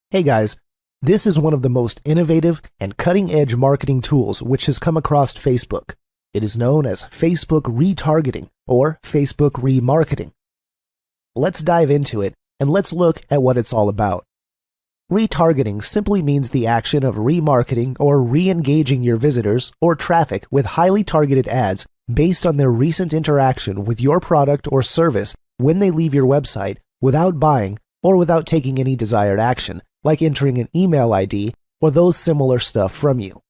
Hey guys, this is one of the most innovative and cutting-edge marketing tools which has come across Facebook. It is known as Facebook retargeting or Facebook remarketing. Let's dive into it and let's look at what it's all about. Retargeting simply means the action of remarketing or re-engaging your visitors or traffic with highly targeted ads based on their recent interaction with your product or service when they leave your website without buying or without taking any desired action, like entering an email ID or those similar stuff from you.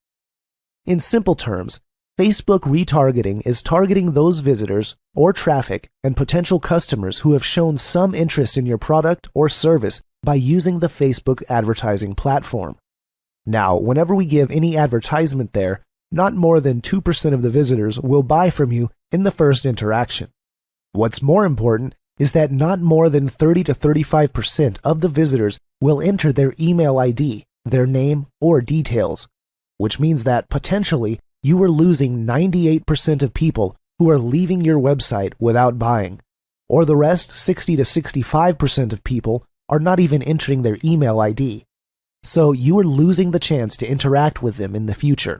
In simple terms, Facebook retargeting is targeting those visitors or traffic and potential customers who have shown some interest in your product or service by using the Facebook advertising platform. Now, whenever we give any advertisement there, not more than 2% of the visitors will buy from you in the first interaction. What's more important is that not more than 30 to 35% of the visitors will enter their email ID, their name, or details, which means that potentially you are losing 98% of people who are leaving your website without buying, or the rest 60 to 65% of people are not even entering their email ID. So you are losing the chance to interact with them in the future.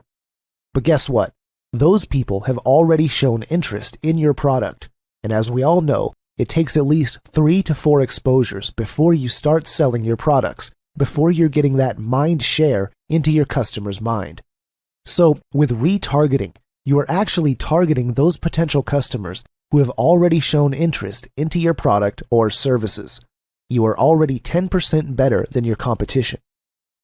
But guess what? Those people have already shown interest in your product, and as we all know, it takes at least 3 to 4 exposures before you start selling your products, before you're getting that mind share into your customer's mind. So with retargeting, you are actually targeting those potential customers who have already shown interest into your product or services. You are already 10% better than your competition.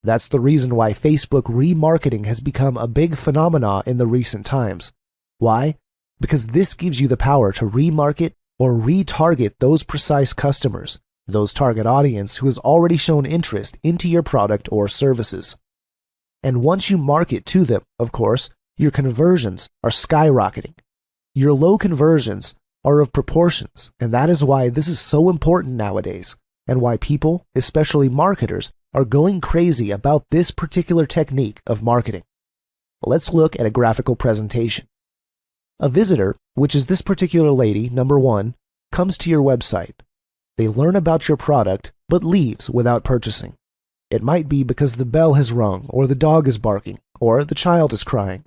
That's the reason why Facebook remarketing has become a big phenomenon in the recent times. Why? Because this gives you the power to remarket or retarget those precise customers, those target audience who has already shown interest into your product or services. And once you market to them, of course, your conversions are skyrocketing. Your low conversions are of proportions, and that is why this is so important nowadays, and why people, especially marketers, are going crazy about this particular technique of marketing. Let's look at a graphical presentation. A visitor, which is this particular lady, number 1, comes to your website. They learn about your product, but leaves without purchasing. It might be because the bell has rung, or the dog is barking, or the child is crying.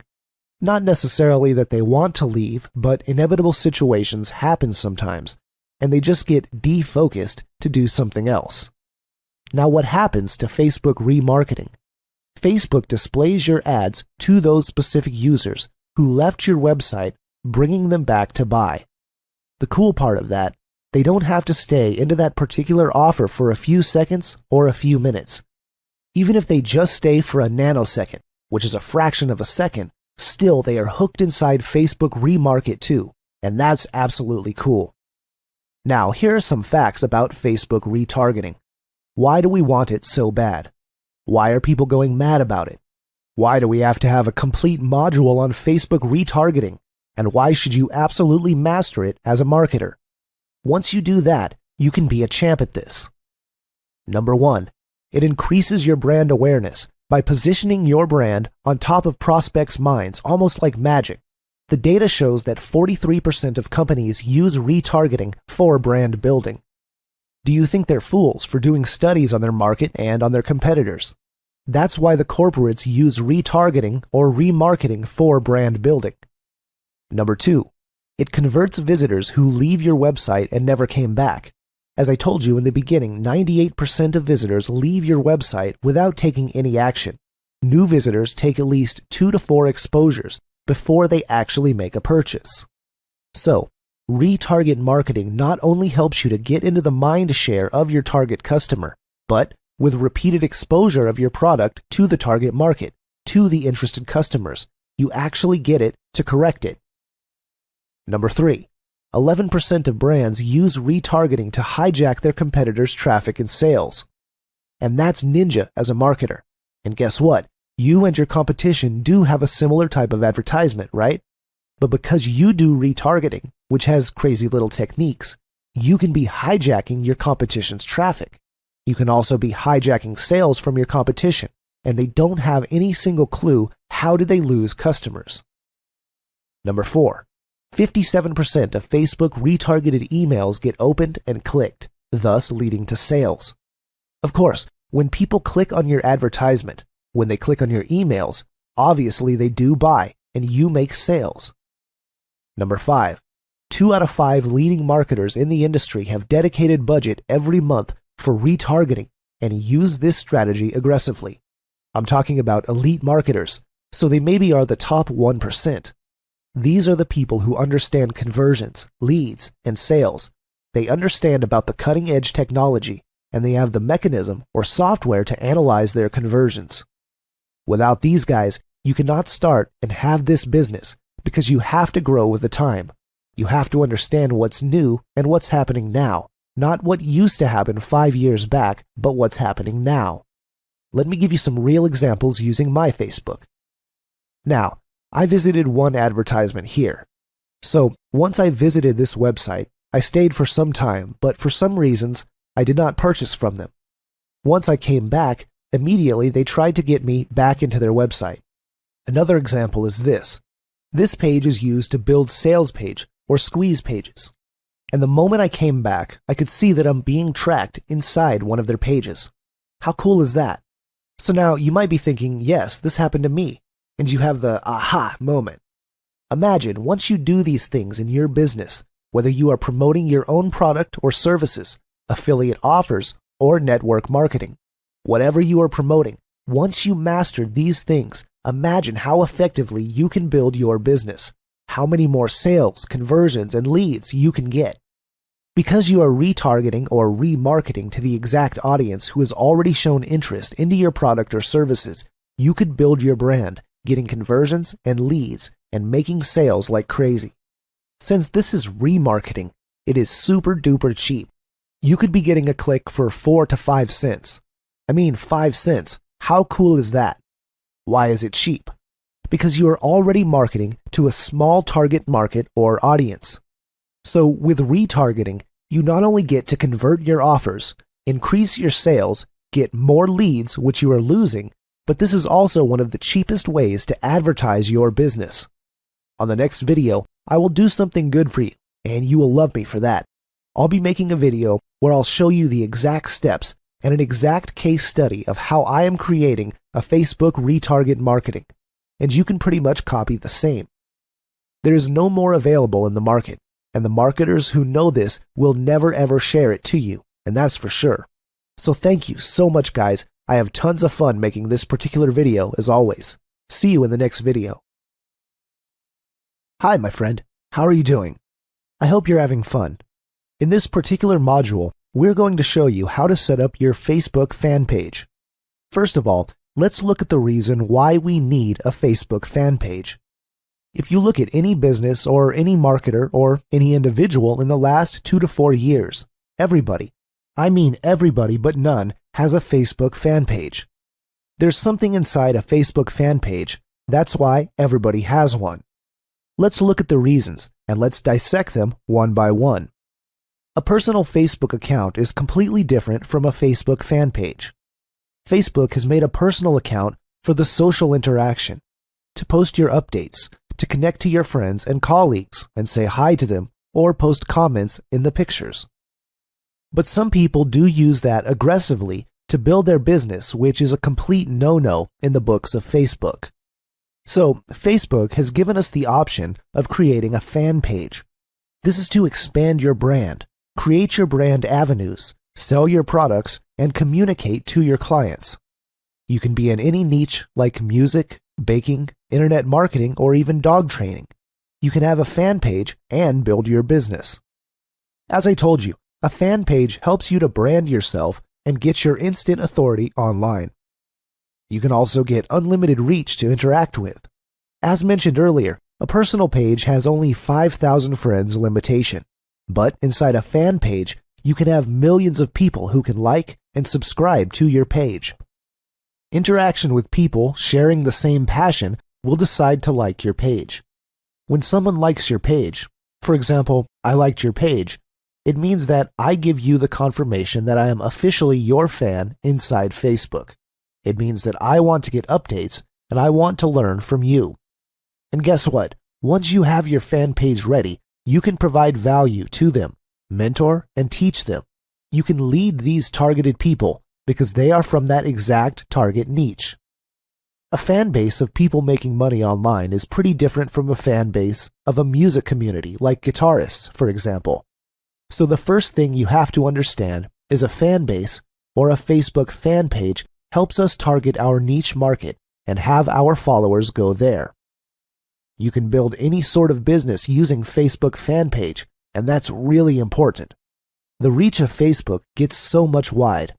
Not necessarily that they want to leave, but inevitable situations happen sometimes, and they just get defocused to do something else. Now what happens to Facebook remarketing? Facebook displays your ads to those specific users who left your website, bringing them back to buy. The cool part of that, they don't have to stay into that particular offer for a few seconds or a few minutes. Even if they just stay for a nanosecond, which is a fraction of a second, still they are hooked inside Facebook Remarket too, and that's absolutely cool. Now, here are some facts about Facebook retargeting. Why do we want it so bad? Why are people going mad about it? Why do we have to have a complete module on Facebook retargeting? And why should you absolutely master it as a marketer? Once you do that, you can be a champ at this. Number 1, it increases your brand awareness by positioning your brand on top of prospects' minds almost like magic. The data shows that 43% of companies use retargeting for brand building. Do you think they're fools for doing studies on their market and on their competitors? That's why the corporates use retargeting or remarketing for brand building. Number 2, it converts visitors who leave your website and never came back. As I told you in the beginning, 98% of visitors leave your website without taking any action. New visitors take at least 2 to 4 exposures before they actually make a purchase. So, retarget marketing not only helps you to get into the mind share of your target customer, but with repeated exposure of your product to the target market, to the interested customers, you actually get it to correct it. Number 3, 11% of brands use retargeting to hijack their competitors' traffic and sales. And that's ninja as a marketer. And guess what? You and your competition do have a similar type of advertisement, right? But because you do retargeting, which has crazy little techniques, you can be hijacking your competition's traffic. You can also be hijacking sales from your competition, and they don't have any single clue how did they lose customers. Number 4, 57% of Facebook retargeted emails get opened and clicked, thus leading to sales. Of course, When people click on your advertisement, when they click on your emails, obviously they do buy and you make sales. Number 5. 2 out of 5 leading marketers in the industry have dedicated budget every month for retargeting and use this strategy aggressively. I'm talking about elite marketers, so they maybe are the top 1%. These are the people who understand conversions, leads, and sales. They understand about the cutting-edge technology, and they have the mechanism or software to analyze their conversions. Without these guys, you cannot start and have this business because you have to grow with the time. You have to understand what's new and what's happening now, not what used to happen 5 years back, but what's happening now. Let me give you some real examples using my Facebook. Now, I visited one advertisement here. So once I visited this website, I stayed for some time, but for some reasons, I did not purchase from them. Once I came back, immediately they tried to get me back into their website. Another example is this. This page is used to build sales page or squeeze pages. And the moment I came back, I could see that I'm being tracked inside one of their pages. How cool is that? So now you might be thinking, yes, this happened to me, and you have the aha moment. Imagine once you do these things in your business, whether you are promoting your own product or services, affiliate offers, or network marketing. Whatever you are promoting, once you master these things, imagine how effectively you can build your business, how many more sales, conversions, and leads you can get. Because you are retargeting or remarketing to the exact audience who has already shown interest into your product or services, you could build your brand, getting conversions and leads and making sales like crazy. Since this is remarketing, it is super duper cheap. You could be getting a click for 4 to 5 cents. I mean 5 cents. How cool is that? Why is it cheap? Because you are already marketing to a small target market or audience. So with retargeting, you not only get to convert your offers, increase your sales, get more leads which you are losing, but this is also one of the cheapest ways to advertise your business. On the next video, I will do something good for you, and you will love me for that. I'll be making a video where I'll show you the exact steps and an exact case study of how I am creating a Facebook retarget marketing, and you can pretty much copy the same. There is no more available in the market, and the marketers who know this will never ever share it to you, and that's for sure. So thank you so much, guys. I have tons of fun making this particular video as always. See you in the next video. Hi, my friend. How are you doing? I hope you're having fun. In this particular module, we're going to show you how to set up your Facebook fan page. First of all, let's look at the reason why we need a Facebook fan page. If you look at any business or any marketer or any individual in the last 2 to 4 years, everybody, I mean everybody but none, has a Facebook fan page. There's something inside a Facebook fan page. That's why everybody has one. Let's look at the reasons and let's dissect them one by one. A personal Facebook account is completely different from a Facebook fan page. Facebook has made a personal account for the social interaction, to post your updates, to connect to your friends and colleagues and say hi to them or post comments in the pictures. But some people do use that aggressively to build their business, which is a complete no-no in the books of Facebook. So, Facebook has given us the option of creating a fan page. This is to expand your brand, create your brand avenues, sell your products, and communicate to your clients. You can be in any niche like music, baking, internet marketing, or even dog training. You can have a fan page and build your business. As I told you, a fan page helps you to brand yourself and get your instant authority online. You can also get unlimited reach to interact with. As mentioned earlier, a personal page has only 5,000 friends limitation, but inside a fan page, you can have millions of people who can like and subscribe to your page. Interaction with people sharing the same passion will decide to like your page. When someone likes your page, for example, I liked your page, it means that I give you the confirmation that I am officially your fan inside Facebook. It means that I want to get updates and I want to learn from you. And guess what? Once you have your fan page ready, you can provide value to them, mentor and teach them. You can lead these targeted people because they are from that exact target niche. A fan base of people making money online is pretty different from a fan base of a music community like guitarists, for example. So the first thing you have to understand is a fan base or a Facebook fan page helps us target our niche market and have our followers go there. You can build any sort of business using Facebook fan page, and that's really important. The reach of Facebook gets so much wide,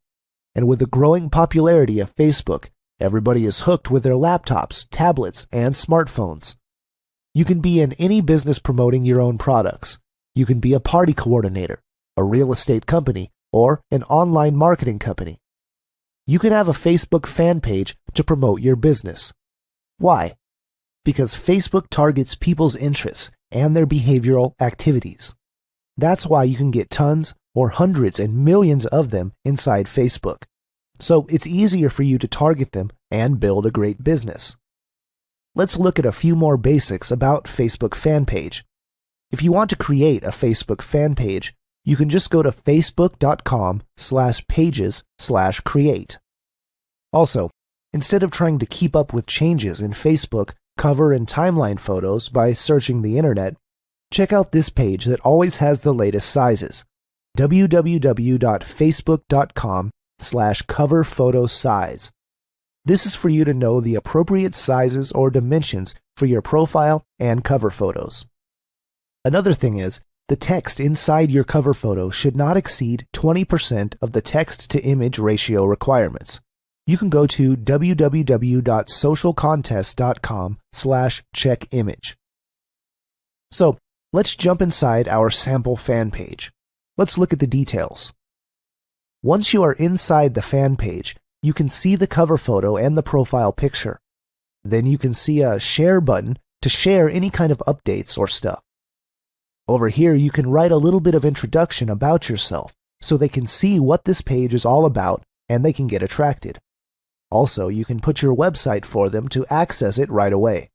and with the growing popularity of Facebook, everybody is hooked with their laptops, tablets, and smartphones. You can be in any business promoting your own products. You can be a party coordinator, a real estate company, or an online marketing company. You can have a Facebook fan page to promote your business. Why? Because Facebook targets people's interests and their behavioral activities. That's why you can get tons or hundreds and millions of them inside Facebook. So it's easier for you to target them and build a great business. Let's look at a few more basics about Facebook fan page. If you want to create a Facebook fan page, you can just go to facebook.com/pages/create. Also, instead of trying to keep up with changes in Facebook cover and timeline photos by searching the internet, check out this page that always has the latest sizes, www.facebook.com/cover photo size. This is for you to know the appropriate sizes or dimensions for your profile and cover photos. Another thing is, the text inside your cover photo should not exceed 20% of the text-to-image ratio requirements. You can go to www.socialcontest.com/checkimage. So, let's jump inside our sample fan page. Let's look at the details. Once you are inside the fan page, you can see the cover photo and the profile picture. Then you can see a share button to share any kind of updates or stuff. Over here, you can write a little bit of introduction about yourself so they can see what this page is all about and they can get attracted. Also, you can put your website for them to access it right away.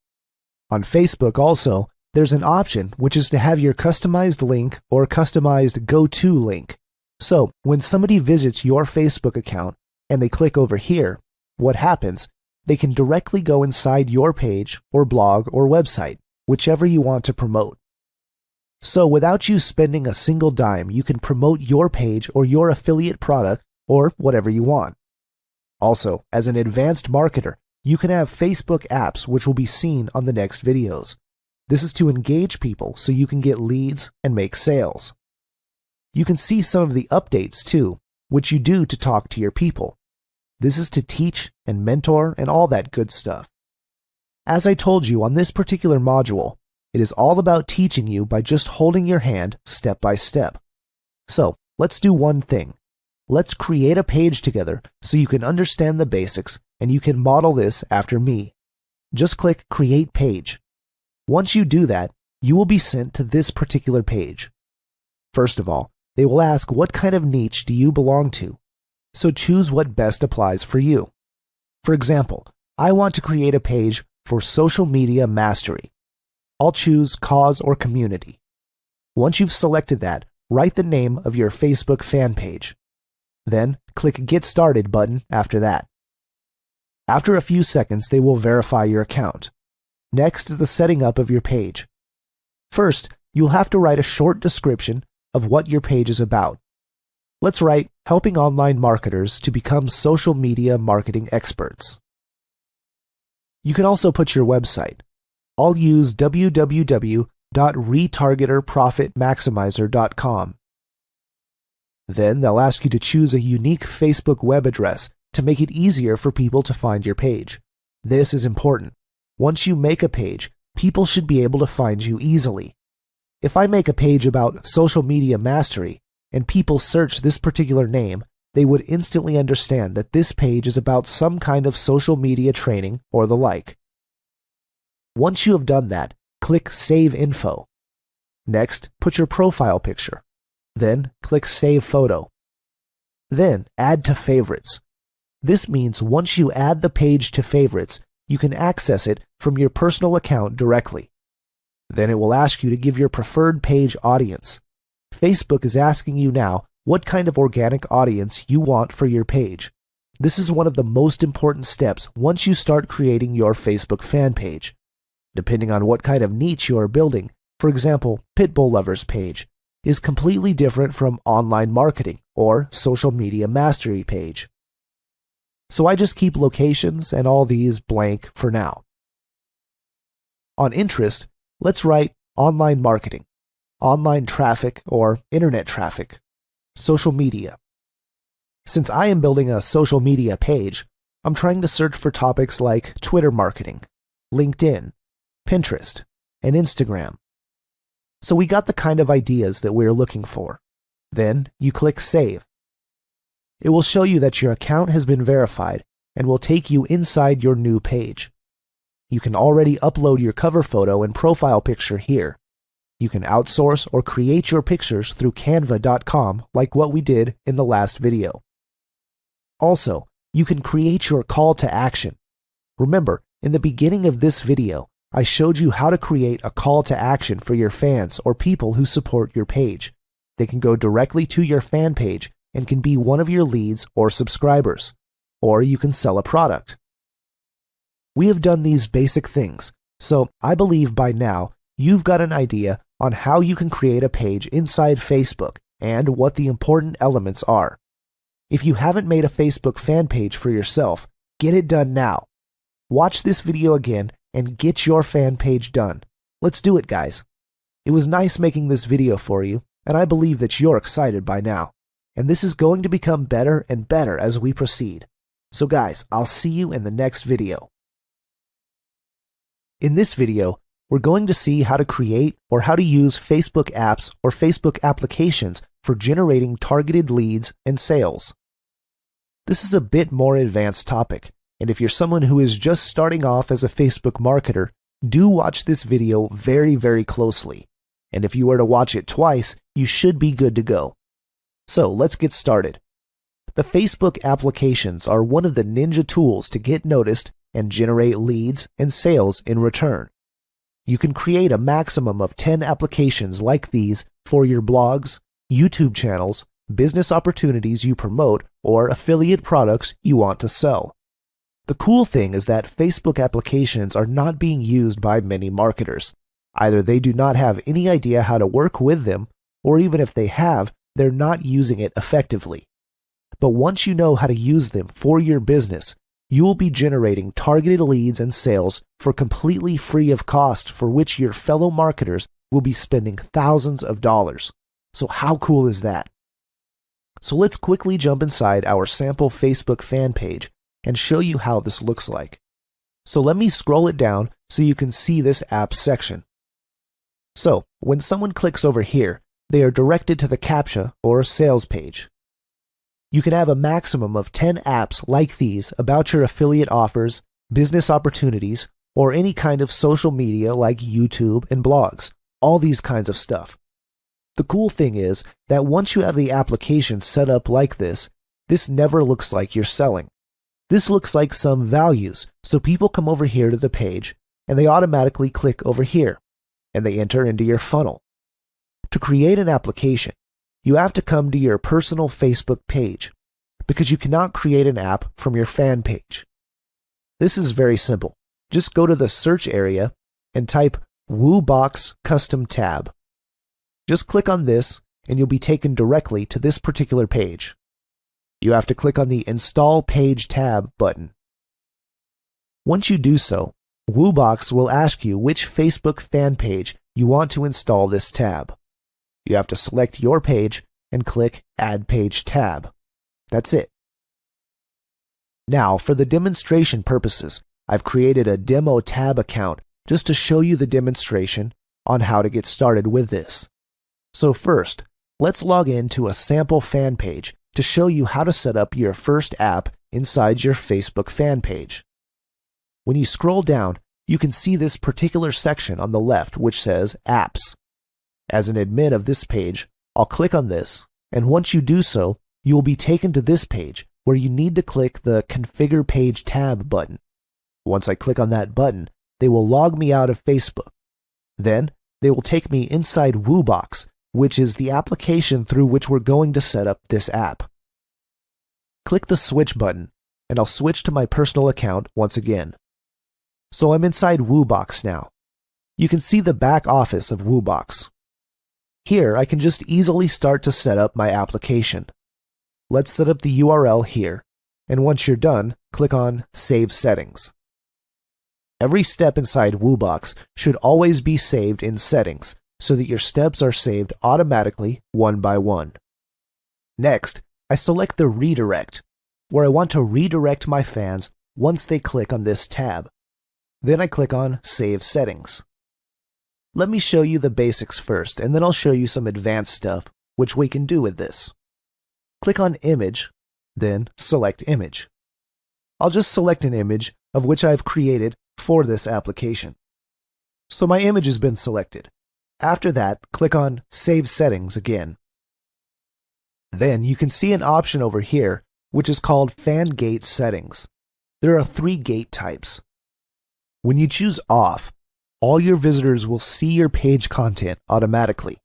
On Facebook also, there's an option which is to have your customized link or customized go-to link. So, when somebody visits your Facebook account and they click over here, what happens? They can directly go inside your page or blog or website, whichever you want to promote. So, without you spending a single dime, you can promote your page or your affiliate product or whatever you want. Also, as an advanced marketer, you can have Facebook apps which will be seen on the next videos. This is to engage people so you can get leads and make sales. You can see some of the updates too, which you do to talk to your people. This is to teach and mentor and all that good stuff. As I told you on this particular module, it is all about teaching you by just holding your hand step by step. So, let's do one thing. Let's create a page together so you can understand the basics and you can model this after me. Just click Create Page. Once you do that, you will be sent to this particular page. First of all, they will ask what kind of niche do you belong to. So choose what best applies for you. For example, I want to create a page for social media mastery. I'll choose cause or community. Once you've selected that, write the name of your Facebook fan page. Then click Get Started button after that. After a few seconds, they will verify your account. Next is the setting up of your page. First, you'll have to write a short description of what your page is about. Let's write Helping Online Marketers to Become Social Media Marketing Experts. You can also put your website. I'll use www.retargeterprofitmaximizer.com. Then they'll ask you to choose a unique Facebook web address to make it easier for people to find your page. This is important. Once you make a page, people should be able to find you easily. If I make a page about social media mastery and people search this particular name, they would instantly understand that this page is about some kind of social media training or the like. Once you have done that, click Save Info. Next, put your profile picture. Then, click Save Photo. Then, Add to Favorites. This means once you add the page to favorites, you can access it from your personal account directly. Then it will ask you to give your preferred page audience. Facebook is asking you now what kind of organic audience you want for your page. This is one of the most important steps once you start creating your Facebook fan page. Depending on what kind of niche you are building, for example, Pitbull Lovers page is completely different from online marketing or social media mastery page. So I just keep locations and all these blank for now. On interest, let's write online marketing, online traffic or internet traffic, social media. Since I am building a social media page, I'm trying to search for topics like Twitter marketing, LinkedIn, Pinterest, and Instagram. So we got the kind of ideas that we're looking for. Then you click Save. It will show you that your account has been verified and will take you inside your new page. You can already upload your cover photo and profile picture here. You can outsource or create your pictures through canva.com like what we did in the last video. Also, you can create your call to action. Remember, in the beginning of this video, I showed you how to create a call to action for your fans or people who support your page. They can go directly to your fan page and can be one of your leads or subscribers, or you can sell a product. We have done these basic things, so I believe by now you've got an idea on how you can create a page inside Facebook and what the important elements are. If you haven't made a Facebook fan page for yourself, get it done now. Watch this video again and get your fan page done. Let's do it, guys. It was nice making this video for you, and I believe that you're excited by now. And this is going to become better and better as we proceed. So guys, I'll see you in the next video. In this video, we're going to see how to create or how to use Facebook apps or Facebook applications for generating targeted leads and sales. This is a bit more advanced topic, and if you're someone who is just starting off as a Facebook marketer, do watch this video very, very closely. And if you were to watch it twice, you should be good to go. So let's get started. The Facebook applications are one of the ninja tools to get noticed and generate leads and sales in return. You can create a maximum of 10 applications like these for your blogs, YouTube channels, business opportunities you promote, or affiliate products you want to sell. The cool thing is that Facebook applications are not being used by many marketers. Either they do not have any idea how to work with them, or even if they have, they're not using it effectively. But once you know how to use them for your business, you will be generating targeted leads and sales for completely free of cost, for which your fellow marketers will be spending thousands of dollars. So how cool is that? So let's quickly jump inside our sample Facebook fan page and show you how this looks like. So let me scroll it down so you can see this app section. So when someone clicks over here, they are directed to the CAPTCHA or sales page. You can have a maximum of 10 apps like these about your affiliate offers, business opportunities, or any kind of social media like YouTube and blogs, all these kinds of stuff. The cool thing is that once you have the application set up like this never looks like you're selling. This looks like some values, so people come over here to the page and they automatically click over here and they enter into your funnel. To create an application, you have to come to your personal Facebook page because you cannot create an app from your fan page. This is very simple. Just go to the search area and type WooBox Custom Tab. Just click on this and you'll be taken directly to this particular page. You have to click on the Install Page tab button. Once you do so, WooBox will ask you which Facebook fan page you want to install this tab. You have to select your page and click Add Page tab. That's it. Now, for the demonstration purposes, I've created a demo tab account just to show you the demonstration on how to get started with this. So first, let's log in to a sample fan page to show you how to set up your first app inside your Facebook fan page. When you scroll down, you can see this particular section on the left which says Apps. As an admin of this page, I'll click on this, and once you do so, you will be taken to this page where you need to click the Configure Page tab button. Once I click on that button, they will log me out of Facebook. Then, they will take me inside WooBox, which is the application through which we're going to set up this app. Click the Switch button, and I'll switch to my personal account once again. So I'm inside Woobox now. You can see the back office of Woobox. Here, I can just easily start to set up my application. Let's set up the URL here, and once you're done, click on Save Settings. Every step inside Woobox should always be saved in Settings so that your steps are saved automatically one by one. Next, I select the Redirect, where I want to redirect my fans once they click on this tab. Then I click on Save Settings. Let me show you the basics first, and then I'll show you some advanced stuff which we can do with this. Click on Image, then select Image. I'll just select an image of which I've created for this application. So my image has been selected. After that, click on Save Settings again. Then you can see an option over here which is called Fan Gate Settings. There are 3 gate types. When you choose Off, all your visitors will see your page content automatically.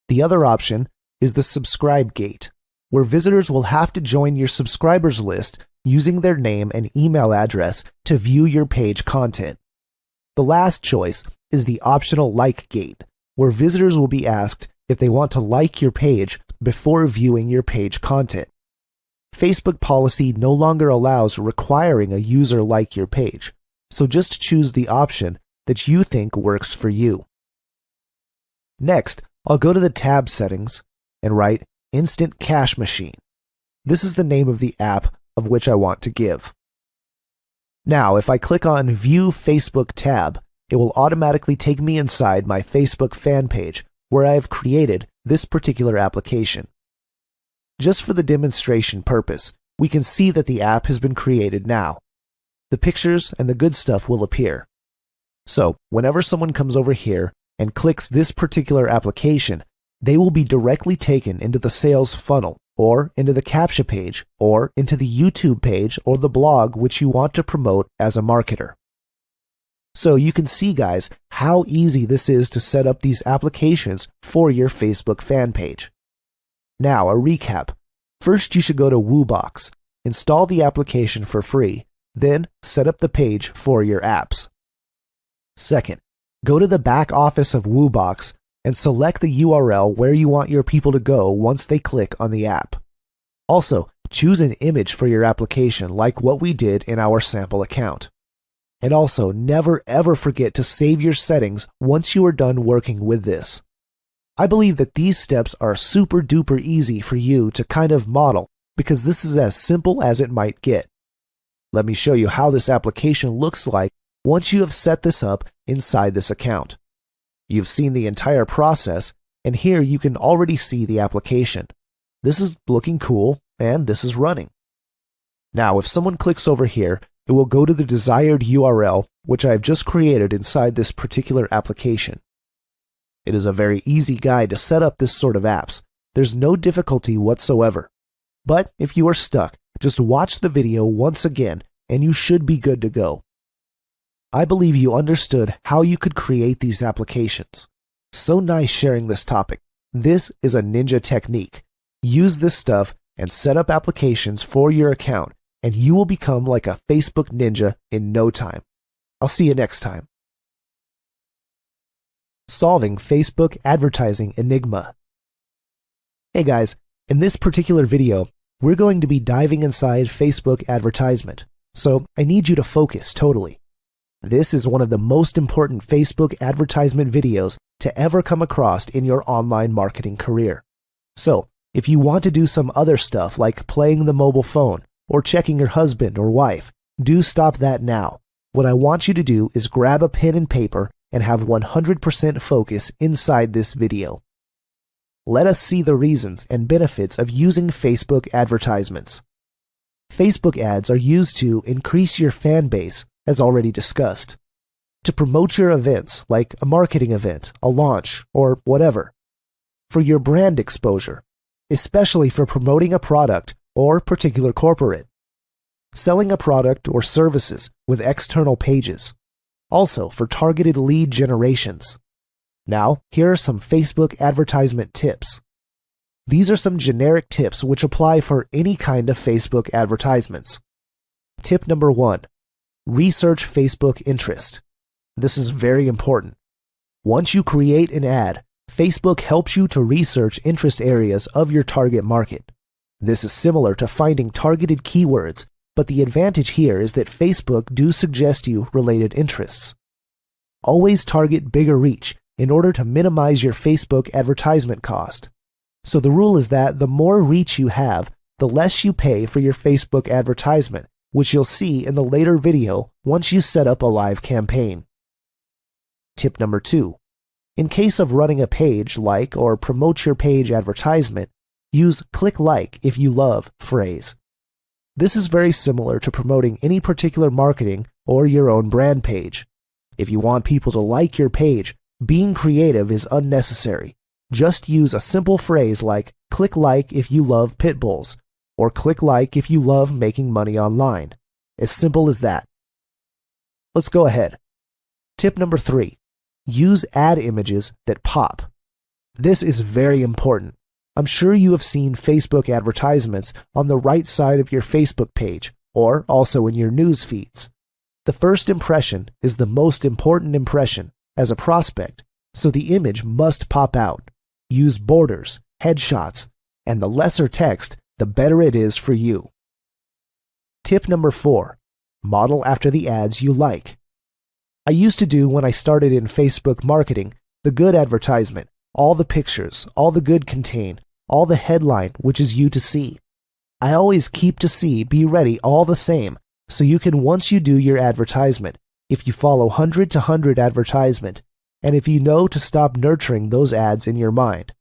The other option is the Subscribe Gate, where visitors will have to join your subscribers list using their name and email address to view your page content. The last choice is the optional Like Gate, where visitors will be asked if they want to like your page before viewing your page content. Facebook policy no longer allows requiring a user like your page, so just choose the option that you think works for you. Next, I'll go to the tab settings and write Instant Cash Machine. This is the name of the app of which I want to give. Now, if I click on View Facebook tab, it will automatically take me inside my Facebook fan page where I have created this particular application. Just for the demonstration purpose, we can see that the app has been created now. The pictures and the good stuff will appear. So, whenever someone comes over here and clicks this particular application, they will be directly taken into the sales funnel, or into the CAPTCHA page, or into the YouTube page or the blog which you want to promote as a marketer. So you can see, guys, how easy this is to set up these applications for your Facebook fan page. Now, a recap. First, you should go to Woobox, install the application for free, then set up the page for your apps. Second, go to the back office of Woobox and select the URL where you want your people to go once they click on the app. Also, choose an image for your application like what we did in our sample account. And also, never ever forget to save your settings once you are done working with this. I believe that these steps are super duper easy for you to kind of model because this is as simple as it might get. Let me show you how this application looks like once you have set this up inside this account. You've seen the entire process, and here you can already see the application. This is looking cool, and this is running. Now, if someone clicks over here, it will go to the desired URL, which I have just created inside this particular application. It is a very easy guide to set up this sort of apps. There's no difficulty whatsoever. But if you are stuck, just watch the video once again, and you should be good to go. I believe you understood how you could create these applications. So nice sharing this topic. This is a ninja technique. Use this stuff and set up applications for your account, and you will become like a Facebook ninja in no time. I'll see you next time. Solving Facebook Advertising Enigma. Hey guys, in this particular video, we're going to be diving inside Facebook advertisement, so I need you to focus totally. This is one of the most important Facebook advertisement videos to ever come across in your online marketing career. So, if you want to do some other stuff like playing the mobile phone or checking your husband or wife, do stop that now. What I want you to do is grab a pen and paper and have 100% focus inside this video. Let us see the reasons and benefits of using Facebook advertisements. Facebook ads are used to increase your fan base, as already discussed, to promote your events like a marketing event, a launch, or whatever, for your brand exposure, especially for promoting a product or particular corporate, selling a product or services with external pages, also for targeted lead generations. Now, here are some Facebook advertisement tips. These are some generic tips which apply for any kind of Facebook advertisements. Tip number 1. Research Facebook interest. This is very important. Once you create an ad, Facebook helps you to research interest areas of your target market. This is similar to finding targeted keywords, but the advantage here is that Facebook do suggest you related interests. Always target bigger reach in order to minimize your Facebook advertisement cost. So the rule is that the more reach you have, the less you pay for your Facebook advertisement, which you'll see in the later video once you set up a live campaign. Tip number 2. In case of running a page like or promote your page advertisement, use "click like if you love" phrase. This is very similar to promoting any particular marketing or your own brand page. If you want people to like your page, being creative is unnecessary. Just use a simple phrase like "click like if you love pit bulls" or "click like if you love making money online." As simple as that. Let's go ahead. Tip number 3. Use ad images that pop. This is very important. I'm sure you have seen Facebook advertisements on the right side of your Facebook page or also in your news feeds. The first impression is the most important impression as a prospect, so the image must pop out. Use borders, headshots, and the lesser text, the better it is for you. Tip number 4. Model after the ads you like. I used to do when I started in Facebook marketing the good advertisement, all the pictures, all the good contain, all the headline, which is you to see. I always keep to see, be ready all the same, so you can once you do your advertisement, if you follow 100 to 100 advertisement, and if you know to stop nurturing those ads in your mind.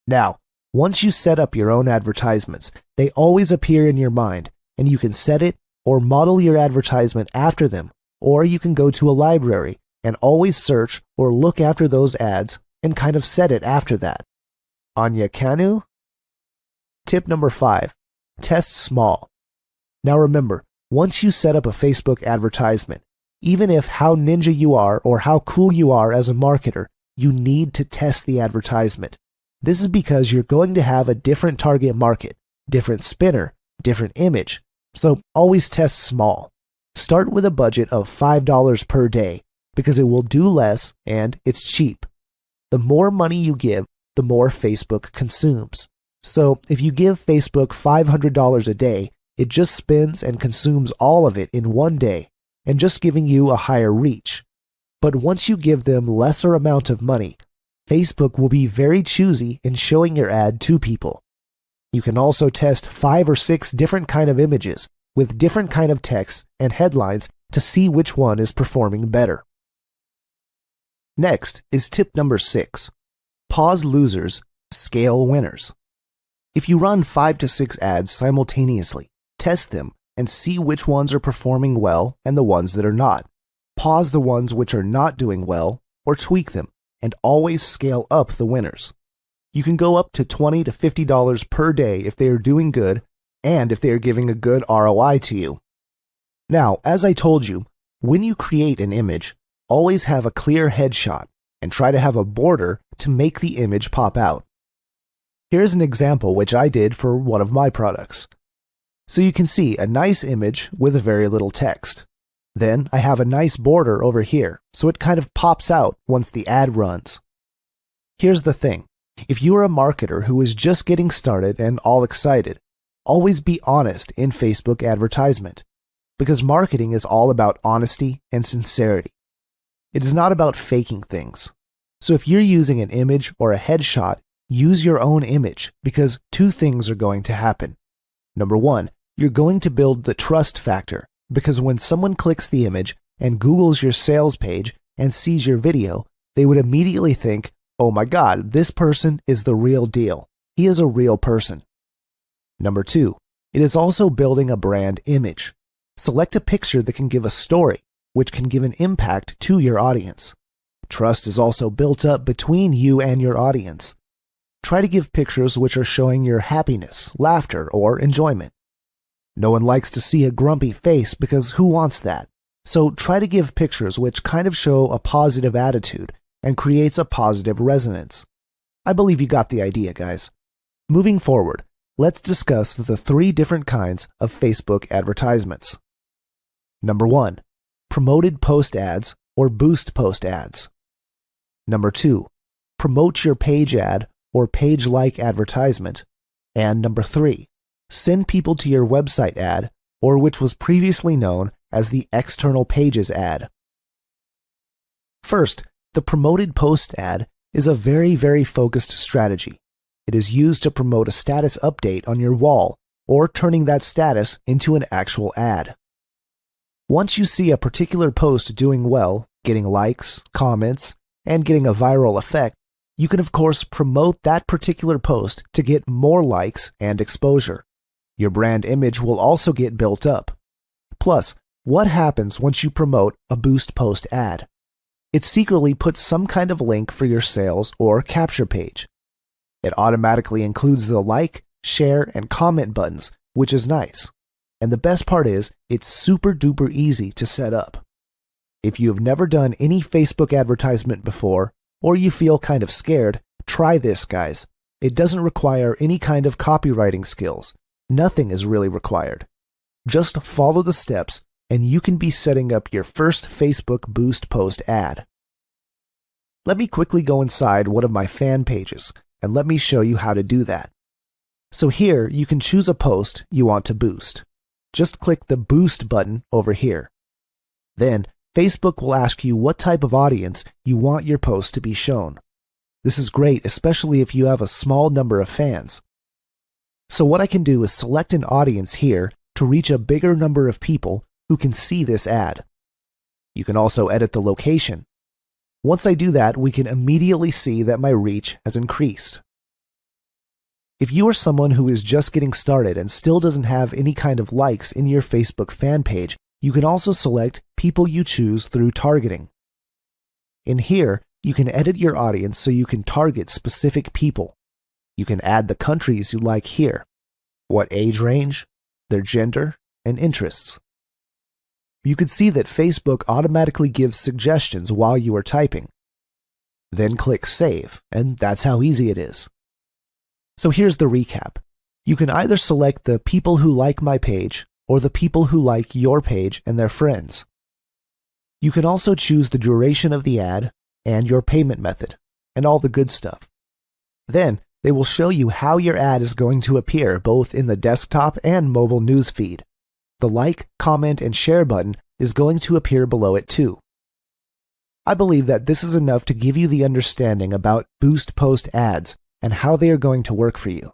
Now, once you set up your own advertisements, they always appear in your mind, and you can set it or model your advertisement after them, or you can go to a library and always search or look after those ads and kind of set it after that. Anya Kanu? Tip number 5. Test small. Now remember, once you set up a Facebook advertisement, even if how ninja you are or how cool you are as a marketer, you need to test the advertisement. This is because you're going to have a different target market, different spinner, different image, so always test small. Start with a budget of $5 per day because it will do less and it's cheap. The more money you give, the more Facebook consumes. So if you give Facebook $500 a day, it just spends and consumes all of it in one day and just giving you a higher reach. But once you give them lesser amount of money, Facebook will be very choosy in showing your ad to people. You can also test 5 or 6 different kind of images with different kind of text and headlines to see which one is performing better. Next is tip number 6. Pause losers, scale winners. If you run 5 to 6 ads simultaneously, test them and see which ones are performing well and the ones that are not. Pause the ones which are not doing well or tweak them, and always scale up the winners. You can go up to $20 to $50 per day if they are doing good and if they are giving a good ROI to you. Now, as I told you, when you create an image, always have a clear headshot and try to have a border to make the image pop out. Here's an example which I did for one of my products. So you can see a nice image with very little text. Then I have a nice border over here, so it kind of pops out once the ad runs. Here's the thing. If you are a marketer who is just getting started and all excited, always be honest in Facebook advertisement, because marketing is all about honesty and sincerity. It is not about faking things. So if you're using an image or a headshot, use your own image because 2 things are going to happen. Number 1, you're going to build the trust factor because when someone clicks the image and Googles your sales page and sees your video, they would immediately think, "Oh my God, this person is the real deal. He is a real person." Number 2, it is also building a brand image. Select a picture that can give a story, which can give an impact to your audience. Trust is also built up between you and your audience. Try to give pictures which are showing your happiness, laughter, or enjoyment. No one likes to see a grumpy face because who wants that? So try to give pictures which kind of show a positive attitude and creates a positive resonance. I believe you got the idea, guys. Moving forward, let's discuss the 3 different kinds of Facebook advertisements. Number 1. Promoted post ads or boost post ads. Number 2. Promote your page ad or page-like advertisement. And number 3. Send people to your website ad, or which was previously known as the external pages ad. First, the promoted post ad is a very focused strategy. It is used to promote a status update on your wall or turning that status into an actual ad. Once you see a particular post doing well, getting likes, comments, and getting a viral effect, you can of course promote that particular post to get more likes and exposure. Your brand image will also get built up. Plus, what happens once you promote a boost post ad? It secretly puts some kind of link for your sales or capture page. It automatically includes the like, share, and comment buttons, which is nice. And the best part is, it's super duper easy to set up. If you have never done any Facebook advertisement before, or you feel kind of scared, try this, guys. It doesn't require any kind of copywriting skills. Nothing is really required. Just follow the steps and you can be setting up your first Facebook boost post ad. Let me quickly go inside one of my fan pages and let me show you how to do that. So here you can choose a post you want to boost. Just click the boost button over here. Then Facebook will ask you what type of audience you want your post to be shown. This is great, especially if you have a small number of fans. So what I can do is select an audience here to reach a bigger number of people who can see this ad. You can also edit the location. Once I do that, we can immediately see that my reach has increased. If you are someone who is just getting started and still doesn't have any kind of likes in your Facebook fan page, you can also select people you choose through targeting. In here, you can edit your audience so you can target specific people. You can add the countries you like here, what age range, their gender, and interests. You can see that Facebook automatically gives suggestions while you are typing. Then click Save, and that's how easy it is. So here's the recap. You can either select the people who like my page or the people who like your page and their friends. You can also choose the duration of the ad and your payment method, and all the good stuff. Then, they will show you how your ad is going to appear both in the desktop and mobile newsfeed. The like, comment, and share button is going to appear below it too. I believe that this is enough to give you the understanding about boost post ads and how they are going to work for you.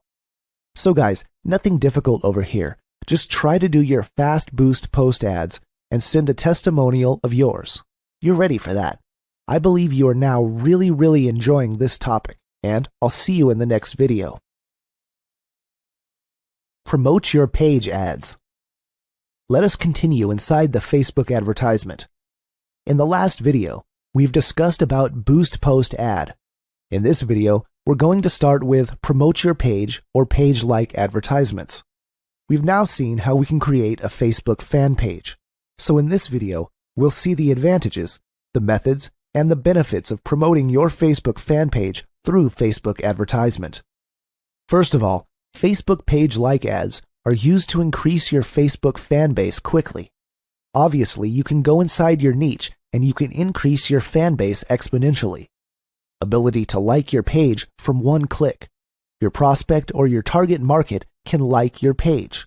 So guys, nothing difficult over here. Just try to do your fast boost post ads and send a testimonial of yours. You're ready for that. I believe you are now really enjoying this topic, and I'll see you in the next video. Promote your page ads. Let us continue inside the Facebook advertisement. In the last video, we've discussed about boost post ad. In this video, we're going to start with promote your page or page-like advertisements. We've now seen how we can create a Facebook fan page. So in this video, we'll see the advantages, the methods, and the benefits of promoting your Facebook fan page through Facebook advertisement. First of all, Facebook page-like ads are used to increase your Facebook fan base quickly. Obviously, you can go inside your niche and you can increase your fan base exponentially. Ability to like your page from one click. Your prospect or your target market can like your page.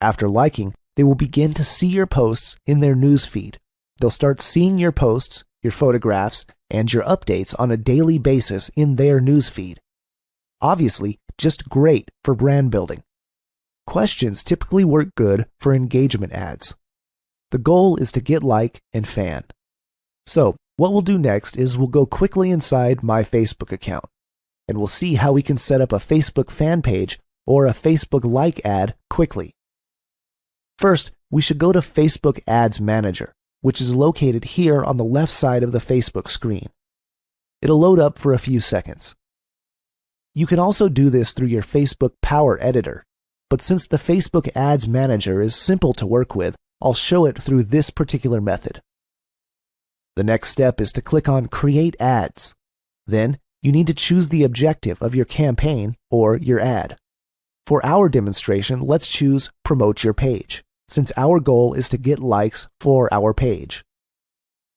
After liking, they will begin to see your posts in their newsfeed. They'll start seeing your posts, your photographs, and your updates on a daily basis in their newsfeed. Obviously, just great for brand building. Questions typically work good for engagement ads. The goal is to get like and fan. So, what we'll do next is we'll go quickly inside my Facebook account, and we'll see how we can set up a Facebook fan page or a Facebook like ad quickly. First, we should go to Facebook Ads Manager, which is located here on the left side of the Facebook screen. It'll load up for a few seconds. You can also do this through your Facebook Power Editor, but since the Facebook Ads Manager is simple to work with, I'll show it through this particular method. The next step is to click on Create Ads. Then, you need to choose the objective of your campaign or your ad. For our demonstration, let's choose Promote Your Page. since our goal is to get likes for our page.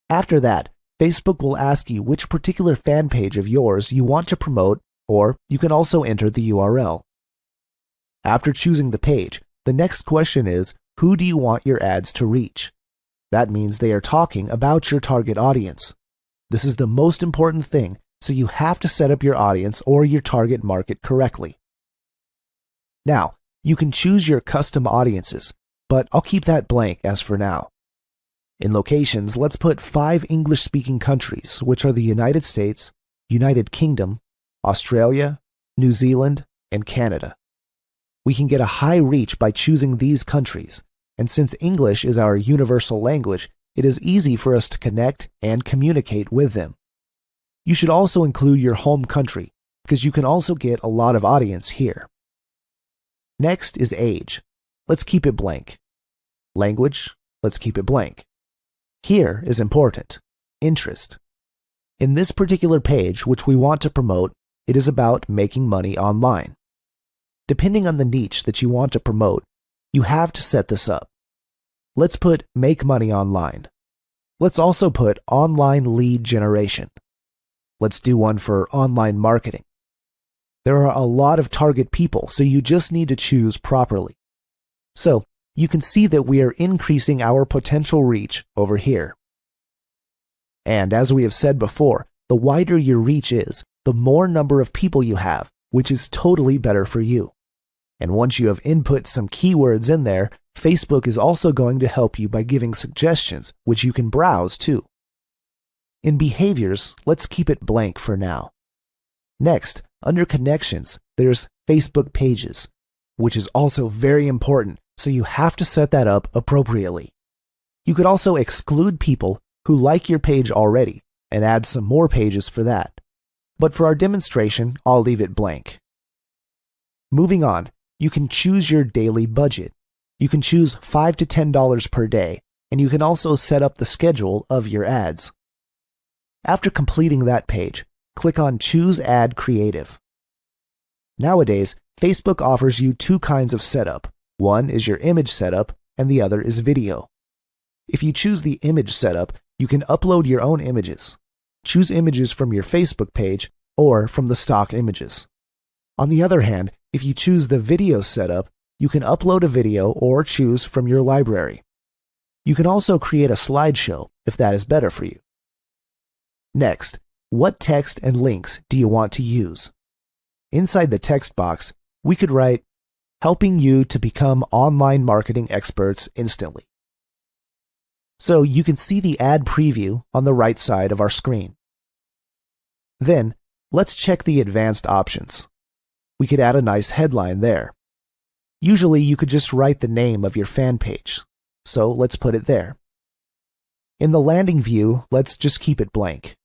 After that, Facebook will ask you which particular fan page of yours you want to promote, or you can also enter the URL. After choosing the page, the next question is, who do you want your ads to reach? That means they are talking about your target audience. This is the most important thing, so you have to set up your audience or your target market correctly. Now, you can choose your custom audiences, but I'll keep that blank as for now. In locations, let's put 5 English-speaking countries, which are the United States, United Kingdom, Australia, New Zealand, and Canada. We can get a high reach by choosing these countries, and since English is our universal language, it is easy for us to connect and communicate with them. You should also include your home country, because you can also get a lot of audience here. Next is age. Let's keep it blank. Language, let's keep it blank. Here is important. Interest. In this particular page, which we want to promote, it is about making money online. Depending on the niche that you want to promote, you have to set this up. Let's put make money online. Let's also put online lead generation. Let's do one for online marketing. There are a lot of target people, so you just need to choose properly. So, you can see that we are increasing our potential reach over here. And as we have said before, the wider your reach is, the more number of people you have, which is totally better for you. And once you have input some keywords in there, Facebook is also going to help you by giving suggestions, which you can browse too. In behaviors, let's keep it blank for now. Next, under connections, there's Facebook pages, which is also very important, so you have to set that up appropriately. You could also exclude people who like your page already and add some more pages for that. But for our demonstration, I'll leave it blank. Moving on, you can choose your daily budget. You can choose $5 to $10 per day, and you can also set up the schedule of your ads. After completing that page, click on Choose Ad Creative. Nowadays, Facebook offers you 2 kinds of setup. One is your image setup, and the other is video. If you choose the image setup, you can upload your own images. Choose images from your Facebook page or from the stock images. On the other hand, if you choose the video setup, you can upload a video or choose from your library. You can also create a slideshow if that is better for you. Next, what text and links do you want to use? Inside the text box, we could write, helping you to become online marketing experts instantly. So you can see the ad preview on the right side of our screen. Then, let's check the advanced options. We could add a nice headline there. Usually you could just write the name of your fan page, so let's put it there. In the landing view, let's just keep it blank.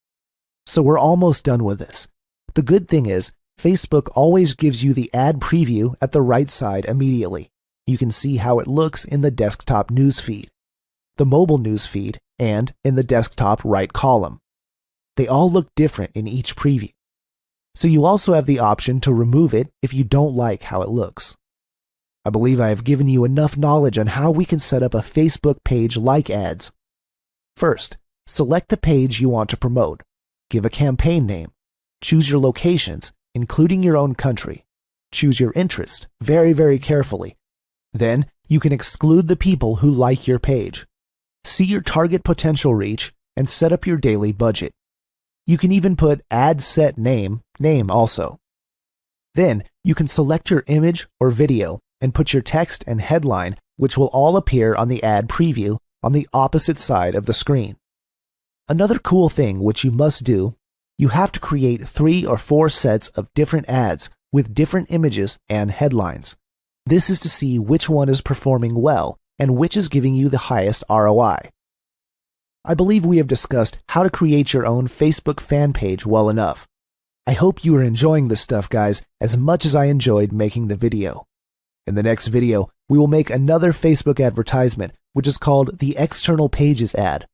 So we're almost done with this. The good thing is, Facebook always gives you the ad preview at the right side immediately. You can see how it looks in the desktop newsfeed, the mobile newsfeed, and in the desktop right column. They all look different in each preview. So you also have the option to remove it if you don't like how it looks. I believe I have given you enough knowledge on how we can set up a Facebook page like ads. First, select the page you want to promote. Give a campaign name. Choose your locations, including your own country. Choose your interest very, very carefully. Then, you can exclude the people who like your page. See your target potential reach and set up your daily budget. You can even put ad set name also. Then, you can select your image or video and put your text and headline, which will all appear on the ad preview on the opposite side of the screen. Another cool thing which you must do, you have to create 3 or 4 sets of different ads with different images and headlines. This is to see which one is performing well and which is giving you the highest ROI. I believe we have discussed how to create your own Facebook fan page well enough. I hope you are enjoying this stuff, guys, as much as I enjoyed making the video. In the next video, we will make another Facebook advertisement, which is called the External Pages ad.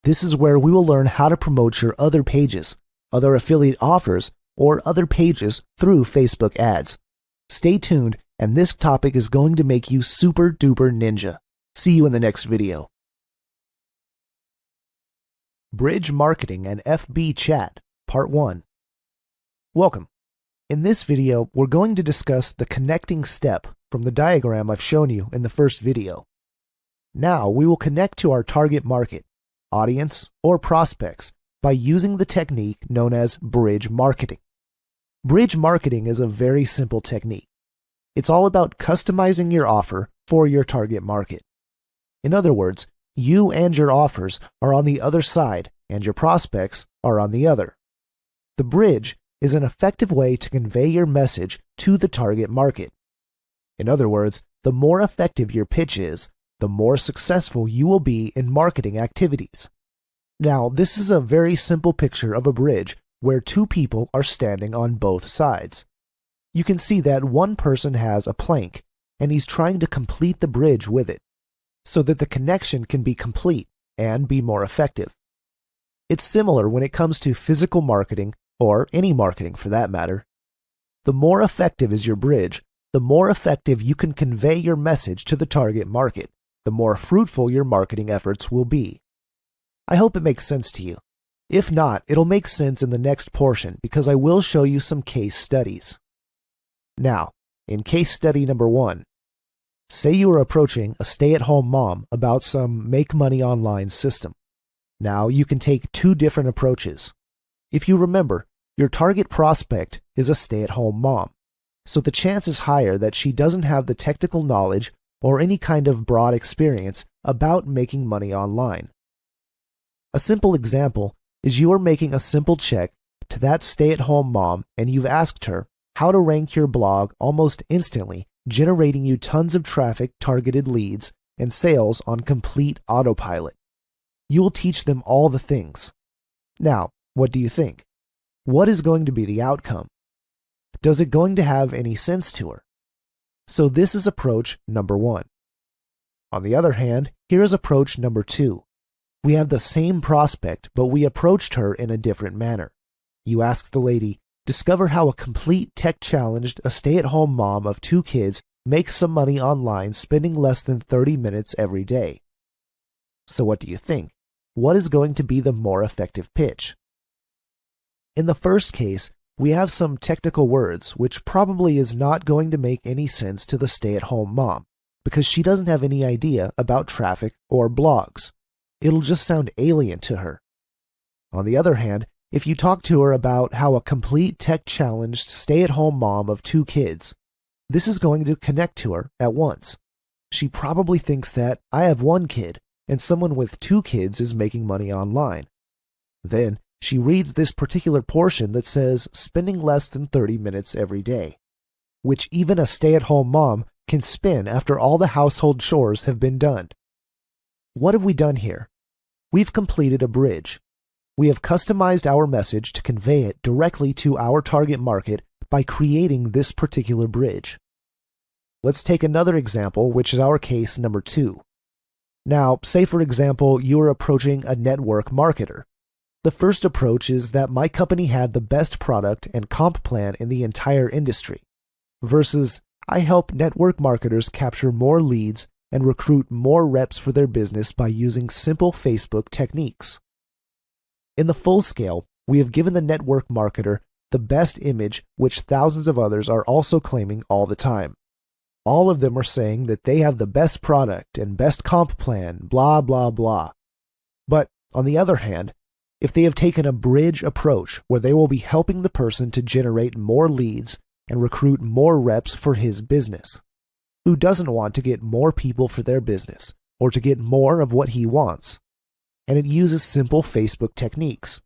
This is where we will learn how to promote your other pages, other affiliate offers, or other pages through Facebook ads. Stay tuned, and this topic is going to make you super duper ninja. See you in the next video. Bridge Marketing and FB Chat, Part 1. Welcome. In this video, we're going to discuss the connecting step from the diagram I've shown you in the first video. Now, we will connect to our target market, audience, or prospects by using the technique known as bridge marketing. Bridge marketing is a very simple technique. It's all about customizing your offer for your target market. In other words, you and your offers are on the other side and your prospects are on the other. The bridge is an effective way to convey your message to the target market. In other words, the more effective your pitch is, the more successful you will be in marketing activities. Now, this is a very simple picture of a bridge where two people are standing on both sides. You can see that one person has a plank and he's trying to complete the bridge with it, so that the connection can be complete and be more effective. It's similar when it comes to physical marketing, or any marketing for that matter. The more effective is your bridge, the more effective you can convey your message to the target market, the more fruitful your marketing efforts will be. I hope it makes sense to you. If not, it'll make sense in the next portion because I will show you some case studies. Now, in case study number 1, say you are approaching a stay-at-home mom about some make money online system. Now, you can take two different approaches. If you remember, your target prospect is a stay-at-home mom, so the chance is higher that she doesn't have the technical knowledge or any kind of broad experience about making money online. A simple example is you are making a simple check to that stay-at-home mom and you've asked her how to rank your blog almost instantly, generating you tons of traffic, targeted leads, and sales on complete autopilot. You will teach them all the things. Now, what do you think? What is going to be the outcome? Does it going to have any sense to her? So this is approach number 1. On the other hand, here is approach number 2. We have the same prospect, but we approached her in a different manner. You asked the lady, discover how a complete tech-challenged, a stay-at-home mom of 2 kids makes some money online spending less than 30 minutes every day. So what do you think? What is going to be the more effective pitch? In the first case, we have some technical words which probably is not going to make any sense to the stay-at-home mom because she doesn't have any idea about traffic or blogs. It'll just sound alien to her. On the other hand, if you talk to her about how a complete tech-challenged stay-at-home mom of 2 kids, this is going to connect to her at once. She probably thinks that I have 1 kid and someone with 2 kids is making money online. Then she reads this particular portion that says spending less than 30 minutes every day, which even a stay-at-home mom can spin after all the household chores have been done. What have we done here? We've completed a bridge. We have customized our message to convey it directly to our target market by creating this particular bridge. Let's take another example, which is our case number 2. Now, say for example, you are approaching a network marketer. The first approach is that my company had the best product and comp plan in the entire industry, versus I help network marketers capture more leads and recruit more reps for their business by using simple Facebook techniques. In the full scale, we have given the network marketer the best image, which thousands of others are also claiming all the time. All of them are saying that they have the best product and best comp plan, blah, blah, blah. But on the other hand, if they have taken a bridge approach where they will be helping the person to generate more leads and recruit more reps for his business, who doesn't want to get more people for their business or to get more of what he wants? And it uses simple Facebook techniques.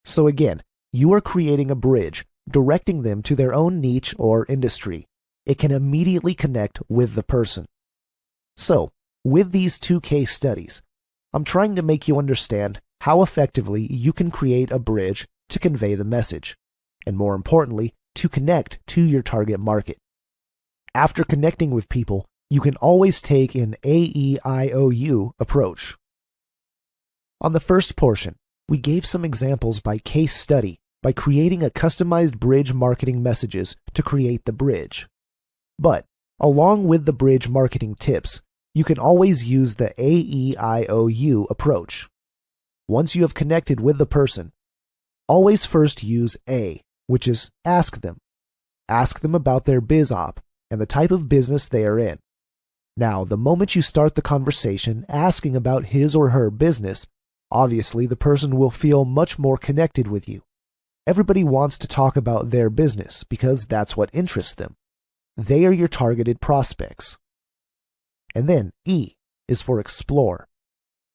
So again, you are creating a bridge, directing them to their own niche or industry. It can immediately connect with the person. So, with these 2 case studies, I'm trying to make you understand how effectively you can create a bridge to convey the message, and more importantly, to connect to your target market. After connecting with people, you can always take an AEIOU approach. On the first portion, we gave some examples by case study by creating a customized bridge marketing messages to create the bridge. But, along with the bridge marketing tips, you can always use the AEIOU approach. Once you have connected with the person, always first use A, which is ask them. Ask them about their biz op and the type of business they are in. Now, the moment you start the conversation asking about his or her business, obviously the person will feel much more connected with you. Everybody wants to talk about their business because that's what interests them. They are your targeted prospects. And then E is for explore.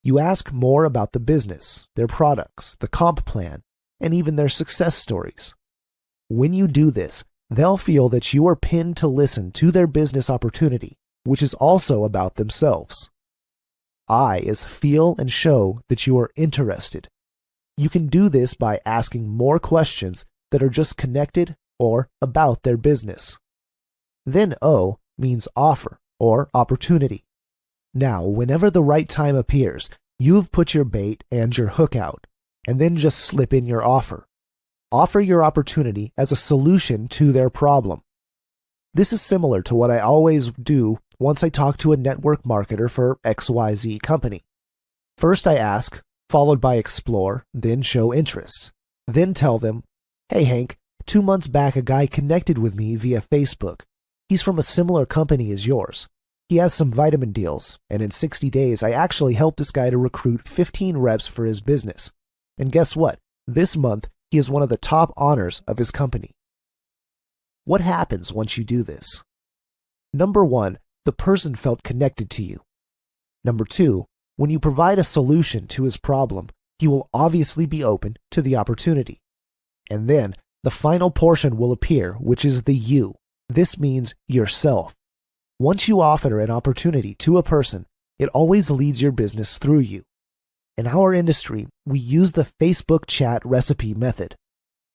You ask more about the business, their products, the comp plan, and even their success stories. When you do this, they'll feel that you are pinned to listen to their business opportunity, which is also about themselves. I is feel and show that you are interested. You can do this by asking more questions that are just connected or about their business. Then O means offer or opportunity. Now, whenever the right time appears, you've put your bait and your hook out, and then just slip in your offer. Offer your opportunity as a solution to their problem. This is similar to what I always do once I talk to a network marketer for XYZ company. First I ask, followed by explore, then show interest. Then tell them, hey Hank, 2 months back a guy connected with me via Facebook. He's from a similar company as yours. He has some vitamin deals, and in 60 days I actually helped this guy to recruit 15 reps for his business. And guess what? This month he is one of the top honors of his company. What happens once you do this? Number 1, the person felt connected to you. Number 2, when you provide a solution to his problem, he will obviously be open to the opportunity. And then the final portion will appear, which is the you. This means yourself. Once you offer an opportunity to a person, it always leads your business through you. In our industry, we use the Facebook chat recipe method.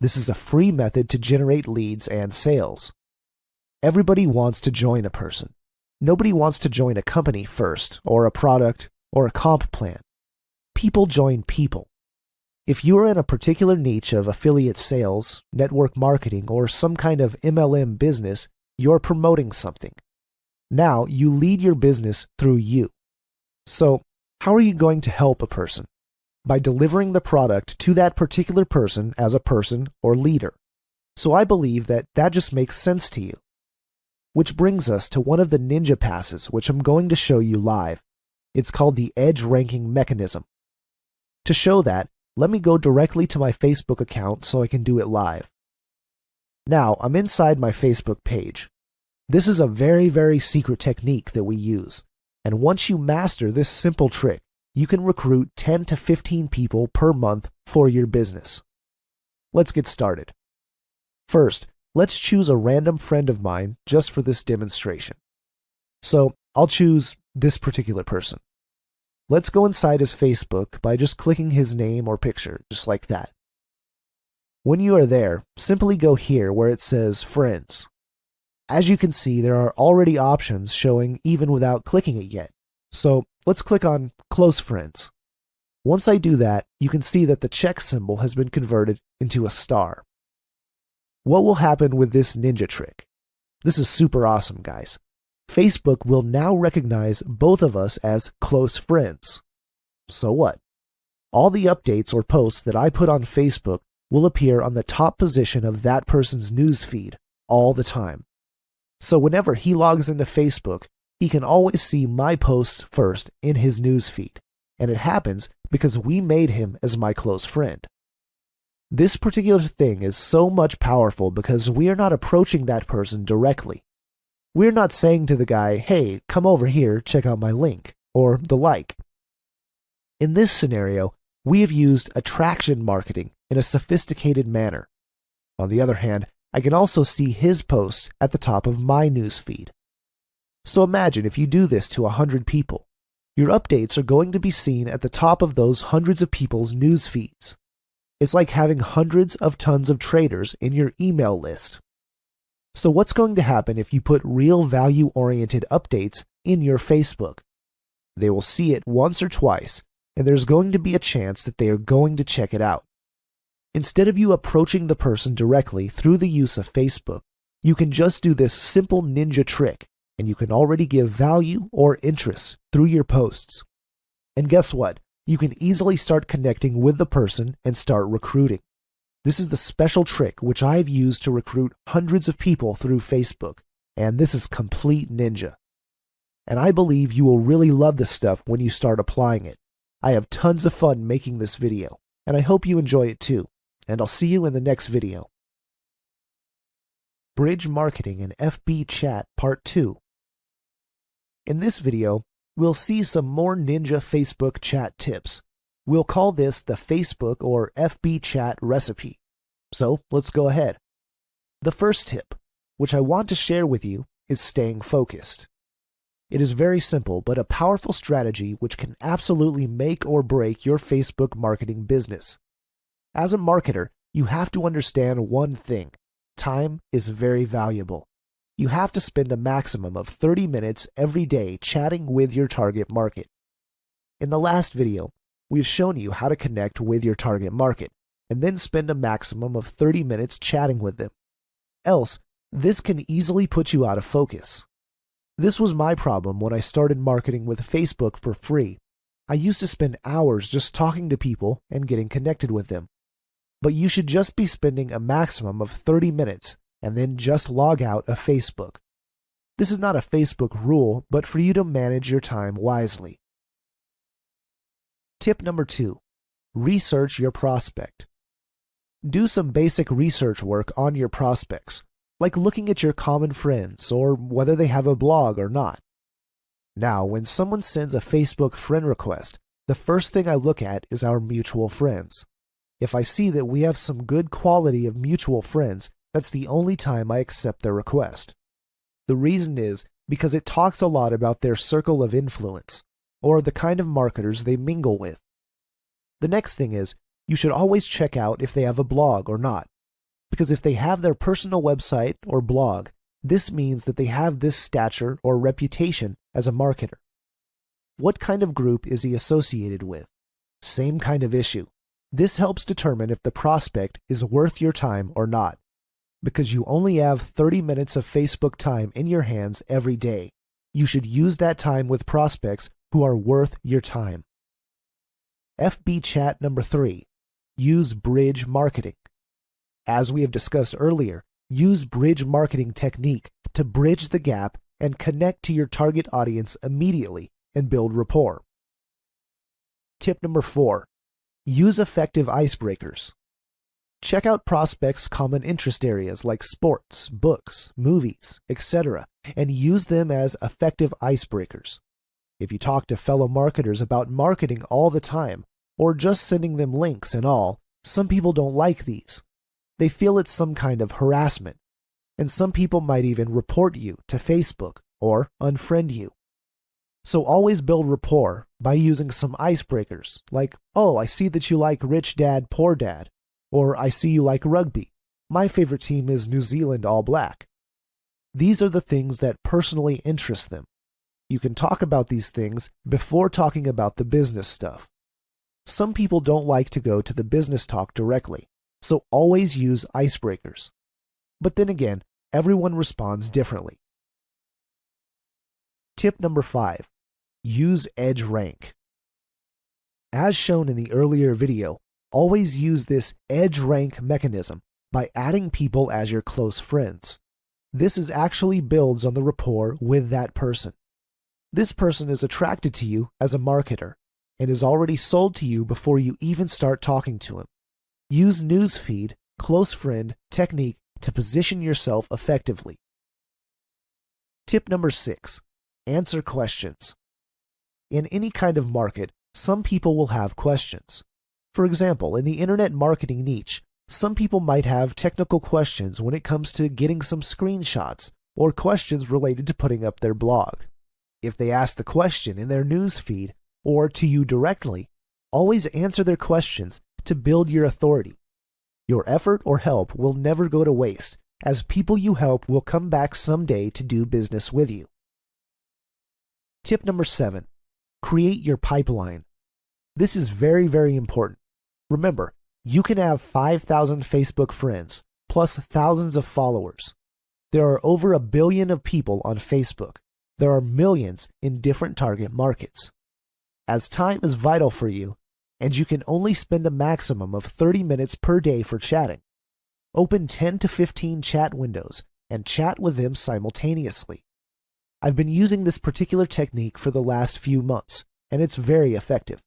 This is a free method to generate leads and sales. Everybody wants to join a person. Nobody wants to join a company first, or a product, or a comp plan. People join people. If you are in a particular niche of affiliate sales, network marketing, or some kind of MLM business, you're promoting something. Now you lead your business through you. So, how are you going to help a person? By delivering the product to that particular person as a person or leader. So I believe that just makes sense to you. Which brings us to one of the ninja passes, which I'm going to show you live. It's called the Edge Ranking Mechanism. To show that, let me go directly to my Facebook account so I can do it live. Now, I'm inside my Facebook page. This is a very, very secret technique that we use. And once you master this simple trick, you can recruit 10 to 15 people per month for your business. Let's get started. First, let's choose a random friend of mine just for this demonstration. So I'll choose this particular person. Let's go inside his Facebook by just clicking his name or picture, just like that. When you are there, simply go here where it says Friends. As you can see, there are already options showing even without clicking it yet. So let's click on Close Friends. Once I do that, you can see that the check symbol has been converted into a star. What will happen with this ninja trick? This is super awesome, guys. Facebook will now recognize both of us as close friends. So what? All the updates or posts that I put on Facebook will appear on the top position of that person's newsfeed all the time. So whenever he logs into Facebook, he can always see my posts first in his newsfeed, and it happens because we made him as my close friend. This particular thing is so much powerful because we are not approaching that person directly. We're not saying to the guy, hey, come over here, check out my link, or the like. In this scenario, we have used attraction marketing in a sophisticated manner. On the other hand, I can also see his post at the top of my newsfeed. So imagine if you do this to 100 people. Your updates are going to be seen at the top of those hundreds of people's news feeds. It's like having hundreds of tons of traders in your email list. So what's going to happen if you put real value-oriented updates in your Facebook? They will see it once or twice, and there's going to be a chance that they are going to check it out. Instead of you approaching the person directly through the use of Facebook, you can just do this simple ninja trick and you can already give value or interest through your posts. And guess what? You can easily start connecting with the person and start recruiting. This is the special trick which I've used to recruit hundreds of people through Facebook, and this is complete ninja. And I believe you will really love this stuff when you start applying it. I have tons of fun making this video, and I hope you enjoy it too. And I'll see you in the next video. Bridge Marketing and FB Chat Part 2. In this video, we'll see some more ninja Facebook chat tips. We'll call this the Facebook or FB chat recipe. So let's go ahead. The first tip, which I want to share with you, is staying focused. It is very simple, but a powerful strategy which can absolutely make or break your Facebook marketing business. As a marketer, you have to understand one thing. Time is very valuable. You have to spend a maximum of 30 minutes every day chatting with your target market. In the last video, we've shown you how to connect with your target market and then spend a maximum of 30 minutes chatting with them. Else, this can easily put you out of focus. This was my problem when I started marketing with Facebook for free. I used to spend hours just talking to people and getting connected with them. But you should just be spending a maximum of 30 minutes and then just log out of Facebook. This is not a Facebook rule, but for you to manage your time wisely. Tip number 2, research your prospect. Do some basic research work on your prospects, like looking at your common friends or whether they have a blog or not. Now, when someone sends a Facebook friend request, the first thing I look at is our mutual friends. If I see that we have some good quality of mutual friends, that's the only time I accept their request. The reason is because it talks a lot about their circle of influence, or the kind of marketers they mingle with. The next thing is, you should always check out if they have a blog or not, because if they have their personal website or blog, this means that they have this stature or reputation as a marketer. What kind of group is he associated with? Same kind of issue. This helps determine if the prospect is worth your time or not, because you only have 30 minutes of Facebook time in your hands every day. You should use that time with prospects who are worth your time. FB chat number 3, use bridge marketing. As we have discussed earlier, use bridge marketing technique to bridge the gap and connect to your target audience immediately and build rapport. Tip number 4, use effective icebreakers. Check out prospects' common interest areas like sports, books, movies, etc., and use them as effective icebreakers. If you talk to fellow marketers about marketing all the time, or just sending them links and all, some people don't like these. They feel it's some kind of harassment, and some people might even report you to Facebook or unfriend you. So always build rapport by using some icebreakers like, oh, I see that you like Rich Dad, Poor Dad, or I see you like rugby. My favorite team is New Zealand All Black. These are the things that personally interest them. You can talk about these things before talking about the business stuff. Some people don't like to go to the business talk directly, so always use icebreakers. But then again, everyone responds differently. Tip number 5, use EdgeRank. As shown in the earlier video, always use this EdgeRank mechanism by adding people as your close friends. This actually builds on the rapport with that person. This person is attracted to you as a marketer and is already sold to you before you even start talking to him. Use newsfeed, close friend technique to position yourself effectively. Tip number 6, answer questions. In any kind of market, some people will have questions. For example, in the internet marketing niche, some people might have technical questions when it comes to getting some screenshots or questions related to putting up their blog. If they ask the question in their newsfeed or to you directly, always answer their questions to build your authority. Your effort or help will never go to waste, as people you help will come back someday to do business with you. Tip number 7, create your pipeline. This is very, very important. Remember, you can have 5,000 Facebook friends, plus thousands of followers. There are over 1 billion of people on Facebook, there are millions in different target markets. As time is vital for you, and you can only spend a maximum of 30 minutes per day for chatting, open 10 to 15 chat windows and chat with them simultaneously. I've been using this particular technique for the last few months, and it's very effective.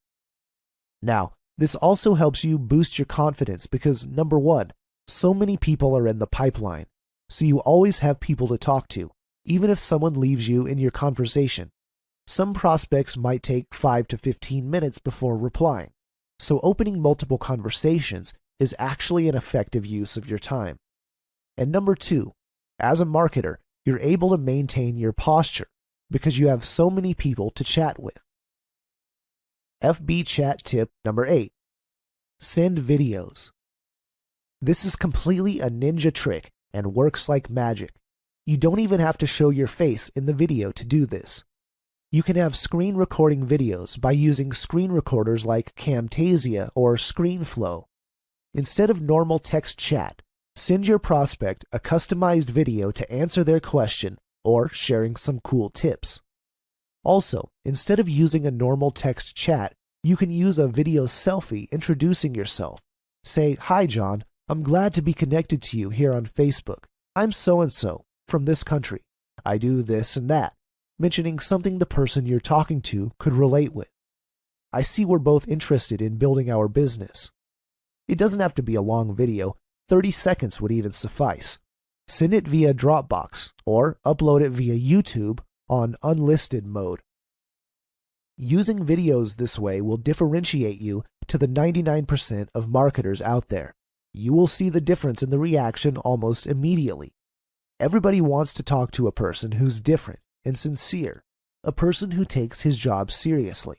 Now, this also helps you boost your confidence because, number one, so many people are in the pipeline, so you always have people to talk to, even if someone leaves you in your conversation. Some prospects might take 5 to 15 minutes before replying, so opening multiple conversations is actually an effective use of your time. And number two, as a marketer, you're able to maintain your posture because you have so many people to chat with. FB chat tip number 8. Send videos. This is completely a ninja trick and works like magic. You don't even have to show your face in the video to do this. You can have screen recording videos by using screen recorders like Camtasia or ScreenFlow. Instead of normal text chat, send your prospect a customized video to answer their question or sharing some cool tips. Also, instead of using a normal text chat, you can use a video selfie introducing yourself. Say, "Hi John, I'm glad to be connected to you here on Facebook. I'm so-and-so from this country. I do this and that," mentioning something the person you're talking to could relate with. "I see we're both interested in building our business." It doesn't have to be a long video. 30 seconds would even suffice. Send it via Dropbox or upload it via YouTube on unlisted mode. Using videos this way will differentiate you to the 99% of marketers out there. You will see the difference in the reaction almost immediately. Everybody wants to talk to a person who's different and sincere, a person who takes his job seriously.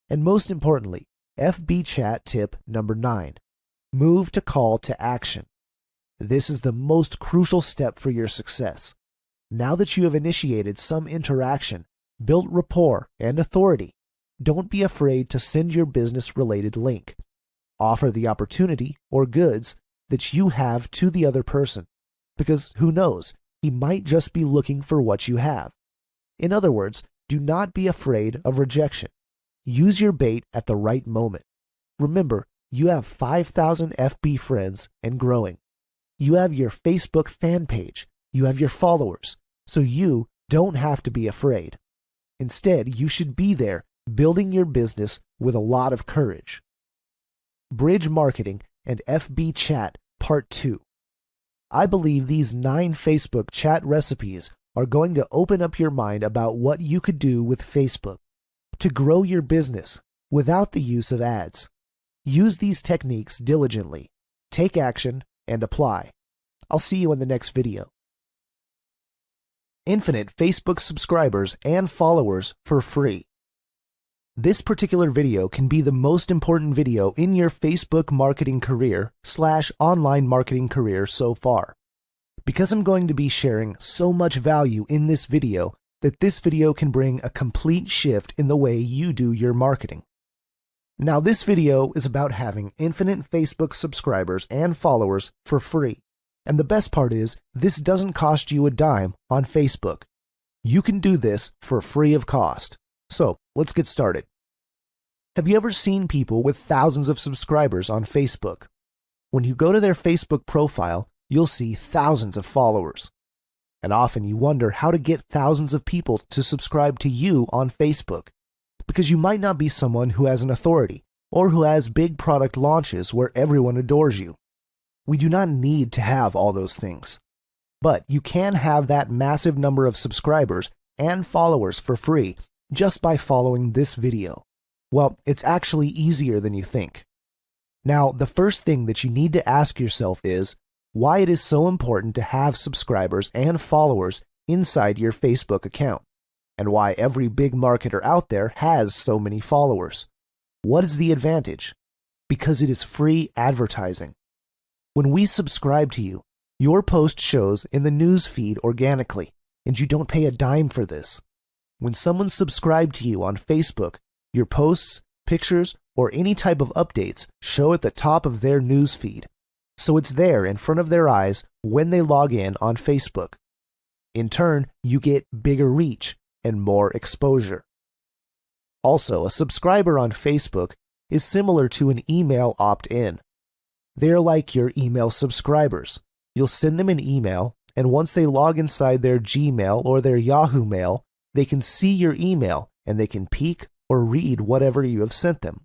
And most importantly, FB chat tip number 9. Move to call to action. This is the most crucial step for your success. Now that you have initiated some interaction, built rapport and authority, don't be afraid to send your business-related link. Offer the opportunity or goods that you have to the other person, because who knows, he might just be looking for what you have. In other words, do not be afraid of rejection. Use your bait at the right moment. Remember, you have 5,000 FB friends and growing. You have your Facebook fan page. You have your followers. So you don't have to be afraid. Instead, you should be there building your business with a lot of courage. Bridge Marketing and FB Chat Part 2. I believe these 9 Facebook chat recipes are going to open up your mind about what you could do with Facebook to grow your business without the use of ads. Use these techniques diligently, take action, and apply. I'll see you in the next video. Infinite Facebook subscribers and followers for free. This particular video can be the most important video in your Facebook marketing career / online marketing career so far. Because I'm going to be sharing so much value in this video that this video can bring a complete shift in the way you do your marketing. Now, this video is about having infinite Facebook subscribers and followers for free. And the best part is, this doesn't cost you a dime on Facebook. You can do this for free of cost. So, let's get started. Have you ever seen people with thousands of subscribers on Facebook? When you go to their Facebook profile, you'll see thousands of followers. And often you wonder how to get thousands of people to subscribe to you on Facebook, because you might not be someone who has an authority or who has big product launches where everyone adores you. We do not need to have all those things. But you can have that massive number of subscribers and followers for free just by following this video. Well, it's actually easier than you think. Now, the first thing that you need to ask yourself is why it is so important to have subscribers and followers inside your Facebook account, and why every big marketer out there has so many followers. What is the advantage? Because it is free advertising. When we subscribe to you, your post shows in the news feed organically, and you don't pay a dime for this. When someone subscribed to you on Facebook, your posts, pictures, or any type of updates show at the top of their news feed, so it's there in front of their eyes when they log in on Facebook. In turn, you get bigger reach, and more exposure. Also, a subscriber on Facebook is similar to an email opt-in. They're like your email subscribers. You'll send them an email, and once they log inside their Gmail or their Yahoo Mail, they can see your email and they can peek or read whatever you have sent them.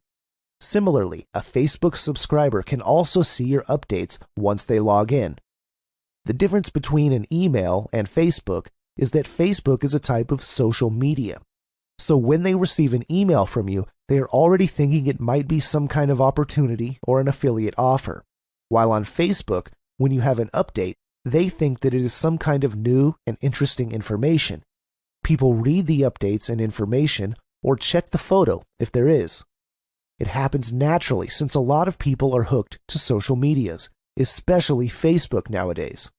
Similarly, a Facebook subscriber can also see your updates once they log in. The difference between an email and Facebook is that Facebook is a type of social media. So when they receive an email from you, they are already thinking it might be some kind of opportunity or an affiliate offer. While on Facebook, when you have an update, they think that it is some kind of new and interesting information. People read the updates and information or check the photo if there is. It happens naturally since a lot of people are hooked to social medias, especially Facebook nowadays.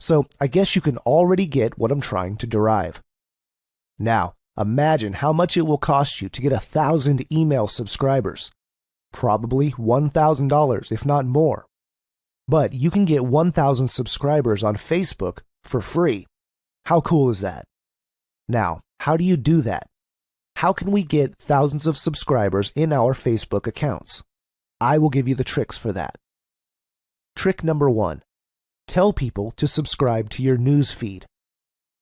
So I guess you can already get what I'm trying to derive. Now, imagine how much it will cost you to get 1,000 email subscribers. Probably $1,000, if not more. But you can get 1,000 subscribers on Facebook for free. How cool is that? Now, how do you do that? How can we get thousands of subscribers in our Facebook accounts? I will give you the tricks for that. Trick number 1. Tell people to subscribe to your news feed.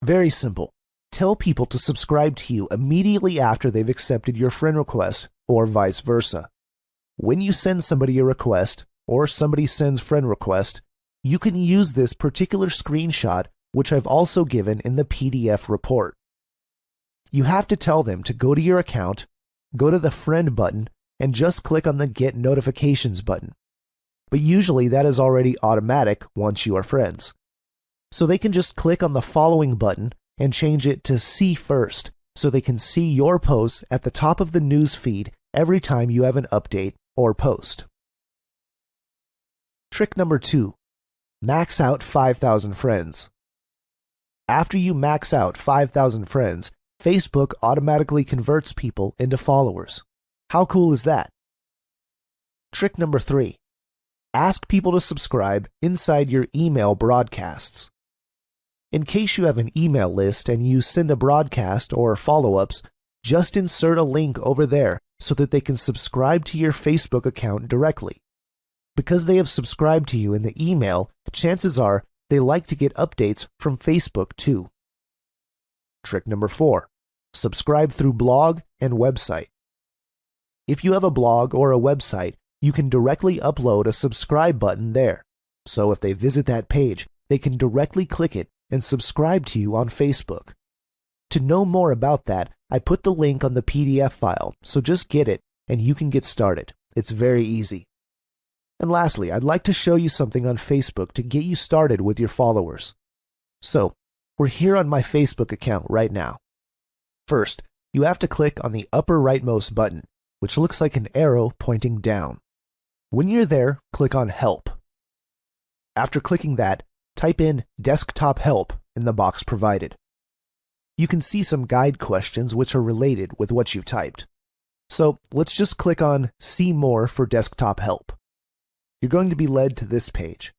Very simple. Tell people to subscribe to you immediately after they've accepted your friend request, or vice versa. When you send somebody a request, or somebody sends friend request, you can use this particular screenshot, which I've also given in the PDF report. You have to tell them to go to your account, go to the friend button, and just click on the Get Notifications button. But usually that is already automatic once you are friends. So they can just click on the following button and change it to See First, so they can see your posts at the top of the news feed every time you have an update or post. Trick number 2. Max out 5,000 friends. After you max out 5,000 friends, Facebook automatically converts people into followers. How cool is that? Trick number 3. Ask people to subscribe inside your email broadcasts. In case you have an email list and you send a broadcast or follow-ups, just insert a link over there so that they can subscribe to your Facebook account directly. Because they have subscribed to you in the email, chances are they like to get updates from Facebook too. Trick number 4. Subscribe through blog and website. If you have a blog or a website, you can directly upload a subscribe button there. So if they visit that page, they can directly click it and subscribe to you on Facebook. To know more about that, I put the link on the PDF file, so just get it and you can get started. It's very easy. And lastly, I'd like to show you something on Facebook to get you started with your followers. So, we're here on my Facebook account right now. First, you have to click on the upper rightmost button, which looks like an arrow pointing down. When you're there, click on Help. After clicking that, type in Desktop Help in the box provided. You can see some guide questions which are related with what you've typed. So let's just click on See More for Desktop Help. You're going to be led to this page.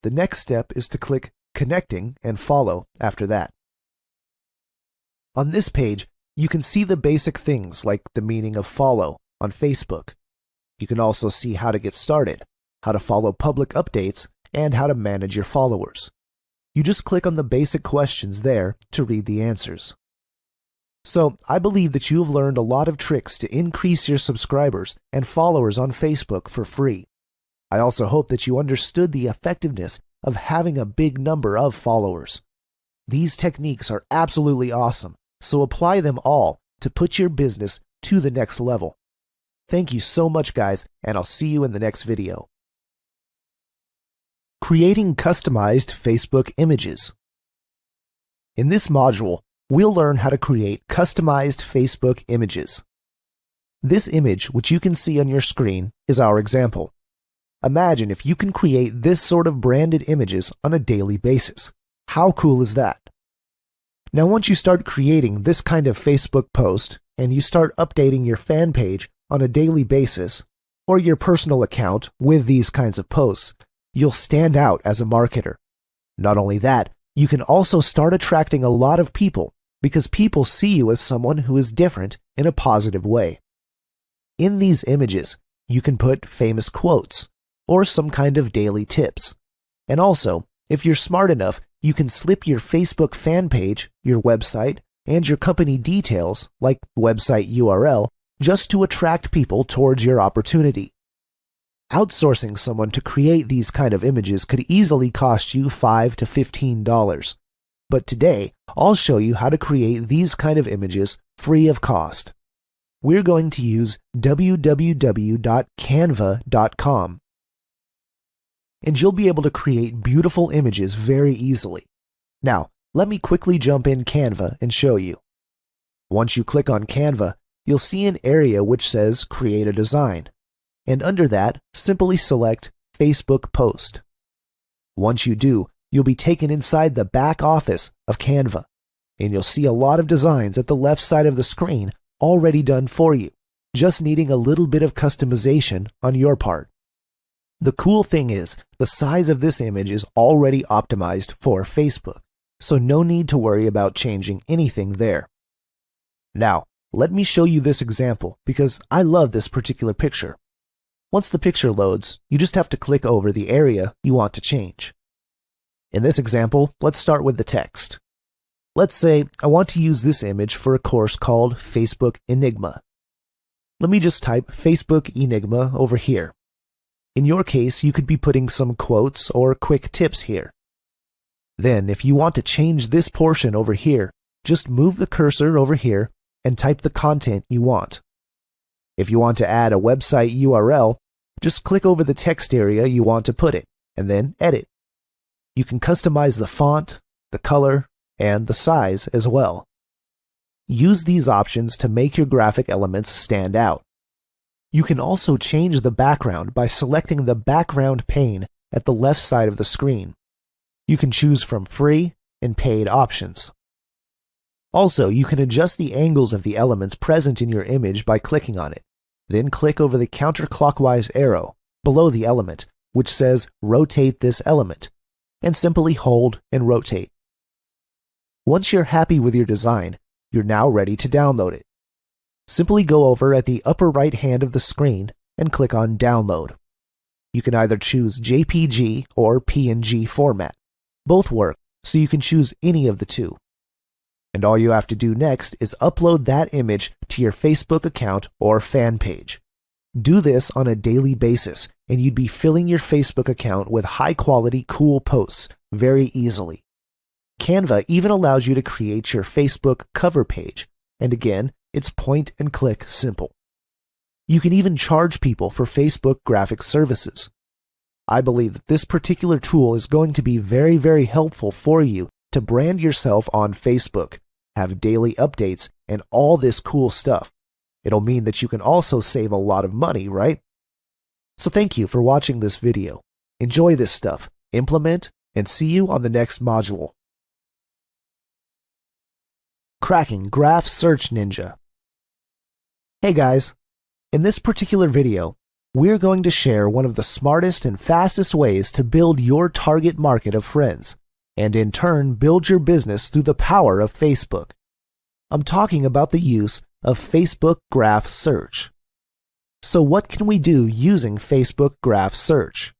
The next step is to click Connecting and Follow after that. On this page, you can see the basic things like the meaning of follow on Facebook. You can also see how to get started, how to follow public updates, and how to manage your followers. You just click on the basic questions there to read the answers. So, I believe that you have learned a lot of tricks to increase your subscribers and followers on Facebook for free. I also hope that you understood the effectiveness of having a big number of followers. These techniques are absolutely awesome, so apply them all to put your business to the next level. Thank you so much, guys, and I'll see you in the next video. Creating customized Facebook images. In this module, we'll learn how to create customized Facebook images. This image, which you can see on your screen, is our example. Imagine if you can create this sort of branded images on a daily basis. How cool is that? Now, once you start creating this kind of Facebook post and you start updating your fan page on a daily basis, or your personal account with these kinds of posts, you'll stand out as a marketer. Not only that, you can also start attracting a lot of people because people see you as someone who is different in a positive way. In these images, you can put famous quotes or some kind of daily tips. And also, if you're smart enough, you can slip your Facebook fan page, your website, and your company details, like website URL, just to attract people towards your opportunity. Outsourcing someone to create these kind of images could easily cost you $5 to $15. But today, I'll show you how to create these kind of images free of cost. We're going to use www.canva.com. And you'll be able to create beautiful images very easily. Now, let me quickly jump in Canva and show you. Once you click on Canva, you'll see an area which says Create a Design. And under that, simply select Facebook Post. Once you do, you'll be taken inside the back office of Canva, and you'll see a lot of designs at the left side of the screen already done for you, just needing a little bit of customization on your part. The cool thing is, the size of this image is already optimized for Facebook, so no need to worry about changing anything there. Now, let me show you this example because I love this particular picture. Once the picture loads, you just have to click over the area you want to change. In this example, let's start with the text. Let's say I want to use this image for a course called Facebook Enigma. Let me just type Facebook Enigma over here. In your case, you could be putting some quotes or quick tips here. Then, if you want to change this portion over here, just move the cursor over here and type the content you want. If you want to add a website URL, just click over the text area you want to put it, and then edit. You can customize the font, the color, and the size as well. Use these options to make your graphic elements stand out. You can also change the background by selecting the background pane at the left side of the screen. You can choose from free and paid options. Also, you can adjust the angles of the elements present in your image by clicking on it. Then click over the counterclockwise arrow below the element, which says Rotate this element, and simply hold and rotate. Once you're happy with your design, you're now ready to download it. Simply go over at the upper right hand of the screen and click on Download. You can either choose JPG or PNG format. Both work, so you can choose any of the two. And all you have to do next is upload that image to your Facebook account or fan page. Do this on a daily basis, and you'd be filling your Facebook account with high-quality, cool posts very easily. Canva even allows you to create your Facebook cover page, and again, it's point-and-click simple. You can even charge people for Facebook graphic services. I believe that this particular tool is going to be very, very helpful for you to brand yourself on Facebook, have daily updates, and all this cool stuff. It'll mean that you can also save a lot of money, right? So thank you for watching this video. Enjoy this stuff, implement, and see you on the next module. Cracking Graph Search Ninja. Hey guys, in this particular video, we're going to share one of the smartest and fastest ways to build your target market of friends, and in turn build your business through the power of Facebook. I'm talking about the use of Facebook Graph Search. So what can we do using Facebook Graph Search?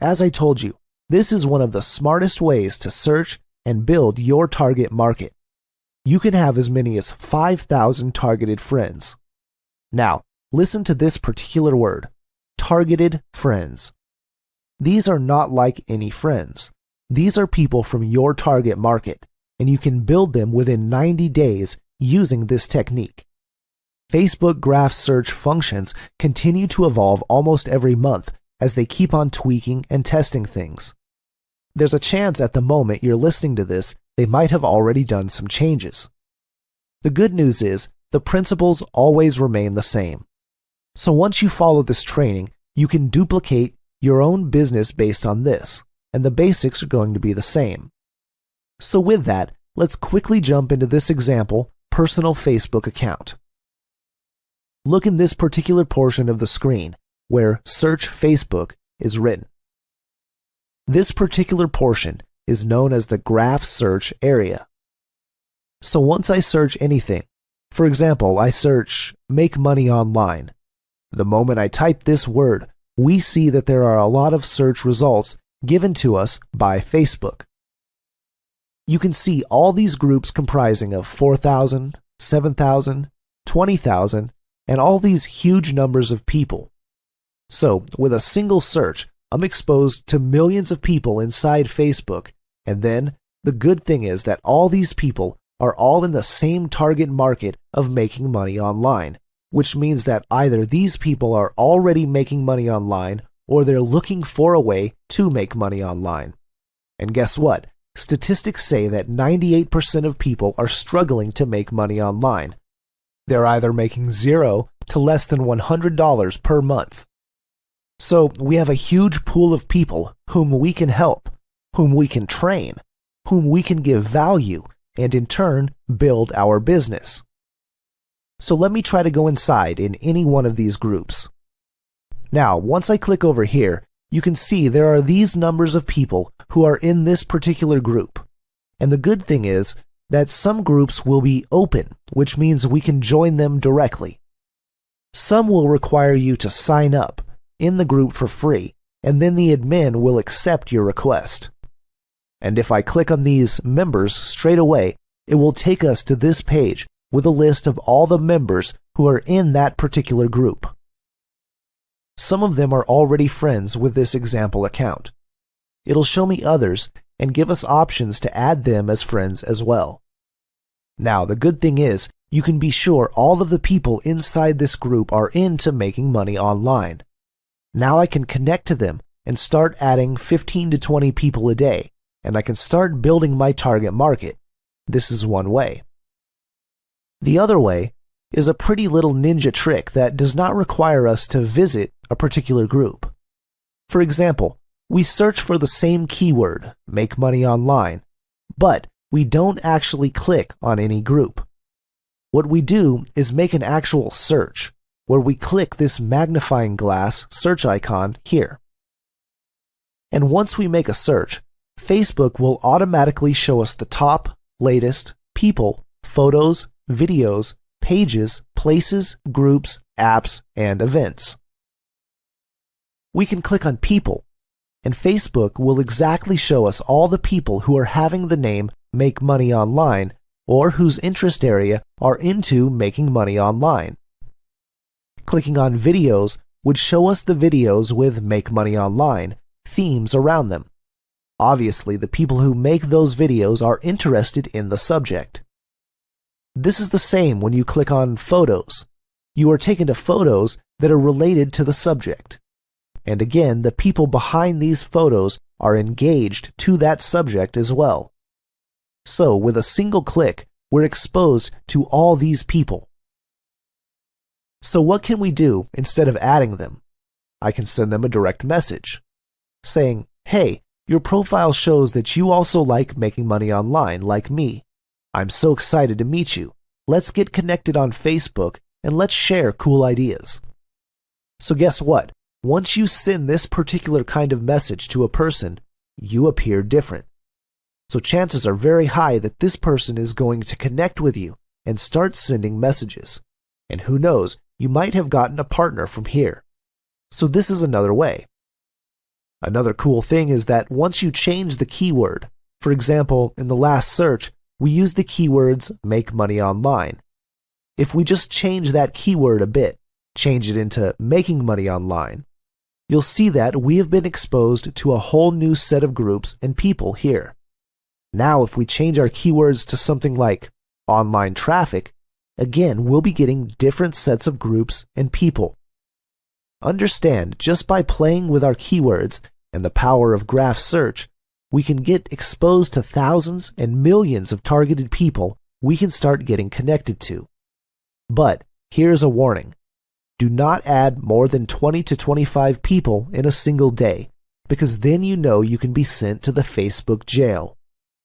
As I told you, this is one of the smartest ways to search and build your target market. You can have as many as 5,000 targeted friends. Now, listen to this particular word, targeted friends. These are not like any friends. These are people from your target market, and you can build them within 90 days using this technique. Facebook Graph Search functions continue to evolve almost every month as they keep on tweaking and testing things. There's a chance at the moment you're listening to this, they might have already done some changes. The good news is, the principles always remain the same. So once you follow this training, you can duplicate your own business based on this, and the basics are going to be the same. So with that, let's quickly jump into this example, personal Facebook account. Look in this particular portion of the screen where Search Facebook is written. This particular portion is known as the Graph Search area. So once I search anything, for example, I search make money online. The moment I type this word, we see that there are a lot of search results given to us by Facebook. You can see all these groups comprising of 4,000, 7,000, 20,000, and all these huge numbers of people. So, with a single search, I'm exposed to millions of people inside Facebook, and then the good thing is that all these people are all in the same target market of making money online, which means that either these people are already making money online or they're looking for a way to make money online. And guess what? Statistics say that 98% of people are struggling to make money online. They're either making $0 to less than $100 per month. So we have a huge pool of people whom we can help, whom we can train, whom we can give value, and in turn build our business. So let me try to go inside in any one of these groups. Now, once I click over here, you can see there are these numbers of people who are in this particular group. And the good thing is that some groups will be open, which means we can join them directly. Some will require you to sign up in the group for free, and then the admin will accept your request. And if I click on these members straight away, it will take us to this page with a list of all the members who are in that particular group. Some of them are already friends with this example account. It'll show me others and give us options to add them as friends as well. Now, the good thing is, you can be sure all of the people inside this group are into making money online. Now I can connect to them and start adding 15 to 20 people a day, and I can start building my target market. This is one way. The other way is a pretty little ninja trick that does not require us to visit a particular group. For example, we search for the same keyword, make money online, but we don't actually click on any group. What we do is make an actual search, where we click this magnifying glass search icon here. And once we make a search, Facebook will automatically show us the top, latest, people, photos, videos, pages, places, groups, apps, and events. We can click on people, and Facebook will exactly show us all the people who are having the name Make Money Online or whose interest area are into making money online. Clicking on videos would show us the videos with Make Money Online themes around them. Obviously, the people who make those videos are interested in the subject. This is the same when you click on photos. You are taken to photos that are related to the subject. And again, the people behind these photos are engaged to that subject as well. So with a single click, we're exposed to all these people. So what can we do instead of adding them? I can send them a direct message saying, hey, your profile shows that you also like making money online like me. I'm so excited to meet you. Let's get connected on Facebook and let's share cool ideas. So guess what? Once you send this particular kind of message to a person, you appear different. So chances are very high that this person is going to connect with you and start sending messages. And who knows, you might have gotten a partner from here. So this is another way. Another cool thing is that once you change the keyword, for example, in the last search, we use the keywords make money online. If we just change that keyword a bit, change it into making money online, you'll see that we have been exposed to a whole new set of groups and people here. Now, if we change our keywords to something like online traffic, again, we'll be getting different sets of groups and people. Understand, just by playing with our keywords and the power of graph search, we can get exposed to thousands and millions of targeted people we can start getting connected to. But here's a warning. Do not add more than 20 to 25 people in a single day, because then you know you can be sent to the Facebook jail.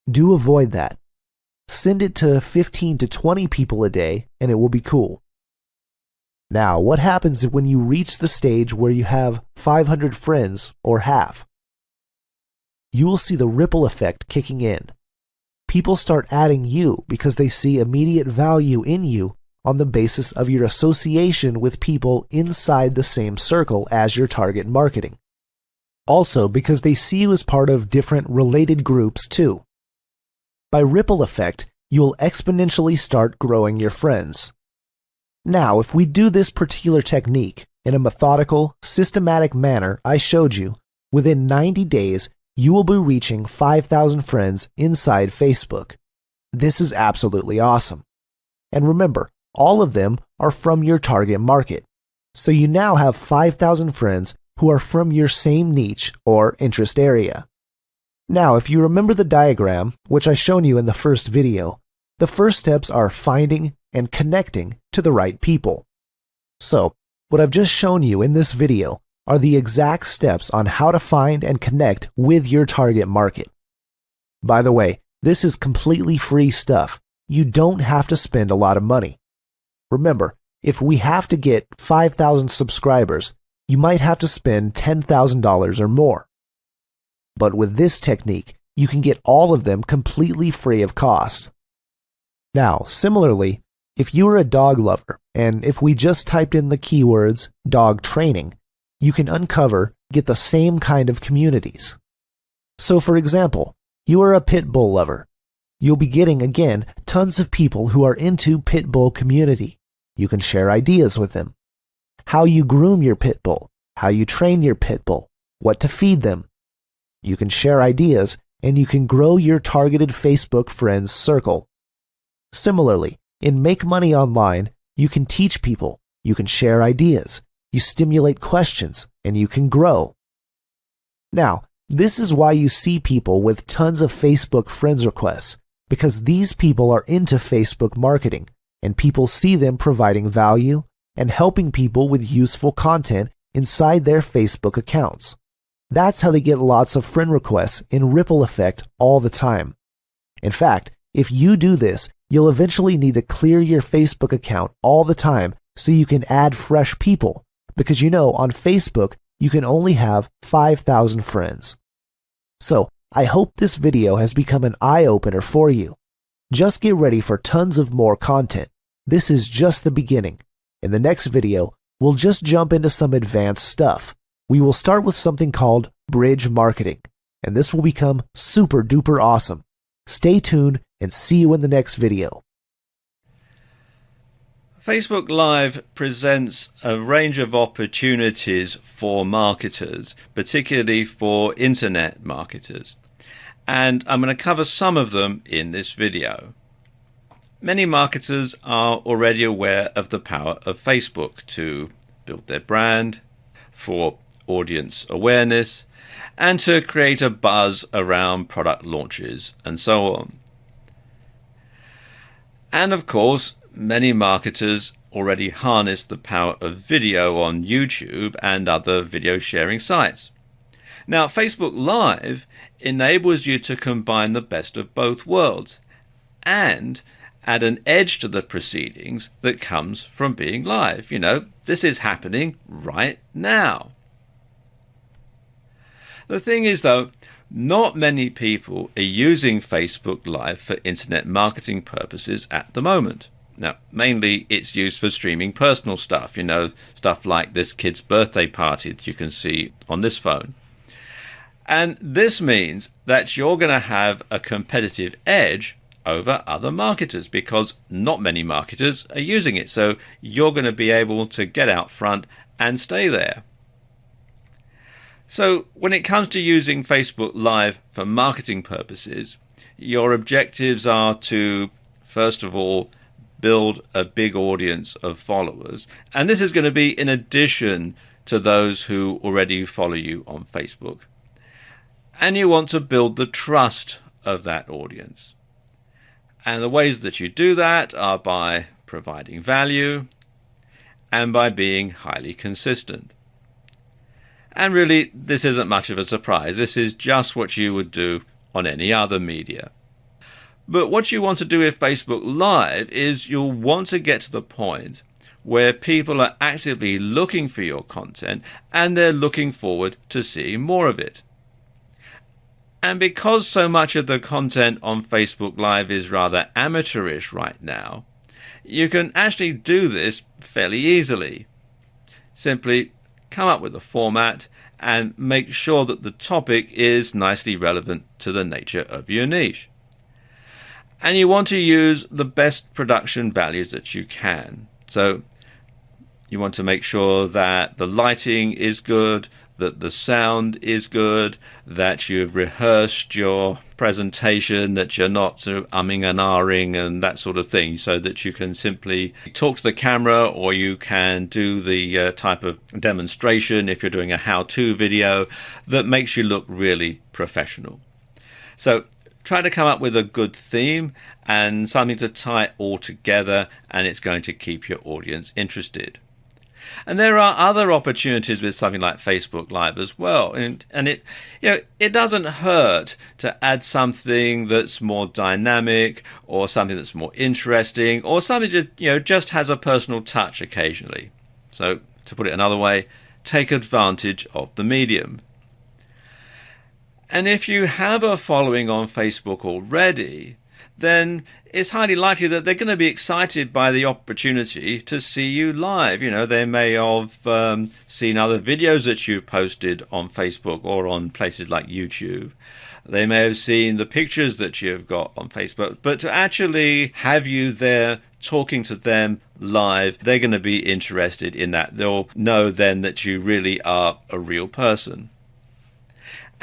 Do avoid that. Send it to 15 to 20 people a day and it will be cool. Now, what happens when you reach the stage where you have 500 friends or half? You will see the ripple effect kicking in. people start adding you because they see immediate value in you on the basis of your association with people inside the same circle as your target marketing. Also, because they see you as part of different related groups too. By ripple effect, you'll exponentially start growing your friends. Now, if we do this particular technique in a methodical, systematic manner I showed you, within 90 days, you will be reaching 5,000 friends inside Facebook. This is absolutely awesome. And remember, all of them are from your target market. So you now have 5,000 friends who are from your same niche or interest area. Now, if you remember the diagram, which I shown you in the first video, the first steps are finding and connecting to the right people. So, what I've just shown you in this video are the exact steps on how to find and connect with your target market. By the way, this is completely free stuff. You don't have to spend a lot of money. Remember, if we have to get 5,000 subscribers, you might have to spend $10,000 or more. But with this technique, you can get all of them completely free of cost. Now, similarly, if you are a dog lover, and if we just typed in the keywords dog training, you can get the same kind of communities. So for example, you are a pit bull lover. You'll be getting, again, tons of people who are into pit bull community. You can share ideas with them. How you groom your pit bull, how you train your pit bull, what to feed them. You can share ideas, and you can grow your targeted Facebook friends circle. Similarly, in Make Money Online, you can teach people, you can share ideas, you stimulate questions, and you can grow. Now, this is why you see people with tons of Facebook friends requests, because these people are into Facebook marketing, and people see them providing value and helping people with useful content inside their Facebook accounts. That's how they get lots of friend requests in ripple effect all the time. In fact, if you do this, you'll eventually need to clear your Facebook account all the time so you can add fresh people, because on Facebook, you can only have 5,000 friends. So, I hope this video has become an eye-opener for you. Just get ready for tons of more content. This is just the beginning. In the next video, we'll just jump into some advanced stuff. We will start with something called bridge marketing, and this will become super duper awesome. Stay tuned and see you in the next video. Facebook Live presents a range of opportunities for marketers, particularly for internet marketers. And I'm going to cover some of them in this video. Many marketers are already aware of the power of Facebook to build their brand, for audience awareness, and to create a buzz around product launches and so on. And of course, many marketers already harness the power of video on YouTube and other video sharing sites. Now, Facebook Live enables you to combine the best of both worlds and add an edge to the proceedings that comes from being live. This is happening right now. The thing is, though, not many people are using Facebook Live for internet marketing purposes at the moment. Now, mainly it's used for streaming personal stuff, stuff like this kid's birthday party that you can see on this phone. And this means that you're going to have a competitive edge over other marketers because not many marketers are using it. So you're going to be able to get out front and stay there. So when it comes to using Facebook Live for marketing purposes, your objectives are to, first of all, build a big audience of followers. And this is going to be in addition to those who already follow you on Facebook. And you want to build the trust of that audience. And the ways that you do that are by providing value and by being highly consistent. And really, this isn't much of a surprise. This is just what you would do on any other media. But what you want to do with Facebook Live is you'll want to get to the point where people are actively looking for your content and they're looking forward to seeing more of it. And the way that you do that are by providing value and by being highly consistent. And really, this isn't much of a surprise. This is just what you would do on any other media. But what you want to do with Facebook Live is you'll want to get to the point where people are actively looking for your content and they're looking forward to seeing more of it. And because so much of the content on Facebook Live is rather amateurish right now, you can actually do this fairly easily. Simply come up with a format and make sure that the topic is nicely relevant to the nature of your niche. And you want to use the best production values that you can. So you want to make sure that the lighting is good, that the sound is good, that you've rehearsed your presentation, that you're not sort of umming and ahhing and that sort of thing, so that you can simply talk to the camera, or you can do the type of demonstration if you're doing a how-to video that makes you look really professional. So try to come up with a good theme and something to tie it all together, and it's going to keep your audience interested. And there are other opportunities with something like Facebook Live as well. And it doesn't hurt to add something that's more dynamic, or something that's more interesting, or something that just has a personal touch occasionally. So to put it another way, take advantage of the medium. And if you have a following on Facebook already, then it's highly likely that they're going to be excited by the opportunity to see you live. They may have seen other videos that you posted on Facebook or on places like YouTube. They may have seen the pictures that you've got on Facebook. But to actually have you there talking to them live, they're going to be interested in that. They'll know then that you really are a real person.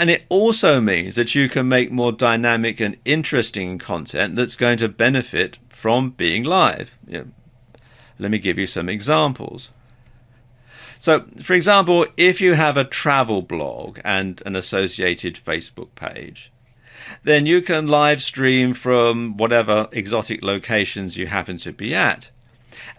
And it also means that you can make more dynamic and interesting content that's going to benefit from being live. Let me give you some examples. So, for example, if you have a travel blog and an associated Facebook page, then you can live stream from whatever exotic locations you happen to be at.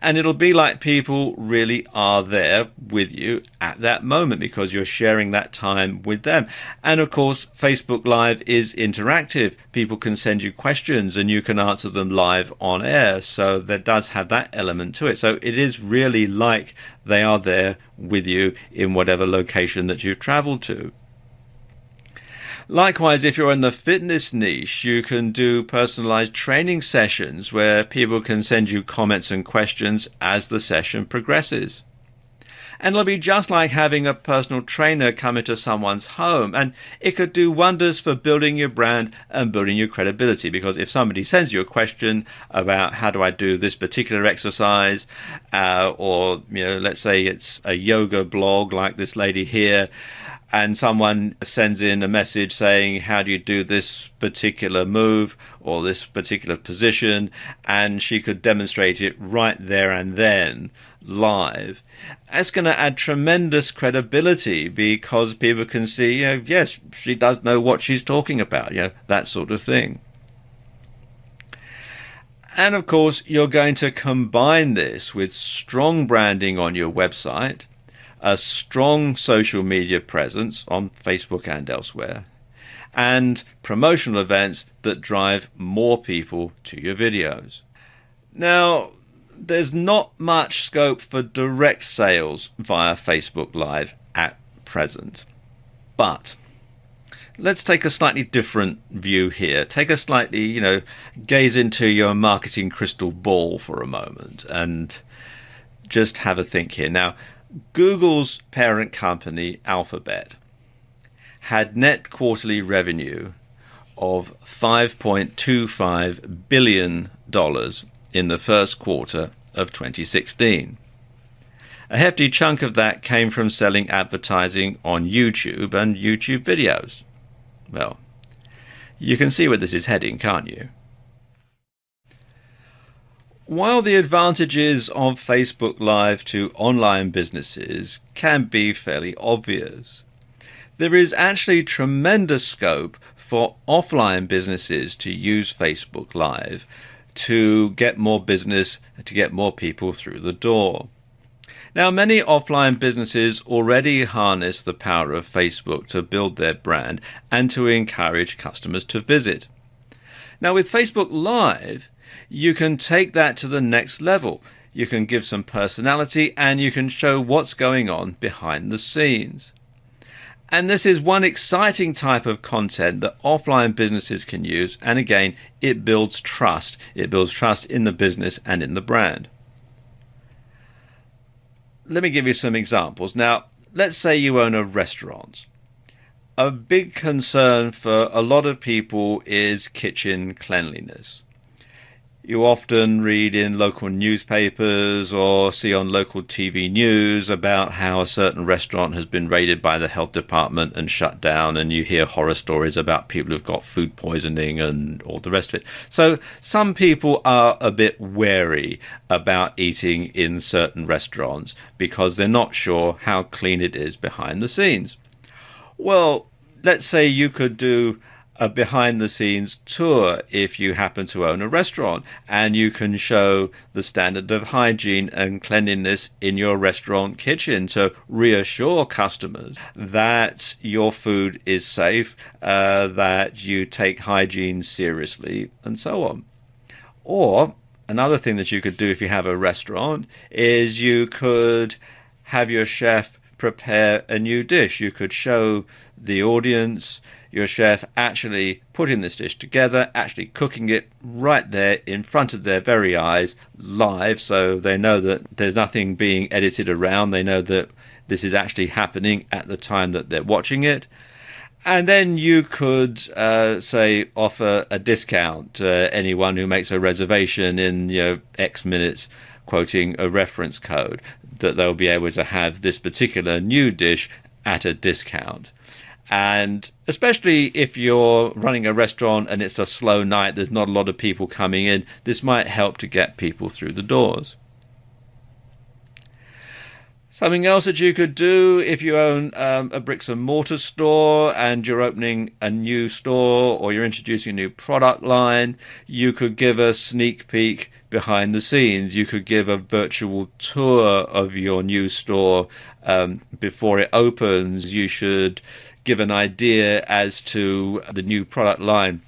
And it'll be like people really are there with you at that moment, because you're sharing that time with them. And of course, Facebook Live is interactive. People can send you questions and you can answer them live on air. So there does have that element to it. So it is really like they are there with you in whatever location that you've traveled to. Likewise, if you're in the fitness niche, you can do personalized training sessions where people can send you comments and questions as the session progresses. And it'll be just like having a personal trainer come into someone's home, and it could do wonders for building your brand and building your credibility, because if somebody sends you a question about how do I do this particular exercise, or let's say it's a yoga blog like this lady here, and someone sends in a message saying, how do you do this particular move or this particular position? And she could demonstrate it right there and then live. It's going to add tremendous credibility, because people can see, yes, she does know what she's talking about, that sort of thing. And of course, you're going to combine this with strong branding on your website, a strong social media presence on Facebook and elsewhere, and promotional events that drive more people to your videos. Now, there's not much scope for direct sales via Facebook Live at present, but let's take a slightly different view here. Take a slightly, gaze into your marketing crystal ball for a moment and just have a think here. Now, Google's parent company, Alphabet, had net quarterly revenue of $5.25 billion in the first quarter of 2016. A hefty chunk of that came from selling advertising on YouTube and YouTube videos. Well, you can see where this is heading, can't you? While the advantages of Facebook Live to online businesses can be fairly obvious, there is actually tremendous scope for offline businesses to use Facebook Live to get more business, to get more people through the door. Now, many offline businesses already harness the power of Facebook to build their brand and to encourage customers to visit. Now, with Facebook Live, you can take that to the next level. You can give some personality and you can show what's going on behind the scenes. And this is one exciting type of content that offline businesses can use. And again, it builds trust. It builds trust in the business and in the brand. Let me give you some examples. Now, let's say you own a restaurant. A big concern for a lot of people is kitchen cleanliness. You often read in local newspapers or see on local TV news about how a certain restaurant has been raided by the health department and shut down, and you hear horror stories about people who've got food poisoning and all the rest of it. So some people are a bit wary about eating in certain restaurants because they're not sure how clean it is behind the scenes. Well, let's say you could do a behind-the-scenes tour if you happen to own a restaurant, and you can show the standard of hygiene and cleanliness in your restaurant kitchen to reassure customers that your food is safe, that you take hygiene seriously, and so on. Or another thing that you could do if you have a restaurant is you could have your chef prepare a new dish. You could show the audience your chef actually putting this dish together, actually cooking it right there in front of their very eyes, live, so they know that there's nothing being edited around. They know that this is actually happening at the time that they're watching it. And then you could, say, offer a discount to anyone who makes a reservation in, X minutes, quoting a reference code, that they'll be able to have this particular new dish at a discount. And especially if you're running a restaurant and it's a slow night, there's not a lot of people coming in, this might help to get people through the doors. Something else that you could do if you own a bricks and mortar store and you're opening a new store or you're introducing a new product line, you could give a sneak peek behind the scenes. You could give a virtual tour of your new store before it opens. You should give an idea as to the new product line,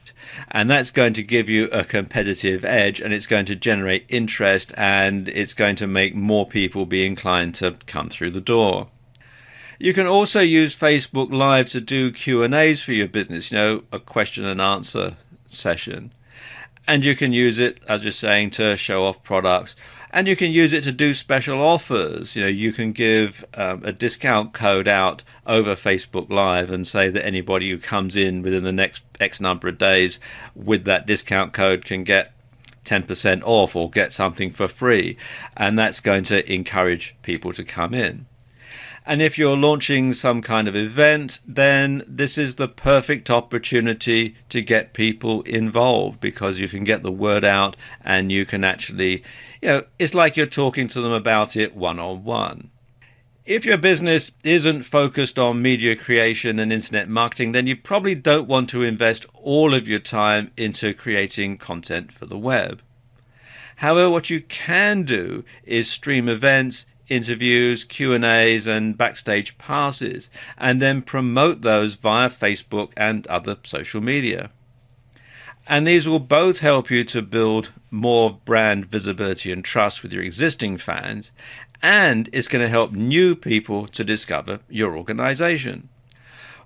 and that's going to give you a competitive edge, and it's going to generate interest, and it's going to make more people be inclined to come through the door. You can also use Facebook Live to do Q&As for your business, a question and answer session. And you can use it, as you're saying, to show off products. And you can use it to do special offers. You can give a discount code out over Facebook Live and say that anybody who comes in within the next X number of days with that discount code can get 10% off or get something for free. And that's going to encourage people to come in. And if you're launching some kind of event, then this is the perfect opportunity to get people involved, because you can get the word out and you can actually, it's like you're talking to them about it one-on-one. If your business isn't focused on media creation and internet marketing, then you probably don't want to invest all of your time into creating content for the web. However, what you can do is stream events, interviews, Q&As and backstage passes, and then promote those via Facebook and other social media. And these will both help you to build more brand visibility and trust with your existing fans, and it's going to help new people to discover your organization.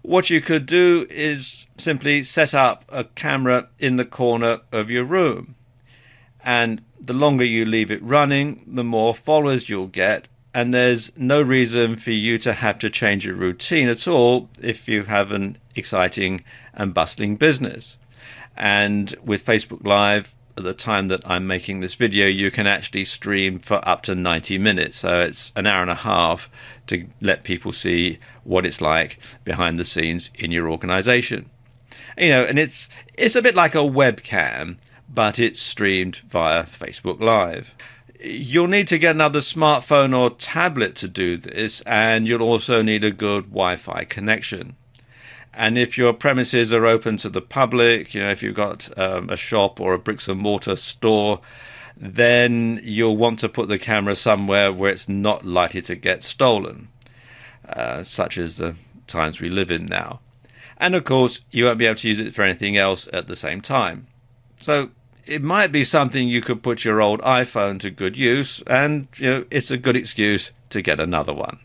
What you could do is simply set up a camera in the corner of your room, and the longer you leave it running, the more followers you'll get. And there's no reason for you to have to change your routine at all if you have an exciting and bustling business. And with Facebook Live, at the time that I'm making this video, you can actually stream for up to 90 minutes. So it's an hour and a half to let people see what it's like behind the scenes in your organization. And it's a bit like a webcam, but it's streamed via Facebook Live. You'll need to get another smartphone or tablet to do this, and you'll also need a good Wi-Fi connection. And if your premises are open to the public, if you've got a shop or a bricks and mortar store, then you'll want to put the camera somewhere where it's not likely to get stolen, such as the times we live in now. And of course, you won't be able to use it for anything else at the same time. So it might be something you could put your old iPhone to good use, and it's a good excuse to get another one.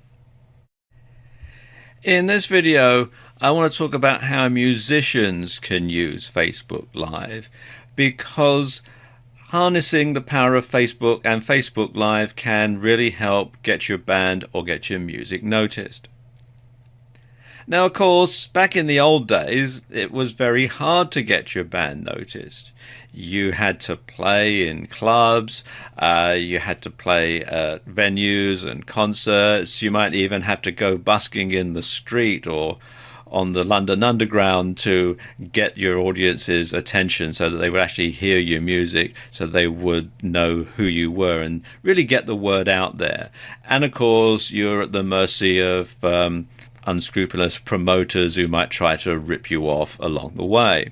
In this video, I want to talk about how musicians can use Facebook Live, because harnessing the power of Facebook and Facebook Live can really help get your band or get your music noticed. Now, of course, back in the old days, it was very hard to get your band noticed. You had to play in clubs, you had to play at venues and concerts, you might even have to go busking in the street or on the London Underground to get your audience's attention so that they would actually hear your music, so they would know who you were and really get the word out there. And of course, you're at the mercy of unscrupulous promoters who might try to rip you off along the way.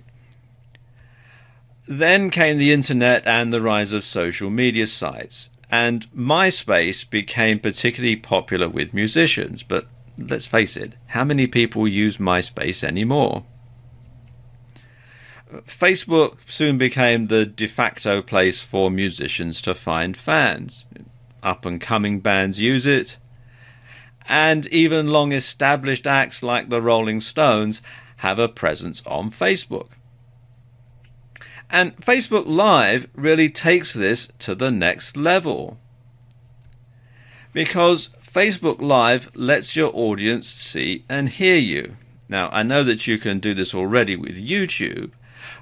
Then came the internet and the rise of social media sites, and MySpace became particularly popular with musicians. But let's face it, how many people use MySpace anymore? Facebook soon became the de facto place for musicians to find fans. Up-and-coming bands use it, and even long-established acts like the Rolling Stones have a presence on Facebook. And Facebook Live really takes this to the next level, because Facebook Live lets your audience see and hear you. Now, I know that you can do this already with YouTube,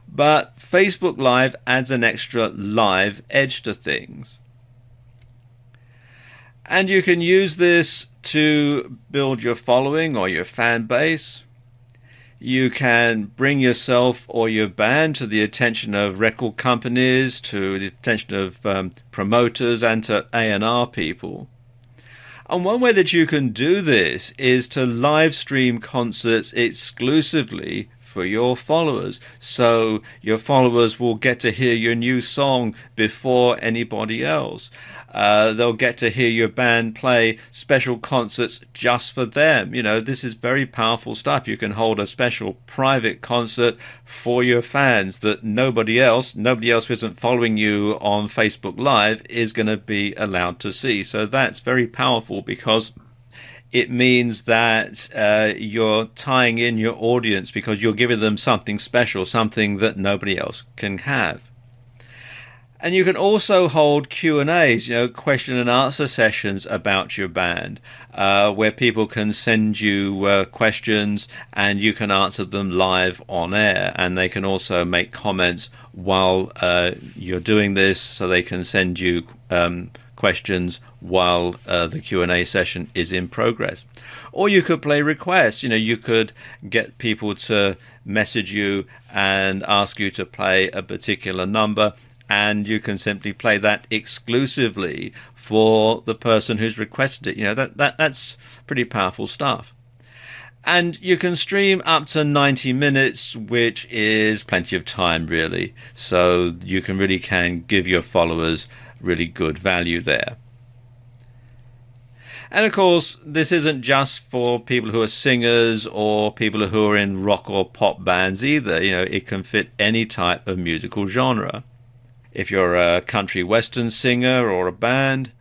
but Facebook Live adds an extra live edge to things. And you can use this to build your following or your fan base. You can bring yourself or your band to the attention of record companies, to the attention of promoters and to A&R people. And one way that you can do this is to live stream concerts exclusively for your followers. So your followers will get to hear your new song before anybody else. They'll get to hear your band play special concerts just for them. You know, this is very powerful stuff. You can hold a special private concert for your fans that nobody else who isn't following you on Facebook Live is going to be allowed to see. So that's very powerful, because it means that you're tying in your audience, because you're giving them something special, something that nobody else can have. And you can also hold Q&As, question and answer sessions about your band, where people can send you questions and you can answer them live on air. And they can also make comments while you're doing this, so they can send you questions while the Q&A session is in progress. Or you could play requests. You could get people to message you and ask you to play a particular number, and you can simply play that exclusively for the person who's requested it. That's pretty powerful stuff. And you can stream up to 90 minutes, which is plenty of time, really. So you really can give your followers really good value there. And of course, this isn't just for people who are singers or people who are in rock or pop bands either. It can fit any type of musical genre. If you're a country western singer or a band,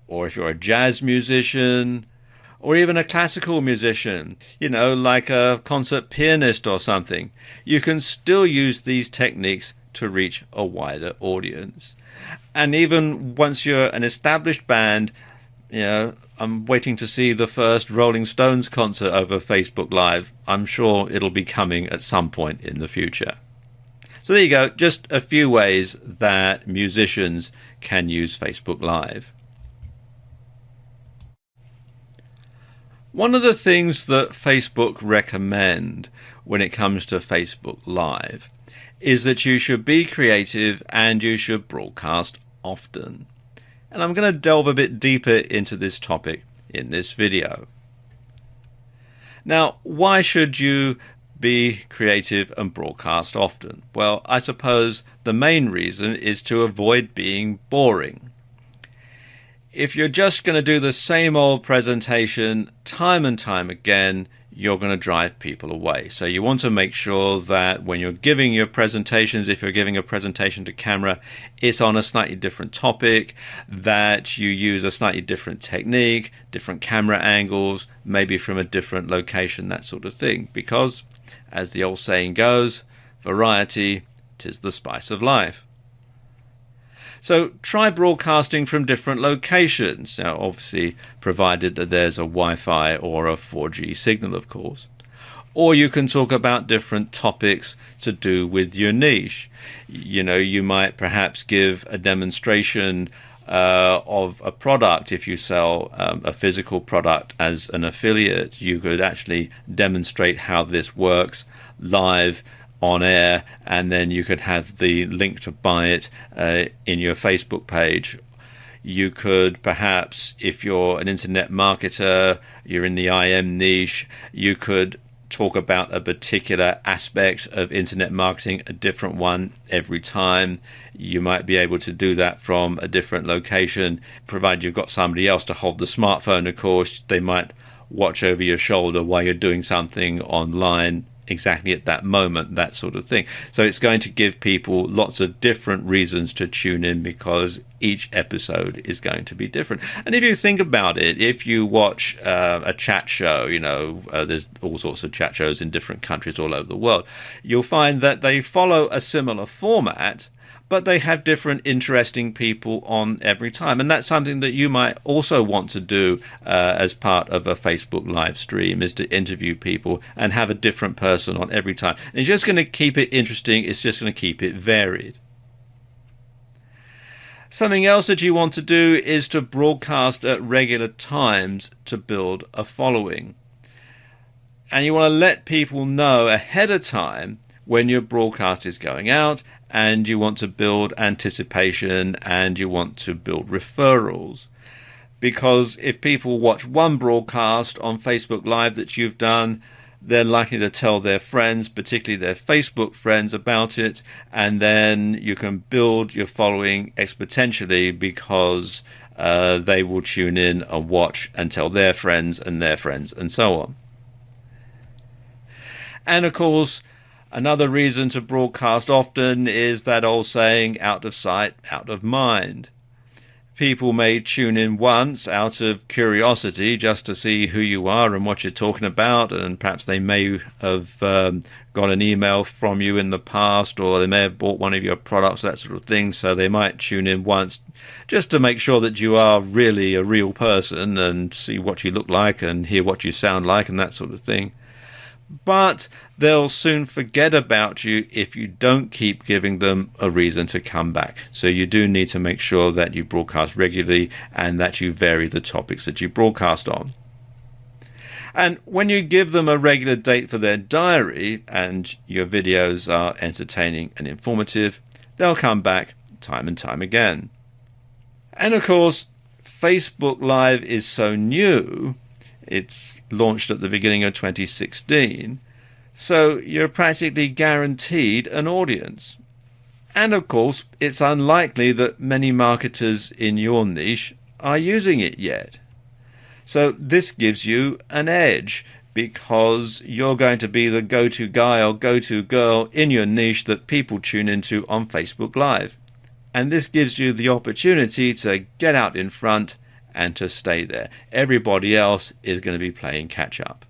or if you're a jazz musician, or even a classical musician, like a concert pianist or something, you can still use these techniques to reach a wider audience. And even once you're an established band, I'm waiting to see the first Rolling Stones concert over Facebook Live. I'm sure it'll be coming at some point in the future. So there you go, just a few ways that musicians can use Facebook Live. One of the things that Facebook recommend when it comes to Facebook Live is that you should be creative and you should broadcast often. And I'm going to delve a bit deeper into this topic in this video. Now, why should you be creative and broadcast often? Well, I suppose the main reason is to avoid being boring. If you're just going to do the same old presentation time and time again, you're going to drive people away. So you want to make sure that when you're giving your presentations, if you're giving a presentation to camera, it's on a slightly different topic, that you use a slightly different technique, different camera angles, maybe from a different location, that sort of thing. Because, as the old saying goes, variety 'tis the spice of life. So try broadcasting from different locations. Now, obviously, provided that there's a Wi-Fi or a 4G signal, of course. Or you can talk about different topics to do with your niche. You know, you might perhaps give a demonstration of a product. If you sell a physical product as an affiliate, you could actually demonstrate how this works live on air, and then you could have the link to buy it in your Facebook page. You could perhaps, if you're an internet marketer, you're in the IM niche, you could talk about a particular aspect of internet marketing, a different one every time. You might be able to do that from a different location, provided you've got somebody else to hold the smartphone. Of course, they might watch over your shoulder while you're doing something online exactly at that moment, that sort of thing. So it's going to give people lots of different reasons to tune in, because each episode is going to be different. And if you think about it, if you watch a chat show, you know, there's all sorts of chat shows in different countries all over the world, you'll find that they follow a similar format, but they have different interesting people on every time. And that's something that you might also want to do as part of a Facebook live stream, is to interview people and have a different person on every time. And it's just going to keep it interesting. It's just going to keep it varied. Something else that you want to do is to broadcast at regular times to build a following. And you want to let people know ahead of time when your broadcast is going out, and you want to build anticipation, and you want to build referrals. Because if people watch one broadcast on Facebook Live that you've done, they're likely to tell their friends, particularly their Facebook friends, about it, and then you can build your following exponentially, because they will tune in and watch and tell their friends and so on. And of course, another reason to broadcast often is that old saying, out of sight, out of mind. People may tune in once out of curiosity just to see who you are and what you're talking about, and perhaps they may have got an email from you in the past, or they may have bought one of your products, that sort of thing, so they might tune in once just to make sure that you are really a real person and see what you look like and hear what you sound like and that sort of thing. But they'll soon forget about you if you don't keep giving them a reason to come back. So you do need to make sure that you broadcast regularly and that you vary the topics that you broadcast on. And when you give them a regular date for their diary and your videos are entertaining and informative, they'll come back time and time again. And of course, Facebook Live is so new. It's launched at the beginning of 2016, so you're practically guaranteed an audience. And of course, it's unlikely that many marketers in your niche are using it yet. So this gives you an edge, because you're going to be the go-to guy or go-to girl in your niche that people tune into on Facebook Live. And this gives you the opportunity to get out in front and to stay there. Everybody else is going to be playing catch up.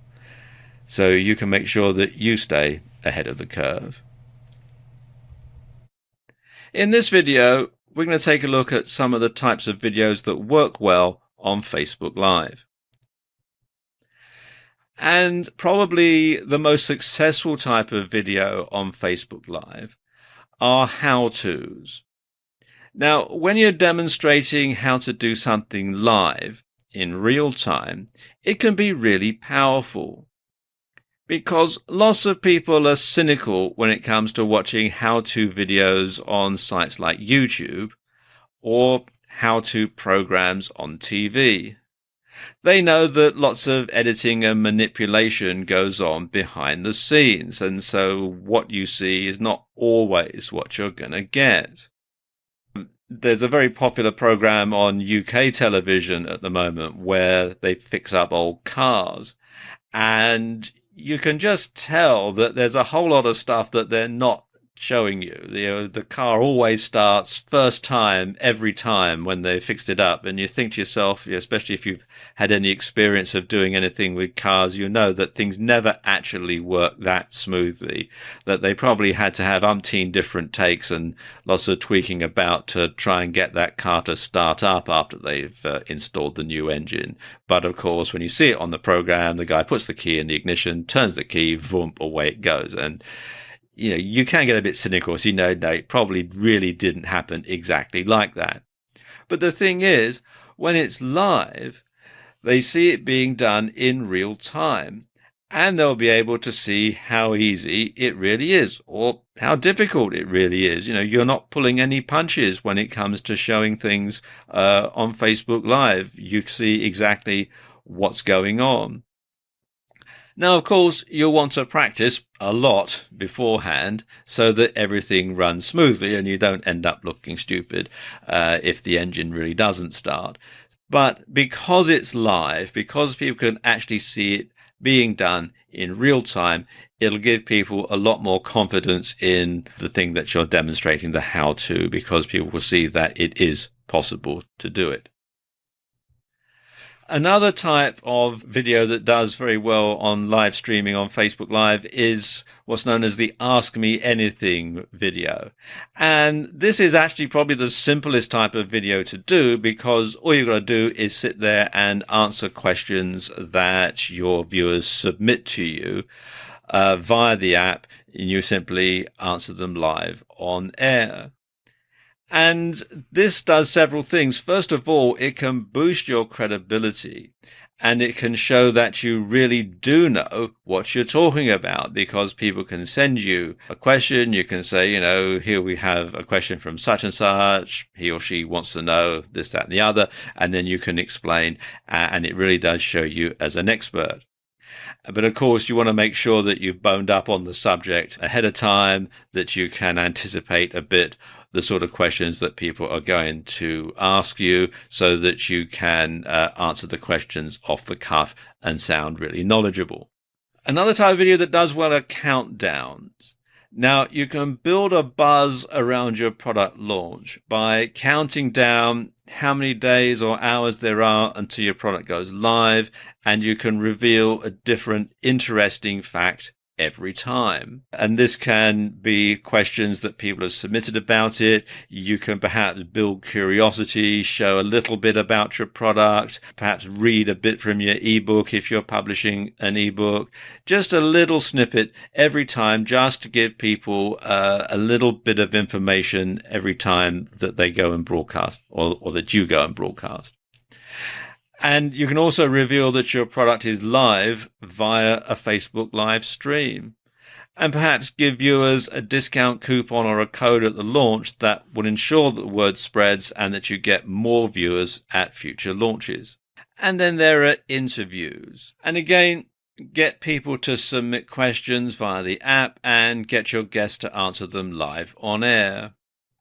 So you can make sure that you stay ahead of the curve. In this video, we're going to take a look at some of the types of videos that work well on Facebook Live. And probably the most successful type of video on Facebook Live are how-tos. Now, when you're demonstrating how to do something live in real time, it can be really powerful, because lots of people are cynical when it comes to watching how-to videos on sites like YouTube or how-to programs on TV. They know that lots of editing and manipulation goes on behind the scenes, and so what you see is not always what you're going to get. There's a very popular program on UK television at the moment where they fix up old cars, And you can just tell that there's a whole lot of stuff that they're not showing you. The car always starts first time every time when they fixed it up, and you think to yourself, especially if you've had any experience of doing anything with cars, you know that things never actually work that smoothly, that they probably had to have umpteen different takes and lots of tweaking about to try and get that car to start up after they've installed the new engine. But of course, when you see it on the program, the guy puts the key in the ignition, turns the key, boom, away it goes. And you can get a bit cynical, so no, it probably really didn't happen exactly like that. But the thing is, when it's live, they see it being done in real time, and they'll be able to see how easy it really is, or how difficult it really is. You're not pulling any punches when it comes to showing things on Facebook Live. You see exactly what's going on. Now, of course, you'll want to practice a lot beforehand so that everything runs smoothly and you don't end up looking stupid if the engine really doesn't start. But because it's live, because people can actually see it being done in real time, it'll give people a lot more confidence in the thing that you're demonstrating, the how-to, because people will see that it is possible to do it. Another type of video that does very well on live streaming on Facebook Live is what's known as the Ask Me Anything video. And this is actually probably the simplest type of video to do, because all you've got to do is sit there and answer questions that your viewers submit to you via the app, and you simply answer them live on air. And this does several things. First of all, it can boost your credibility, and it can show that you really do know what you're talking about, because people can send you a question. You can say, here we have a question from such and such. He or she wants to know this, that, and the other. And then you can explain, and it really does show you as an expert. But of course, you want to make sure that you've boned up on the subject ahead of time, that you can anticipate a bit the sort of questions that people are going to ask you, so that you can answer the questions off the cuff and sound really knowledgeable. Another type of video that does well are countdowns. Now, you can build a buzz around your product launch by counting down how many days or hours there are until your product goes live, and you can reveal a different interesting fact every time. And this can be questions that people have submitted about it. You can perhaps build curiosity, show a little bit about your product, perhaps read a bit from your ebook if you're publishing an ebook. Just a little snippet every time, just to give people a little bit of information every time that they go and broadcast, or that you go and broadcast. And you can also reveal that your product is live via a Facebook live stream, and perhaps give viewers a discount coupon or a code at the launch that will ensure that the word spreads and that you get more viewers at future launches. And then there are interviews. And again, get people to submit questions via the app and get your guests to answer them live on air.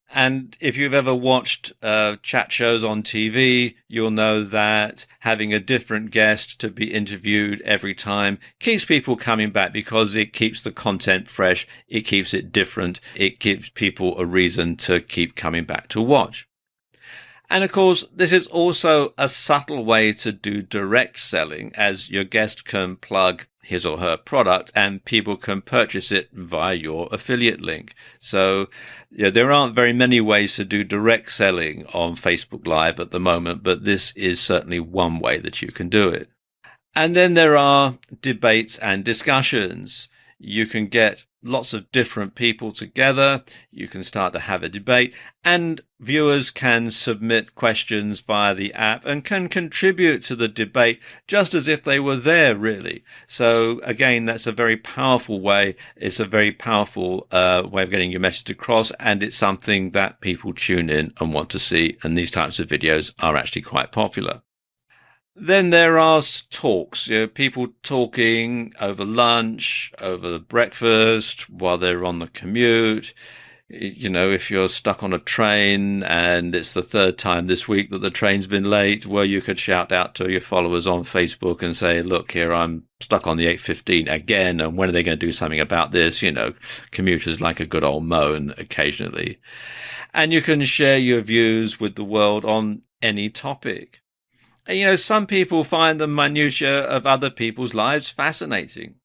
And if you've ever watched chat shows on TV, you'll know that having a different guest to be interviewed every time keeps people coming back, because it keeps the content fresh, it keeps it different, it gives people a reason to keep coming back to watch. And of course, this is also a subtle way to do direct selling, as your guest can plug his or her product and people can purchase it via your affiliate link. So there aren't very many ways to do direct selling on Facebook Live at the moment, but this is certainly one way that you can do it. And then there are debates and discussions. You can get lots of different people together. You can start to have a debate, and viewers can submit questions via the app and can contribute to the debate just as if they were there, really. So again, that's a very powerful way. It's a very powerful way of getting your message across, and it's something that people tune in and want to see. And these types of videos are actually quite popular. Then there are talks, people talking over lunch, over breakfast, while they're on the commute. If you're stuck on a train and it's the third time this week that the train's been late, well, you could shout out to your followers on Facebook and say, look, here, I'm stuck on the 8:15 again, and when are they going to do something about this? Commuters like a good old moan occasionally. And you can share your views with the world on any topic. And, some people find the minutiae of other people's lives fascinating.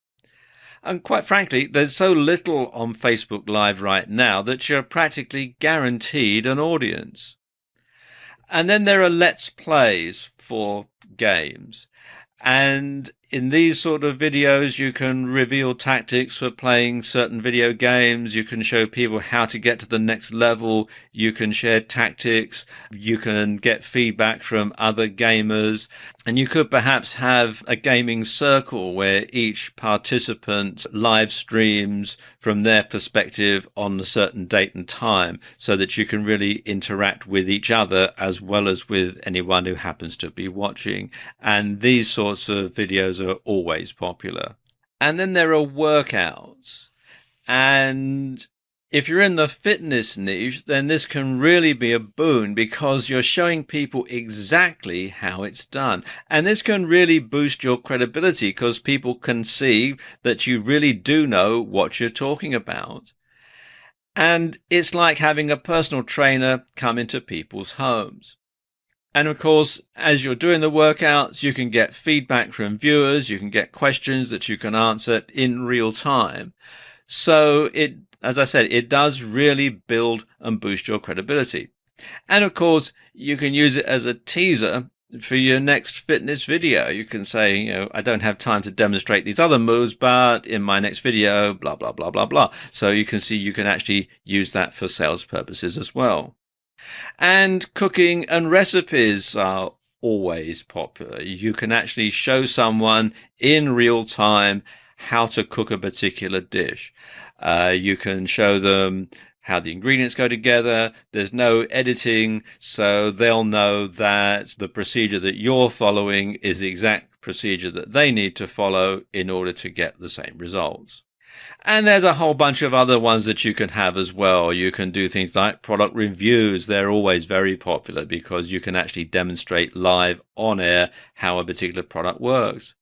And quite frankly, there's so little on Facebook Live right now that you're practically guaranteed an audience. And then there are Let's Plays for games. And in these sort of videos, you can reveal tactics for playing certain video games. You can show people how to get to the next level. You can share tactics. You can get feedback from other gamers. And you could perhaps have a gaming circle where each participant live streams from their perspective on a certain date and time, so that you can really interact with each other as well as with anyone who happens to be watching. And these sorts of videos are always popular. And then there are workouts. And if you're in the fitness niche, then this can really be a boon, because you're showing people exactly how it's done. And this can really boost your credibility, because people can see that you really do know what you're talking about. And it's like having a personal trainer come into people's homes. And of course, as you're doing the workouts, you can get feedback from viewers, you can get questions that you can answer in real time. So as I said, it does really build and boost your credibility. And of course, you can use it as a teaser for your next fitness video. You can say, I don't have time to demonstrate these other moves, but in my next video, blah, blah, blah, blah, blah. So you can see you can actually use that for sales purposes as well. And cooking and recipes are always popular. You can actually show someone in real time how to cook a particular dish. You can show them how the ingredients go together. There's no editing, so they'll know that the procedure that you're following is the exact procedure that they need to follow in order to get the same results. And there's a whole bunch of other ones that you can have as well. You can do things like product reviews. They're always very popular because you can actually demonstrate live on air how a particular product works.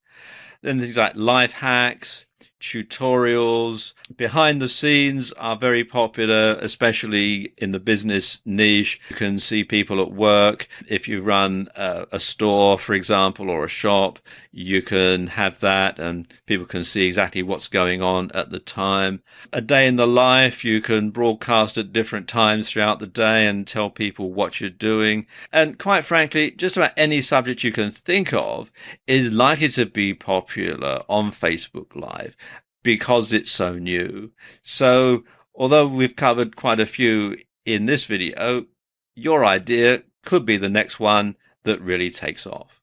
Then things like life hacks, tutorials, behind the scenes are very popular, especially in the business niche. You can see people at work. If you run a store, for example, or a shop, you can have that and people can see exactly what's going on at the time. A day in the life, you can broadcast at different times throughout the day and tell people what you're doing. And quite frankly, just about any subject you can think of is likely to be popular on Facebook Live, because it's so new. So although we've covered quite a few in this video, your idea could be the next one that really takes off.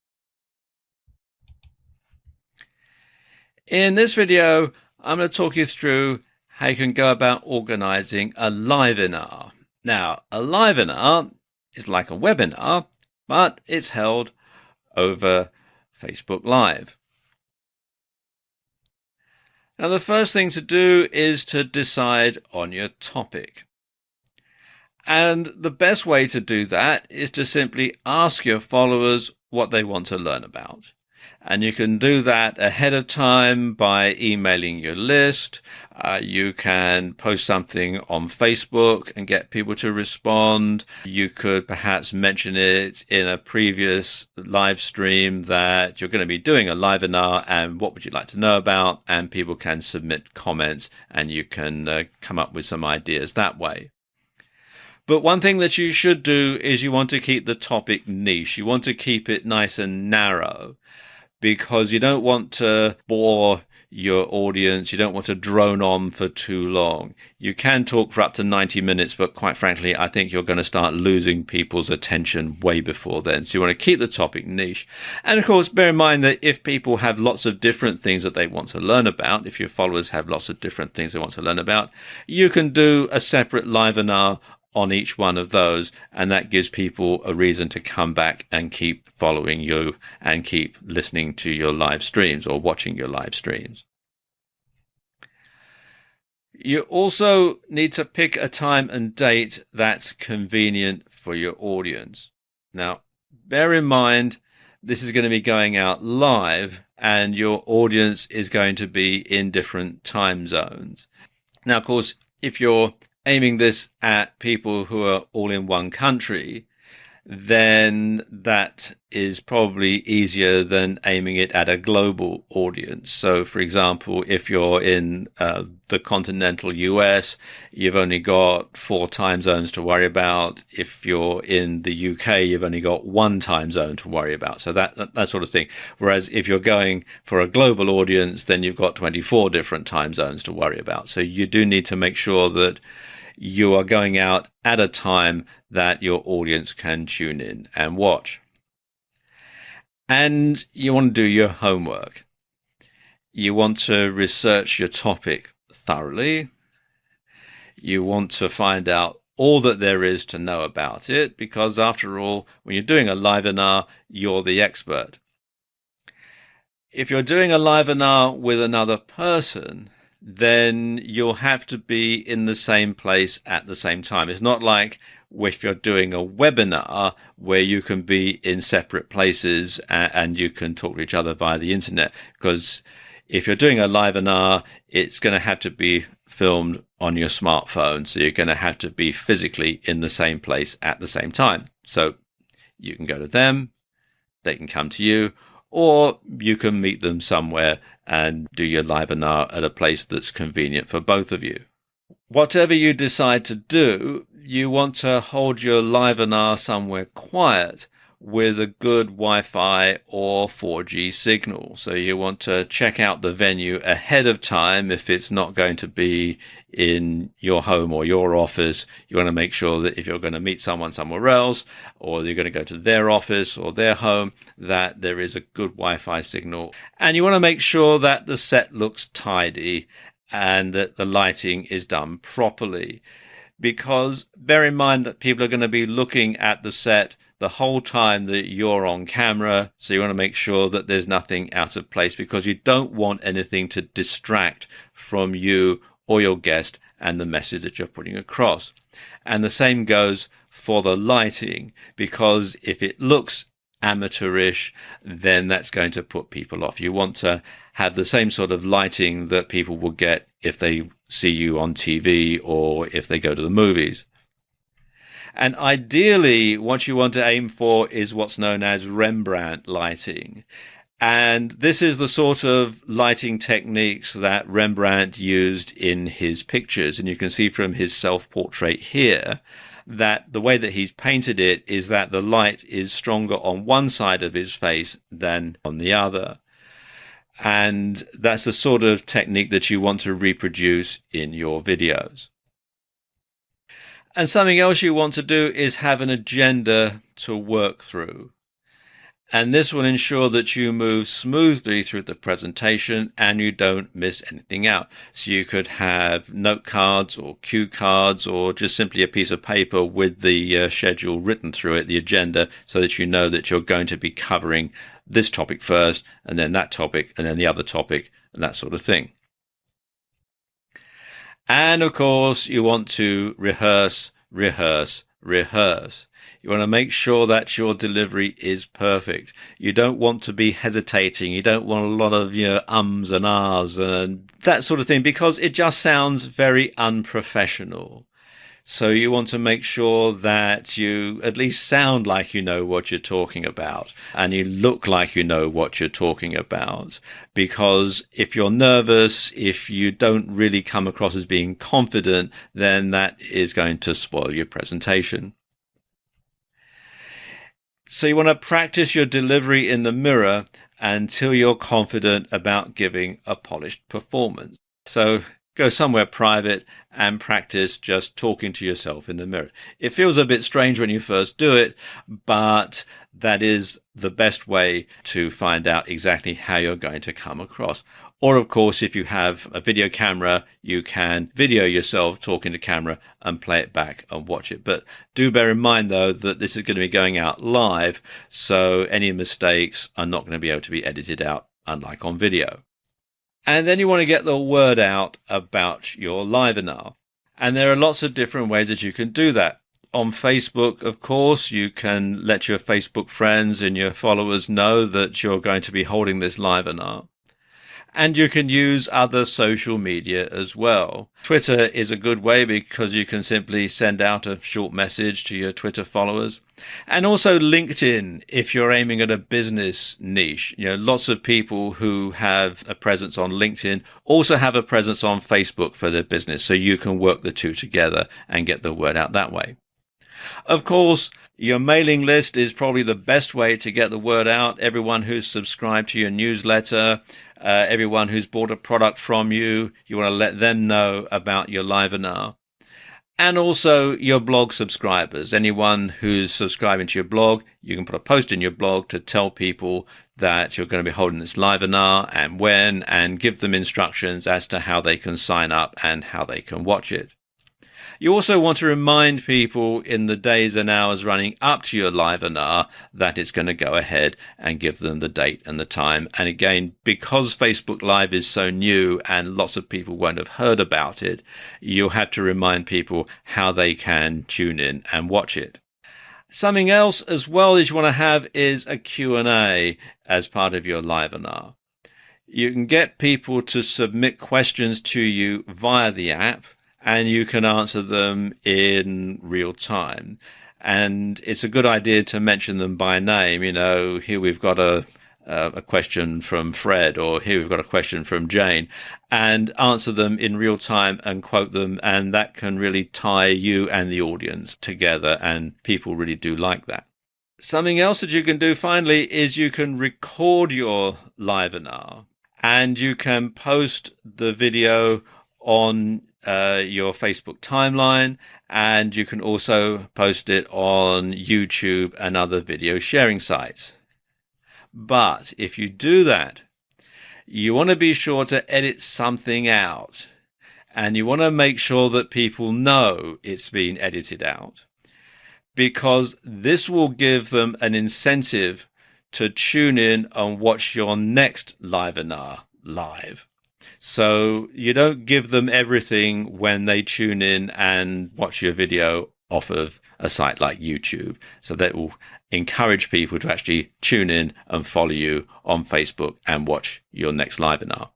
In this video, I'm going to talk you through how you can go about organizing a livenar. Now, a livenar is like a webinar, but it's held over Facebook Live. Now, the first thing to do is to decide on your topic. And the best way to do that is to simply ask your followers what they want to learn about. And you can do that ahead of time by emailing your list. You can post something on Facebook and get people to respond. You could perhaps mention it in a previous live stream that you're going to be doing a livenar and what would you like to know about, and people can submit comments and you can come up with some ideas that way. But one thing that you should do is you want to keep the topic niche. You want to keep it nice and narrow, because you don't want to bore your audience. You don't want to drone on for too long. You can talk for up to 90 minutes, but quite frankly, I think you're going to start losing people's attention way before then. So you want to keep the topic niche. And of course, bear in mind that if people have lots of different things that they want to learn about, if your followers have lots of different things they want to learn about, you can do a separate livenar on each one of those, and that gives people a reason to come back and keep following you and keep listening to your live streams or watching your live streams. You also need to pick a time and date that's convenient for your audience. Now, bear in mind, this is going to be going out live and your audience is going to be in different time zones. Now, of course, if you're aiming this at people who are all in one country, then that is probably easier than aiming it at a global audience. So, for example, if you're in the continental US, you've only got 4 time zones to worry about. If you're in the UK, you've only got 1 time zone to worry about. So that sort of thing. Whereas if you're going for a global audience, then you've got 24 different time zones to worry about. So you do need to make sure that you are going out at a time that your audience can tune in and watch. And you want to do your homework. You want to research your topic thoroughly. You want to find out all that there is to know about it, because after all, when you're doing a live webinar, you're the expert. If you're doing a live webinar with another person, then you'll have to be in the same place at the same time. It's not like if you're doing a webinar where you can be in separate places and you can talk to each other via the internet, because if you're doing a live webinar, it's going to have to be filmed on your smartphone. So you're going to have to be physically in the same place at the same time. So you can go to them, they can come to you, or you can meet them somewhere and do your live webinar at a place that's convenient for both of you. Whatever you decide to do, you want to hold your live webinar somewhere quiet with a good Wi-Fi or 4G signal. So you want to check out the venue ahead of time. If it's not going to be in your home or your office, you want to make sure that if you're going to meet someone somewhere else, or you're going to go to their office or their home, that there is a good Wi-Fi signal. And you want to make sure that the set looks tidy and that the lighting is done properly. Because bear in mind that people are going to be looking at the set the whole time that you're on camera. So you want to make sure that there's nothing out of place, because you don't want anything to distract from you or your guest and the message that you're putting across. And the same goes for the lighting, because if it looks amateurish, then that's going to put people off. You want to have the same sort of lighting that people will get if they see you on TV or if they go to the movies. And ideally, what you want to aim for is what's known as Rembrandt lighting. And this is the sort of lighting techniques that Rembrandt used in his pictures. And you can see from his self-portrait here that the way that he's painted it is that the light is stronger on one side of his face than on the other. And that's the sort of technique that you want to reproduce in your videos. And something else you want to do is have an agenda to work through. And this will ensure that you move smoothly through the presentation and you don't miss anything out. So you could have note cards or cue cards, or just simply a piece of paper with the schedule written through it, the agenda, so that you know that you're going to be covering this topic first, and then that topic, and then the other topic, and that sort of thing. And of course, you want to rehearse, rehearse, rehearse. You want to make sure that your delivery is perfect. You don't want to be hesitating. You don't want a lot of ums and ahs and that sort of thing, because it just sounds very unprofessional. So you want to make sure that you at least sound like you know what you're talking about, and you look like you know what you're talking about. Because if you're nervous, if you don't really come across as being confident, then that is going to spoil your presentation. So you want to practice your delivery in the mirror until you're confident about giving a polished performance. So go somewhere private and practice just talking to yourself in the mirror. It feels a bit strange when you first do it, but that is the best way to find out exactly how you're going to come across. Or, of course, if you have a video camera, you can video yourself talking to camera and play it back and watch it. But do bear in mind, though, that this is going to be going out live, so any mistakes are not going to be able to be edited out, unlike on video. And then you want to get the word out about your Livenar. And there are lots of different ways that you can do that. On Facebook, of course, you can let your Facebook friends and your followers know that you're going to be holding this Livenar. And you can use other social media as well. Twitter is a good way because you can simply send out a short message to your Twitter followers. And also LinkedIn, if you're aiming at a business niche. Lots of people who have a presence on LinkedIn also have a presence on Facebook for their business. So you can work the two together and get the word out that way. Of course, your mailing list is probably the best way to get the word out. Everyone who's subscribed to your newsletter, everyone who's bought a product from you, you want to let them know about your Livenar. And also your blog subscribers. Anyone who's subscribing to your blog, you can put a post in your blog to tell people that you're going to be holding this Livenar and when, and give them instructions as to how they can sign up and how they can watch it. You also want to remind people in the days and hours running up to your Livenar that it's going to go ahead and give them the date and the time. And again, because Facebook Live is so new and lots of people won't have heard about it, you'll have to remind people how they can tune in and watch it. Something else as well that you want to have is a Q&A as part of your Livenar. You can get people to submit questions to you via the app, and you can answer them in real time. And it's a good idea to mention them by name. Here we've got a question from Fred, or here we've got a question from Jane, and answer them in real time and quote them. And that can really tie you and the audience together. And people really do like that. Something else that you can do finally is you can record your Livenar, and you can post the video on your Facebook timeline, and you can also post it on YouTube and other video sharing sites. But if you do that, you want to be sure to edit something out, and you want to make sure that people know it's been edited out, because this will give them an incentive to tune in and watch your next Livenar live. So you don't give them everything when they tune in and watch your video off of a site like YouTube. So that will encourage people to actually tune in and follow you on Facebook and watch your next Livenar.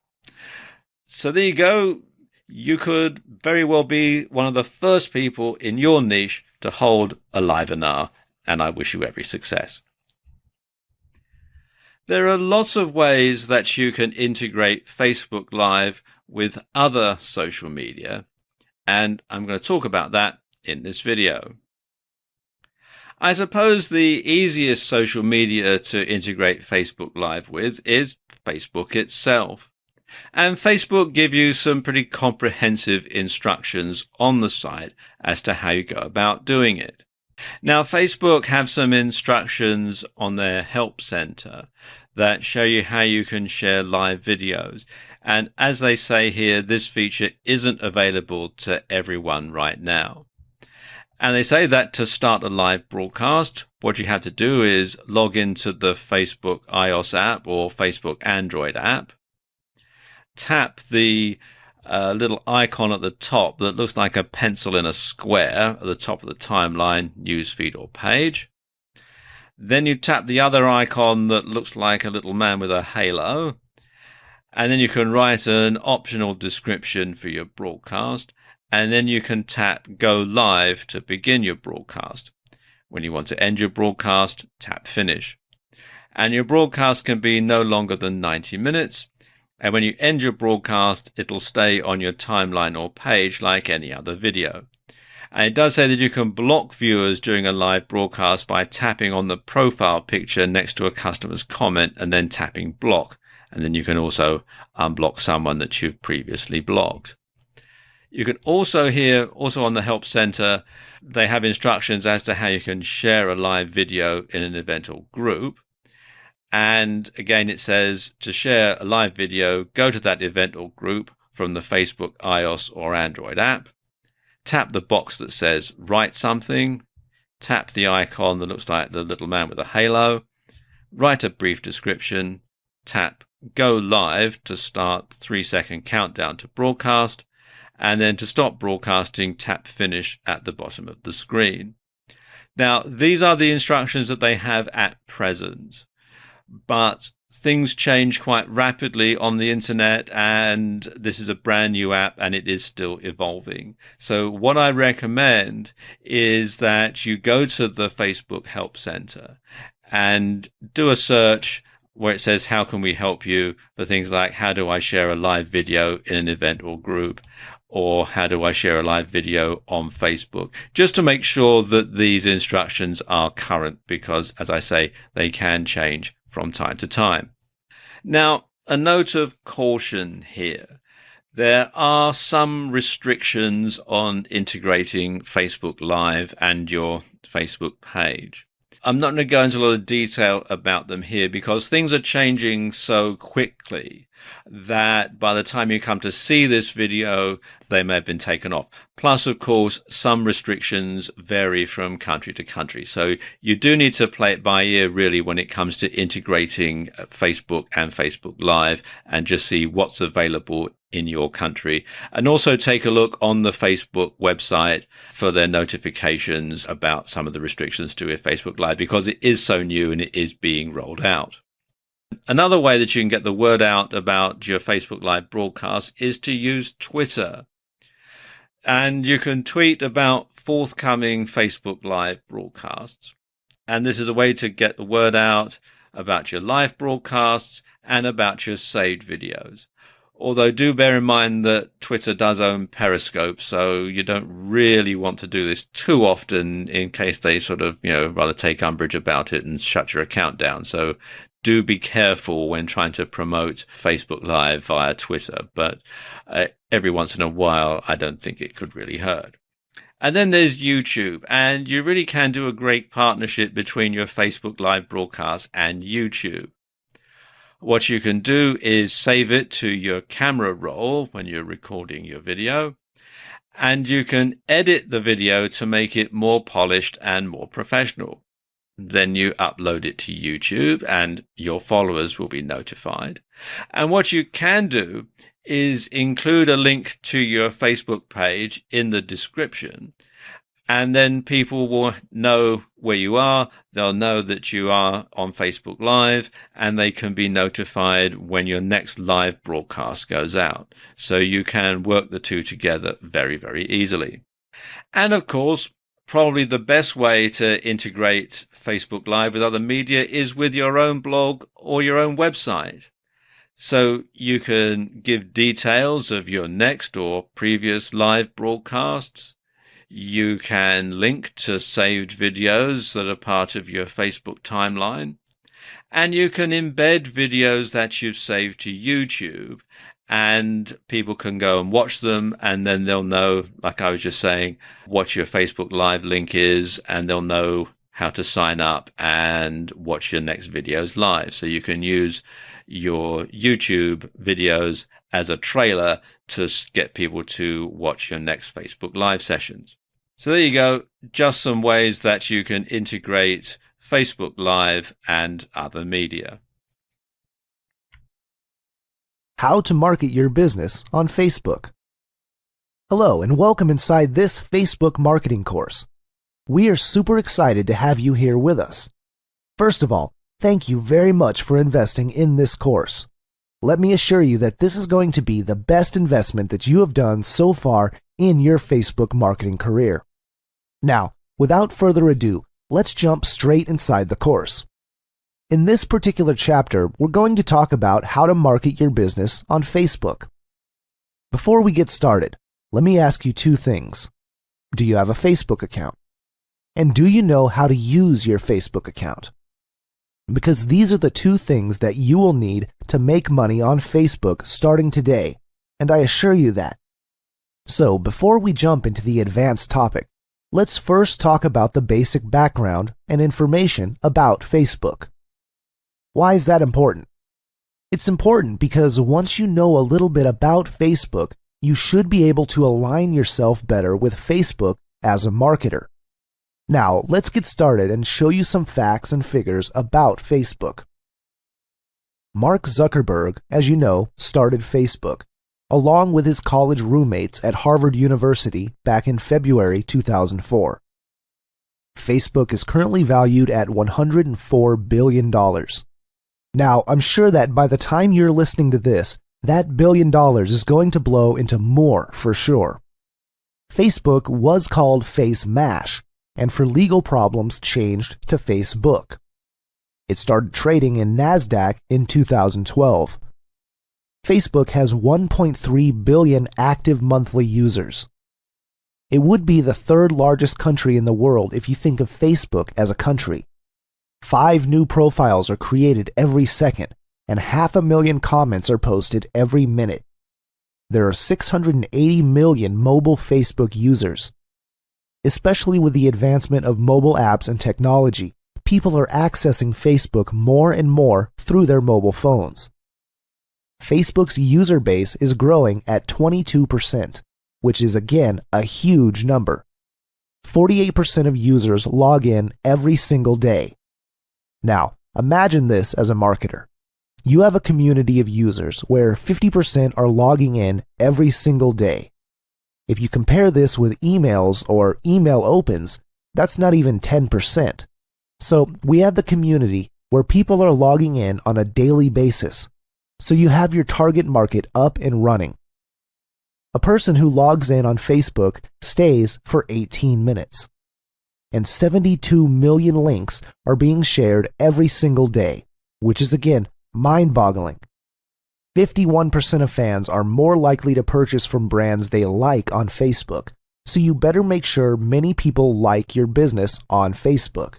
So there you go. You could very well be one of the first people in your niche to hold a Livenar, and I wish you every success. There are lots of ways that you can integrate Facebook Live with other social media, and I'm going to talk about that in this video. I suppose the easiest social media to integrate Facebook Live with is Facebook itself. And Facebook give you some pretty comprehensive instructions on the site as to how you go about doing it. Now, Facebook have some instructions on their help center that show you how you can share live videos. And as they say here, this feature isn't available to everyone right now. And they say that to start a live broadcast, what you have to do is log into the Facebook iOS app or Facebook Android app, tap the little icon at the top that looks like a pencil in a square at the top of the timeline, newsfeed or page. Then you tap the other icon that looks like a little man with a halo, and then you can write an optional description for your broadcast, and then you can tap Go Live to begin your broadcast. When you want to end your broadcast, tap Finish. And your broadcast can be no longer than 90 minutes, and when you end your broadcast, it'll stay on your timeline or page like any other video. And it does say that you can block viewers during a live broadcast by tapping on the profile picture next to a customer's comment and then tapping block. And then you can also unblock someone that you've previously blocked. You can also also on the Help Center, they have instructions as to how you can share a live video in an event or group. And again, it says to share a live video, go to that event or group from the Facebook iOS or Android app. Tap the box that says write something, tap the icon that looks like the little man with a halo, write a brief description, tap go live to start the 3-second countdown to broadcast, and then to stop broadcasting, tap finish at the bottom of the screen. Now, these are the instructions that they have at present, but things change quite rapidly on the internet, and this is a brand new app and it is still evolving. So what I recommend is that you go to the Facebook Help Center and do a search where it says, how can we help you, for things like, how do I share a live video in an event or group? Or how do I share a live video on Facebook? Just to make sure that these instructions are current, because, as I say, they can change from time to time. Now, a note of caution here. There are some restrictions on integrating Facebook Live and your Facebook page. I'm not going to go into a lot of detail about them here because things are changing so quickly that by the time you come to see this video, they may have been taken off. Plus, of course, some restrictions vary from country to country. So you do need to play it by ear, really, when it comes to integrating Facebook and Facebook Live, and just see what's available in your country. And also take a look on the Facebook website for their notifications about some of the restrictions to Facebook Live, because it is so new and it is being rolled out. Another way that you can get the word out about your Facebook Live broadcast is to use Twitter. And you can tweet about forthcoming Facebook Live broadcasts. And this is a way to get the word out about your live broadcasts and about your saved videos. Although do bear in mind that Twitter does own Periscope, so you don't really want to do this too often in case they sort of, rather take umbrage about it and shut your account down. So do be careful when trying to promote Facebook Live via Twitter, but every once in a while, I don't think it could really hurt. And then there's YouTube, and you really can do a great partnership between your Facebook Live broadcast and YouTube. What you can do is save it to your camera roll when you're recording your video, and you can edit the video to make it more polished and more professional. Then you upload it to YouTube and your followers will be notified. And what you can do is include a link to your Facebook page in the description, and then people will know where you are. They'll know that you are on Facebook Live, and they can be notified when your next live broadcast goes out. So you can work the two together very, very easily. And of course, probably the best way to integrate Facebook Live with other media is with your own blog or your own website. So you can give details of your next or previous live broadcasts. You can link to saved videos that are part of your Facebook timeline. And you can embed videos that you've saved to YouTube, and people can go and watch them, and then they'll know, like I was just saying, what your Facebook Live link is, and they'll know how to sign up and watch your next videos live. So you can use your YouTube videos as a trailer to get people to watch your next Facebook Live sessions. So there you go, just some ways that you can integrate Facebook Live and other media. How to market your business on Facebook. Hello and welcome inside this Facebook marketing course. We are super excited to have you here with us. First of all, thank you very much for investing in this course. Let me assure you that this is going to be the best investment that you have done so far in your Facebook marketing career. Now, without further ado, let's jump straight inside the course. In this particular chapter, we're going to talk about how to market your business on Facebook. Before we get started, let me ask you two things. Do you have a Facebook account? And do you know how to use your Facebook account? Because these are the two things that you will need to make money on Facebook starting today, and I assure you that. So, before we jump into the advanced topic, let's first talk about the basic background and information about Facebook. Why is that important? It's important because once you know a little bit about Facebook, you should be able to align yourself better with Facebook as a marketer. Now, let's get started and show you some facts and figures about Facebook. Mark Zuckerberg, as you know, started Facebook, along with his college roommates at Harvard University back in February 2004. Facebook is currently valued at $104 billion. Now, I'm sure that by the time you're listening to this, that $1 billion is going to blow into more for sure. Facebook was called FaceMash, and for legal problems changed to Facebook. It started trading in NASDAQ in 2012. Facebook has 1.3 billion active monthly users. It would be the third largest country in the world if you think of Facebook as a country. 5 new profiles are created every second, and 500,000 comments are posted every minute. There are 680 million mobile Facebook users. Especially with the advancement of mobile apps and technology, people are accessing Facebook more and more through their mobile phones. Facebook's user base is growing at 22%, which is again a huge number. 48% of users log in every single day. Now, imagine this as a marketer. You have a community of users where 50% are logging in every single day. If you compare this with emails or email opens, that's not even 10%. So we have the community where people are logging in on a daily basis. So you have your target market up and running. A person who logs in on Facebook stays for 18 minutes. And 72 million links are being shared every single day, which is again mind-boggling. 51% of fans are more likely to purchase from brands they like on Facebook, so you better make sure many people like your business on Facebook.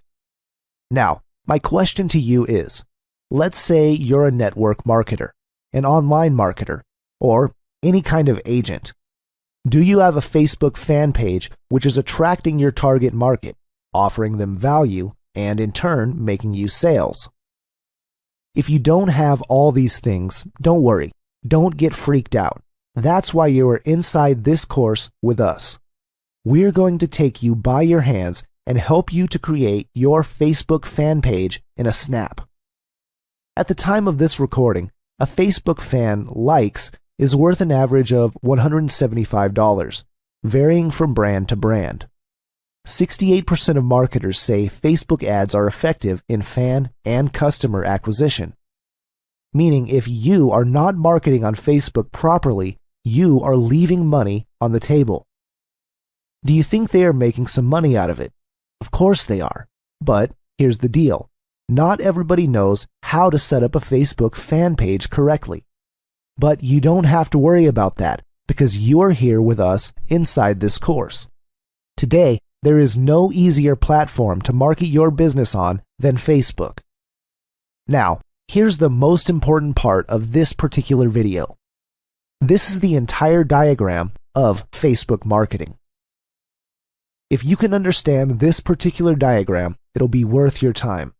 Now, my question to you is, let's say you're a network marketer, an online marketer, or any kind of agent. Do you have a Facebook fan page which is attracting your target market, offering them value, and in turn making you sales? If you don't have all these things, don't worry. Don't get freaked out. That's why you are inside this course with us. We're going to take you by your hands and help you to create your Facebook fan page in a snap. At the time of this recording, a Facebook fan likes is worth an average of $175, varying from brand to brand. 68% of marketers say Facebook ads are effective in fan and customer acquisition. Meaning if you are not marketing on Facebook properly, you are leaving money on the table. Do you think they are making some money out of it? Of course they are. But here's the deal. Not everybody knows how to set up a Facebook fan page correctly. But you don't have to worry about that because you're here with us inside this course. Today, there is no easier platform to market your business on than Facebook. Now, here's the most important part of this particular video. This is the entire diagram of Facebook marketing. If you can understand this particular diagram, it'll be worth your time.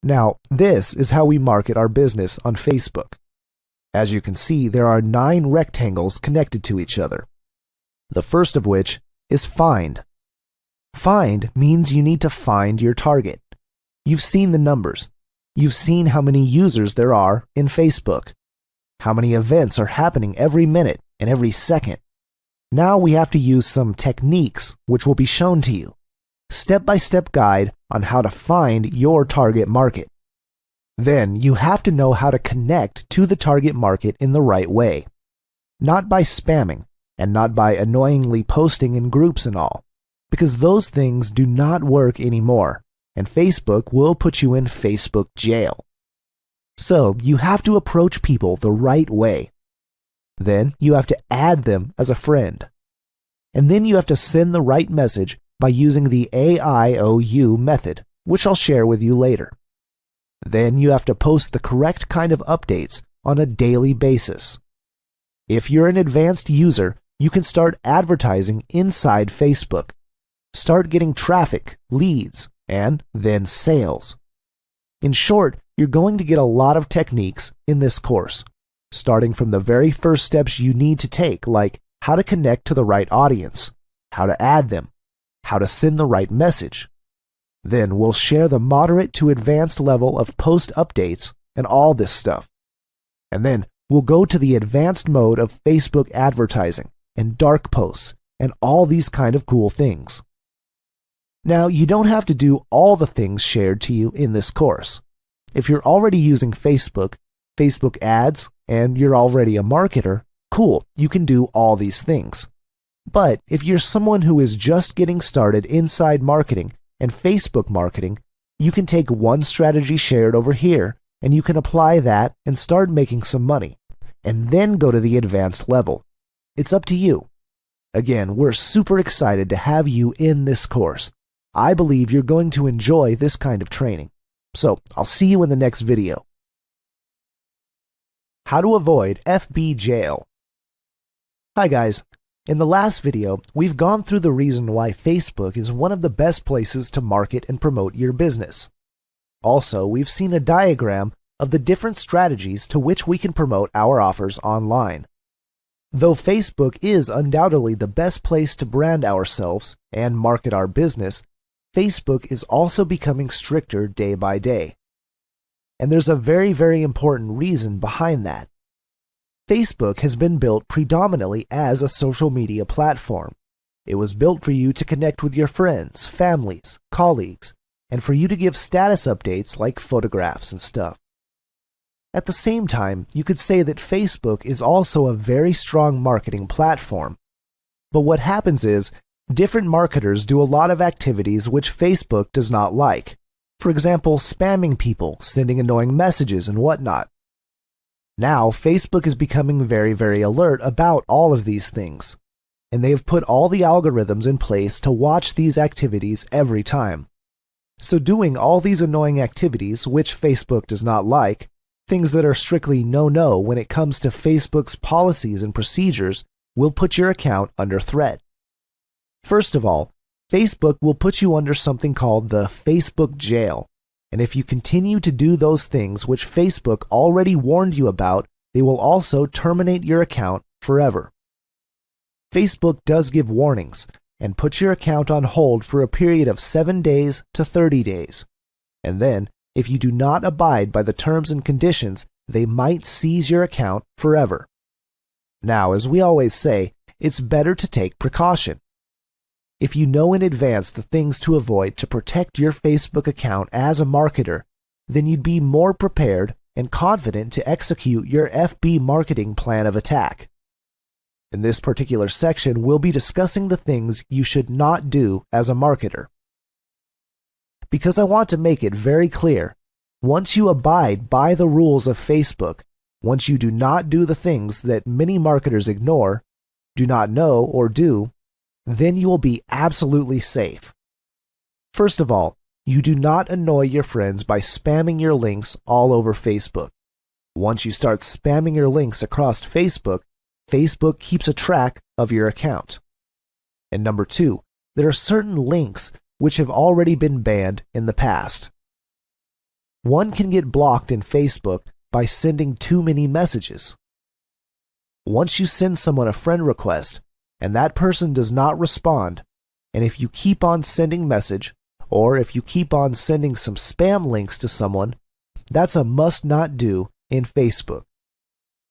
Now, this is how we market our business on Facebook. As you can see, there are 9 rectangles connected to each other. The first of which is Find. Find means you need to find your target. You've seen the numbers. You've seen how many users there are in Facebook, how many events are happening every minute and every second. Now we have to use some techniques which will be shown to you. Step-by-step guide on how to find your target market. Then you have to know how to connect to the target market in the right way. Not by spamming and not by annoyingly posting in groups and all. Because those things do not work anymore, and Facebook will put you in Facebook jail. So you have to approach people the right way. Then you have to add them as a friend. And then you have to send the right message by using the AIOU method, which I'll share with you later. Then you have to post the correct kind of updates on a daily basis. If you're an advanced user, you can start advertising inside Facebook. Start getting traffic, leads, and then sales. In short, you're going to get a lot of techniques in this course, starting from the very first steps you need to take, like how to connect to the right audience, how to add them, how to send the right message. Then we'll share the moderate to advanced level of post updates and all this stuff. And then we'll go to the advanced mode of Facebook advertising and dark posts and all these kind of cool things. Now, you don't have to do all the things shared to you in this course. If you're already using Facebook, Facebook ads, and you're already a marketer, cool, you can do all these things. But if you're someone who is just getting started inside marketing and Facebook marketing, you can take one strategy shared over here and you can apply that and start making some money, and then go to the advanced level. It's up to you. Again, we're super excited to have you in this course. I believe you're going to enjoy this kind of training. So I'll see you in the next video. How to avoid FB jail. Hi guys. In the last video, we've gone through the reason why Facebook is one of the best places to market and promote your business. Also, we've seen a diagram of the different strategies to which we can promote our offers online. Though Facebook is undoubtedly the best place to brand ourselves and market our business, Facebook is also becoming stricter day by day. And there's a very, very important reason behind that. Facebook has been built predominantly as a social media platform. It was built for you to connect with your friends, families, colleagues, and for you to give status updates like photographs and stuff. At the same time, you could say that Facebook is also a very strong marketing platform. But what happens is, different marketers do a lot of activities which Facebook does not like. For example, spamming people, sending annoying messages, and whatnot. Now, Facebook is becoming very, very alert about all of these things, and they have put all the algorithms in place to watch these activities every time. So doing all these annoying activities, which Facebook does not like, things that are strictly no-no when it comes to Facebook's policies and procedures, will put your account under threat. First of all, Facebook will put you under something called the Facebook jail. And if you continue to do those things which Facebook already warned you about, they will also terminate your account forever. Facebook does give warnings and put your account on hold for a period of 7 days to 30 days. And then, if you do not abide by the terms and conditions, they might seize your account forever. Now, as we always say, it's better to take precaution. If you know in advance the things to avoid to protect your Facebook account as a marketer, then you'd be more prepared and confident to execute your FB marketing plan of attack. In this particular section, we'll be discussing the things you should not do as a marketer. Because I want to make it very clear, once you abide by the rules of Facebook, once you do not do the things that many marketers ignore, do not know, or do, then you will be absolutely safe. First of all, you do not annoy your friends by spamming your links all over Facebook. Once you start spamming your links across Facebook, Facebook keeps a track of your account. And number 2, there are certain links which have already been banned in the past. One can get blocked in Facebook by sending too many messages. Once you send someone a friend request, and that person does not respond, and if you keep on sending message, or if you keep on sending some spam links to someone, that's a must not do in Facebook.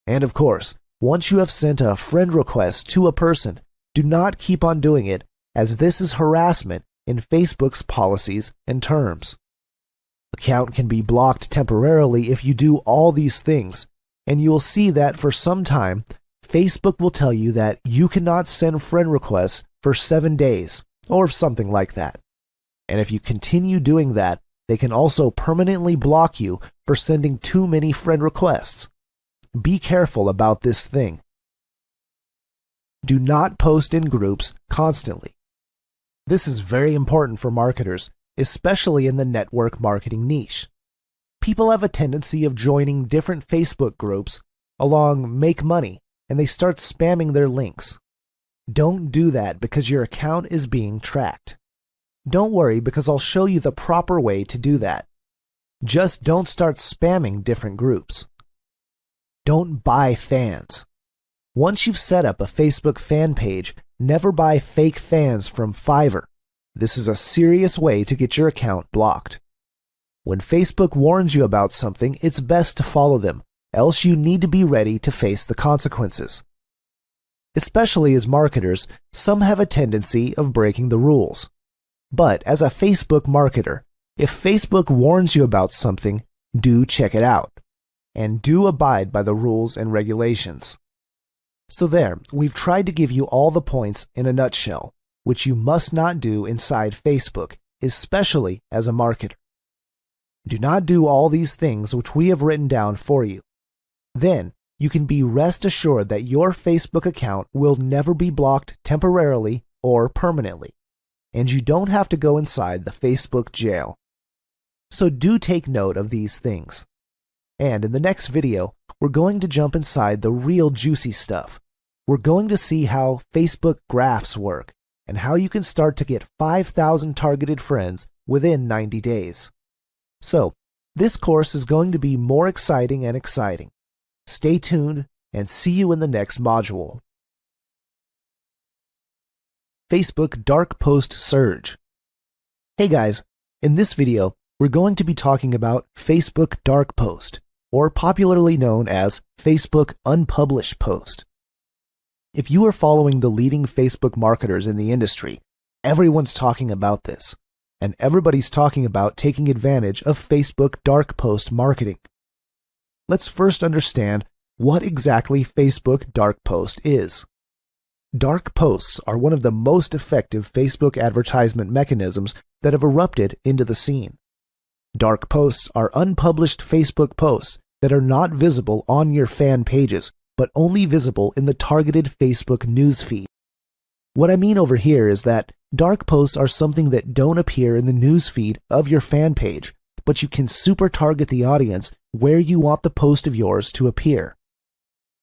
And of course, once you have sent a friend request to a person, do not keep on doing it, as this is harassment in Facebook's policies and terms. Account can be blocked temporarily if you do all these things, and you will see that for some time, Facebook will tell you that you cannot send friend requests for 7 days, or something like that. And if you continue doing that, they can also permanently block you for sending too many friend requests. Be careful about this thing. Do not post in groups constantly. This is very important for marketers, especially in the network marketing niche. People have a tendency of joining different Facebook groups along Make Money, and they start spamming their links. Don't do that because your account is being tracked. Don't worry because I'll show you the proper way to do that. Just don't start spamming different groups. Don't buy fans. Once you've set up a Facebook fan page, never buy fake fans from Fiverr. This is a serious way to get your account blocked. When Facebook warns you about something, it's best to follow them, else you need to be ready to face the consequences. Especially as marketers, some have a tendency of breaking the rules. But as a Facebook marketer, if Facebook warns you about something, do check it out. And do abide by the rules and regulations. So there, we've tried to give you all the points in a nutshell, which you must not do inside Facebook, especially as a marketer. Do not do all these things which we have written down for you. Then, you can be rest assured that your Facebook account will never be blocked temporarily or permanently, and you don't have to go inside the Facebook jail. So do take note of these things. And in the next video, we're going to jump inside the real juicy stuff. We're going to see how Facebook graphs work and how you can start to get 5,000 targeted friends within 90 days. So, this course is going to be more exciting and exciting. Stay tuned and see you in the next module. Facebook Dark Post Surge. Hey guys, in this video, we're going to be talking about Facebook Dark Post, or popularly known as Facebook Unpublished Post. If you are following the leading Facebook marketers in the industry, everyone's talking about this, and everybody's talking about taking advantage of Facebook Dark Post marketing. Let's first understand what exactly Facebook Dark Post is. Dark posts are one of the most effective Facebook advertisement mechanisms that have erupted into the scene. Dark posts are unpublished Facebook posts that are not visible on your fan pages, but only visible in the targeted Facebook newsfeed. What I mean over here is that dark posts are something that don't appear in the newsfeed of your fan page, but you can super target the audience where you want the post of yours to appear.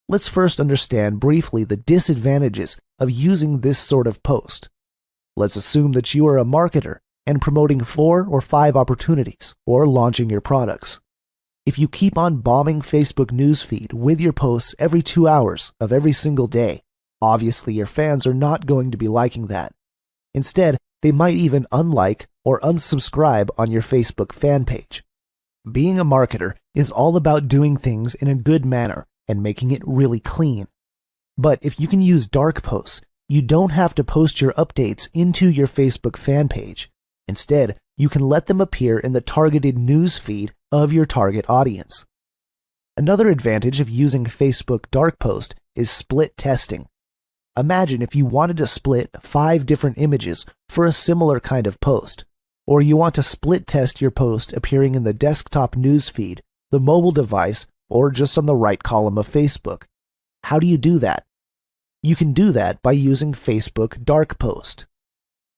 Let's first understand briefly the disadvantages of using this sort of post. Let's assume that you are a marketer and promoting 4 or 5 opportunities or launching your products. If you keep on bombing Facebook newsfeed with your posts every 2 hours of every single day, obviously your fans are not going to be liking that. Instead, they might even unlike or unsubscribe on your Facebook fan page. Being a marketer is all about doing things in a good manner and making it really clean. But if you can use dark posts, you don't have to post your updates into your Facebook fan page. Instead, you can let them appear in the targeted news feed of your target audience. Another advantage of using Facebook Dark Post is split testing. Imagine if you wanted to split 5 different images for a similar kind of post, or you want to split test your post appearing in the desktop news feed, the mobile device, or just on the right column of Facebook. How do you do that? You can do that by using Facebook Dark Post.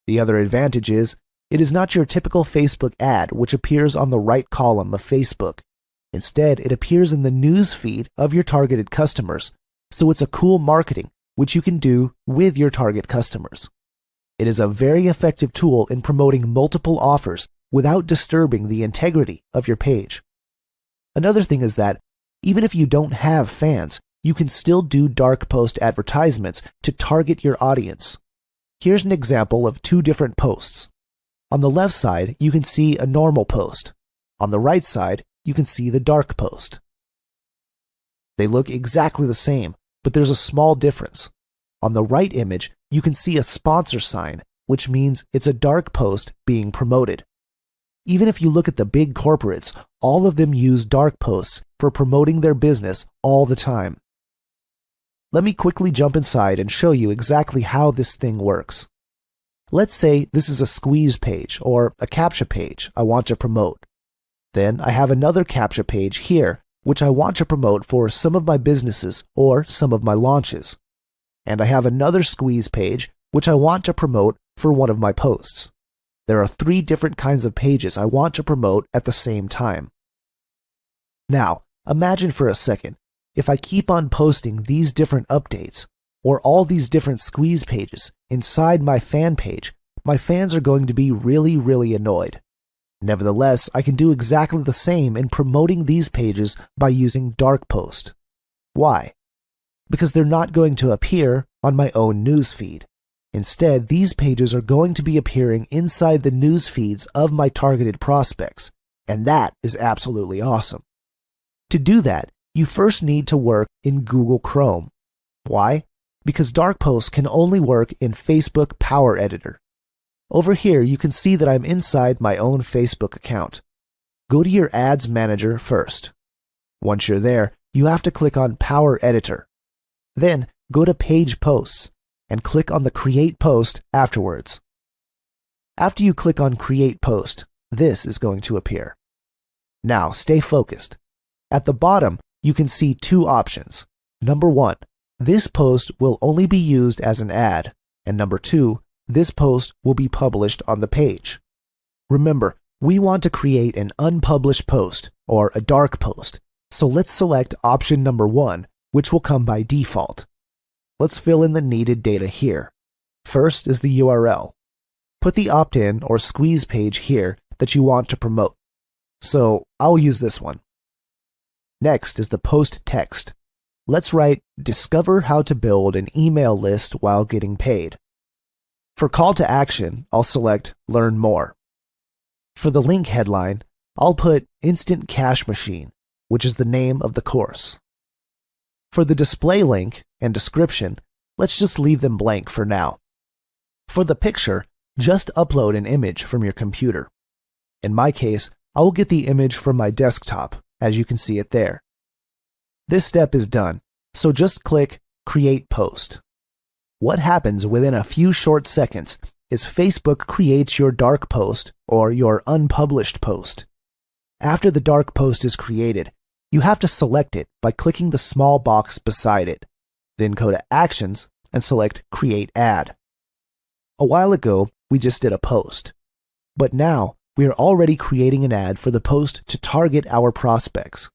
The other advantage is, it is not your typical Facebook ad which appears on the right column of Facebook. Instead, it appears in the news feed of your targeted customers, so it's a cool marketing which you can do with your target customers. It is a very effective tool in promoting multiple offers without disturbing the integrity of your page. Another thing is that even if you don't have fans, you can still do dark post advertisements to target your audience. Here's an example of 2 different posts. On the left side, you can see a normal post. On the right side, you can see the dark post. They look exactly the same, but there's a small difference. On the right image, you can see a sponsor sign, which means it's a dark post being promoted. Even if you look at the big corporates, all of them use dark posts for promoting their business all the time. Let me quickly jump inside and show you exactly how this thing works. Let's say this is a squeeze page or a CAPTCHA page I want to promote. Then I have another CAPTCHA page here which I want to promote for some of my businesses or some of my launches. And I have another squeeze page which I want to promote for one of my posts. There are 3 different kinds of pages I want to promote at the same time. Now, imagine for a second, if I keep on posting these different updates, or all these different squeeze pages inside my fan page, my fans are going to be really annoyed. Nevertheless, I can do exactly the same in promoting these pages by using dark post. Why? Because they're not going to appear on my own news feed. Instead, these pages are going to be appearing inside the news feeds of my targeted prospects, and that is absolutely awesome. To do that, you first need to work in Google Chrome. Why? Because dark posts can only work in Facebook Power Editor. Over here, you can see that I'm inside my own Facebook account. Go to your Ads Manager first. Once you're there, you have to click on Power Editor. Then go to Page Posts and click on the Create Post afterwards. After you click on Create Post, this is going to appear. Now, stay focused. At the bottom, you can see two options. Number 1, this post will only be used as an ad, and number 2, this post will be published on the page. Remember, we want to create an unpublished post, or a dark post, so let's select option number 1, which will come by default. Let's fill in the needed data here. First is the URL. Put the opt-in or squeeze page here that you want to promote. So I'll use this one. Next is the post text. Let's write, "Discover how to build an email list while getting paid." For call to action, I'll select Learn More. For the link headline, I'll put Instant Cash Machine, which is the name of the course. For the display link and description, let's just leave them blank for now. For the picture, just upload an image from your computer. In my case, I will get the image from my desktop, as you can see it there. This step is done, so just click Create Post. What happens within a few short seconds is Facebook creates your dark post or your unpublished post. After the dark post is created, you have to select it by clicking the small box beside it. Then go to Actions and select Create Ad. A while ago, we just did a post. But now, we are already creating an ad for the post to target our prospects.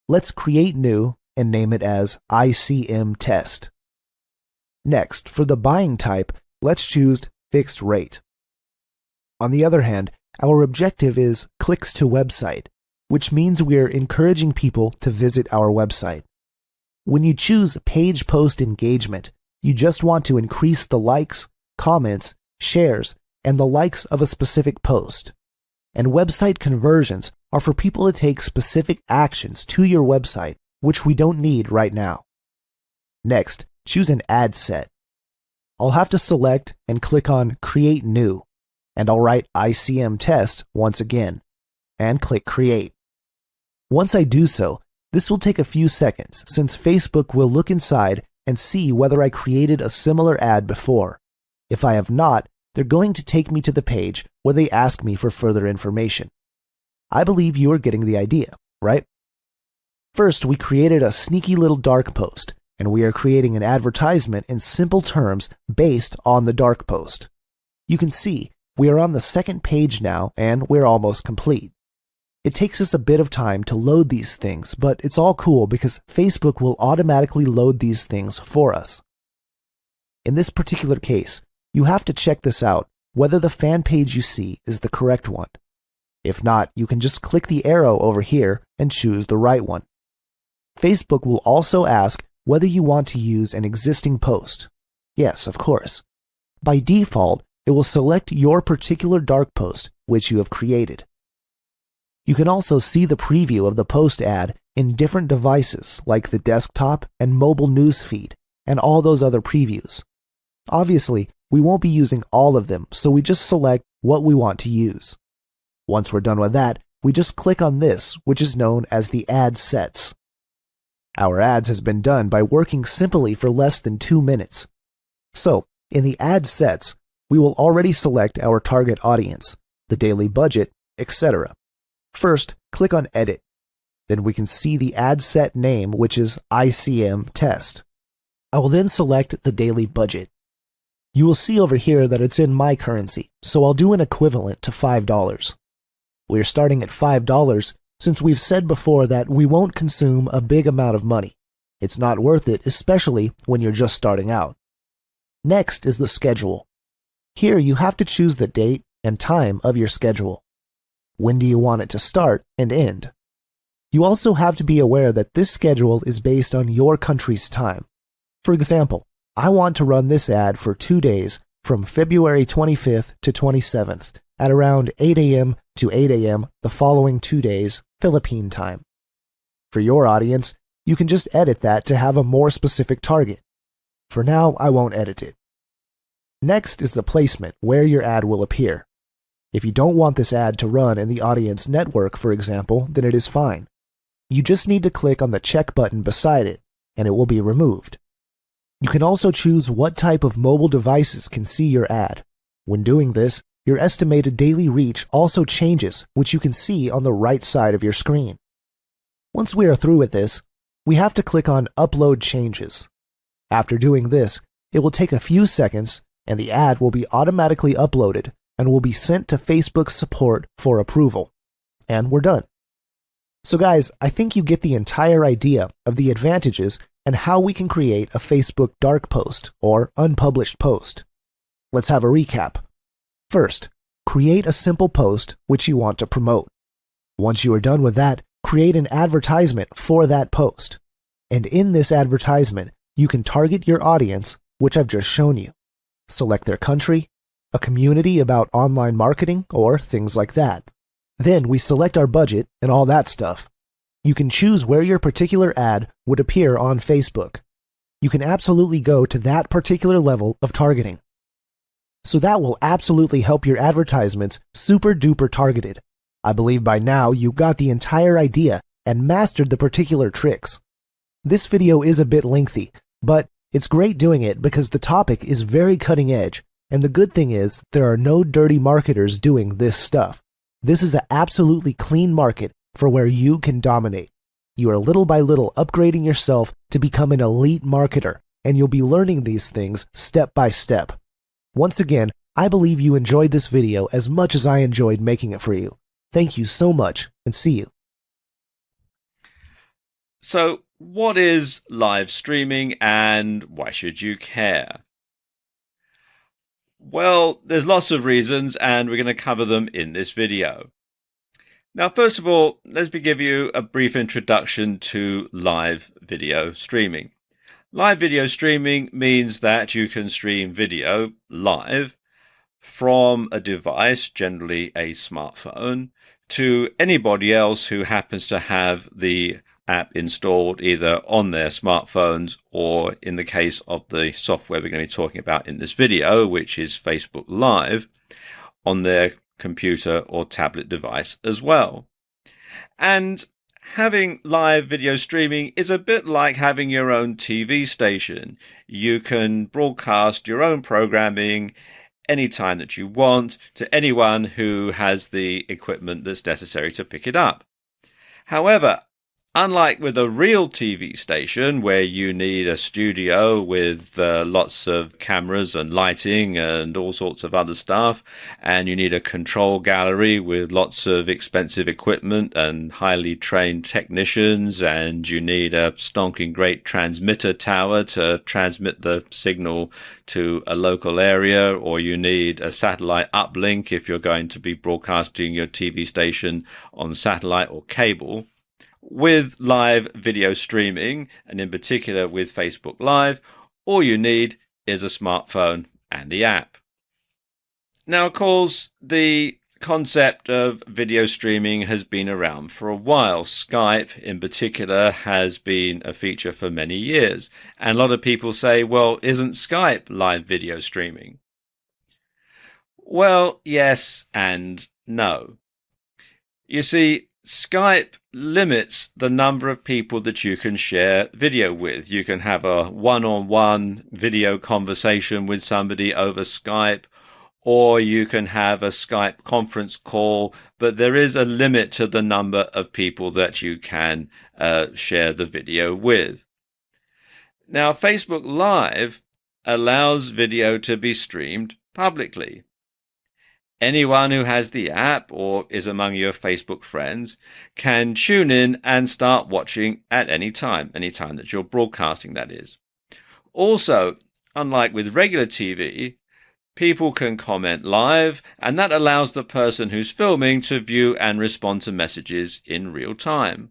Let's create new and name it as ICM Test. Next, for the buying type, let's choose Fixed Rate. On the other hand, our objective is clicks to website, which means we are encouraging people to visit our website. When you choose Page Post Engagement, you just want to increase the likes, comments, shares, and the likes of a specific post. And website conversions are for people to take specific actions to your website, which we don't need right now. Next, choose an ad set. I'll have to select and click on Create New, and I'll write ICM Test once again, and click Create. Once I do so, this will take a few seconds since Facebook will look inside and see whether I created a similar ad before. If I have not, they're going to take me to the page where they ask me for further information. I believe you are getting the idea, right? First, we created a sneaky little dark post, and we are creating an advertisement in simple terms based on the dark post. You can see we are on the second page now, and we're almost complete. It takes us a bit of time to load these things, but it's all cool because Facebook will automatically load these things for us. In this particular case, you have to check this out, whether the fan page you see is the correct one. If not, you can just click the arrow over here and choose the right one. Facebook will also ask whether you want to use an existing post. Yes, of course. By default, it will select your particular dark post which you have created. You can also see the preview of the post ad in different devices like the desktop and mobile news feed and all those other previews. Obviously, we won't be using all of them, so we just select what we want to use. Once we're done with that, we just click on this, which is known as the Ad Sets. Our ads has been done by working simply for less than 2 minutes. So, in the Ad Sets, we will already select our target audience, the daily budget, etc. First, click on Edit. Then we can see the ad set name, which is ICM Test. I will then select the daily budget. You will see over here that it's in my currency, so I'll do an equivalent to $5. We're starting at $5 since we've said before that we won't consume a big amount of money. It's not worth it, especially when you're just starting out. Next is the schedule. Here you have to choose the date and time of your schedule. When do you want it to start and end? You also have to be aware that this schedule is based on your country's time. For example, I want to run this ad for 2 days from February 25th to 27th at around 8 a.m. to 8 a.m. the following 2 days, Philippine time. For your audience, You can just edit that to have a more specific target. For now, I won't edit it. Next is the placement, where your ad will appear. If you don't want this ad to run in the audience network, for example, then it is fine. You just need to click on the check button beside it, and it will be removed. You can also choose what type of mobile devices can see your ad. When doing this, your estimated daily reach also changes, which you can see on the right side of your screen. Once we are through with this, we have to click on Upload Changes. After doing this, it will take a few seconds, and the ad will be automatically uploaded and will be sent to Facebook support for approval. And we're done. So guys, I think you get the entire idea of the advantages and how we can create a Facebook dark post or unpublished post. Let's have a recap. First, create a simple post which you want to promote. Once you are done with that, create an advertisement for that post. And in this advertisement, you can target your audience, which I've just shown you. Select their country, a community about online marketing, or things like that. Then we select our budget and all that stuff. You can choose where your particular ad would appear on Facebook. You can absolutely go to that particular level of targeting. So that will absolutely help your advertisements super duper targeted. I believe by now you got the entire idea and mastered the particular tricks. This video is a bit lengthy, but it's great doing it because the topic is very cutting edge, and the good thing is there are no dirty marketers doing this stuff. This is an absolutely clean market for where you can dominate. You are little by little upgrading yourself to become an elite marketer, and you'll be learning these things step by step. Once again, I believe you enjoyed this video as much as I enjoyed making it for you. Thank you so much, and see you. So, what is live streaming and why should you care? Well, there's lots of reasons and we're going to cover them in this video. Now, first of all, let me give you a brief introduction to live video streaming. Live video streaming means that you can stream video live from a device, generally a smartphone, to anybody else who happens to have the app installed either on their smartphones or, in the case of the software we're going to be talking about in this video, which is Facebook Live, on their computer or tablet device as well. And having live video streaming is a bit like having your own TV station. You can broadcast your own programming anytime that you want to anyone who has the equipment that's necessary to pick it up. However, unlike with a real TV station where you need a studio with lots of cameras and lighting and all sorts of other stuff, and you need a control gallery with lots of expensive equipment and highly trained technicians, and you need a stonking great transmitter tower to transmit the signal to a local area, or you need a satellite uplink if you're going to be broadcasting your TV station on satellite or cable. With live video streaming, and in particular with Facebook Live, all you need is a smartphone and the app. Now, of course, the concept of video streaming has been around for a while. Skype, in particular, has been a feature for many years. And a lot of people say, well, isn't Skype live video streaming? Well, yes and no. You see, Skype limits the number of people that you can share video with. You can have a one-on-one video conversation with somebody over Skype, or you can have a Skype conference call, but there is a limit to the number of people that you can share the video with. Now, Facebook Live allows video to be streamed publicly. Anyone who has the app or is among your Facebook friends can tune in and start watching at any time that you're broadcasting, that is. Also, unlike with regular TV, people can comment live, and that allows the person who's filming to view and respond to messages in real time.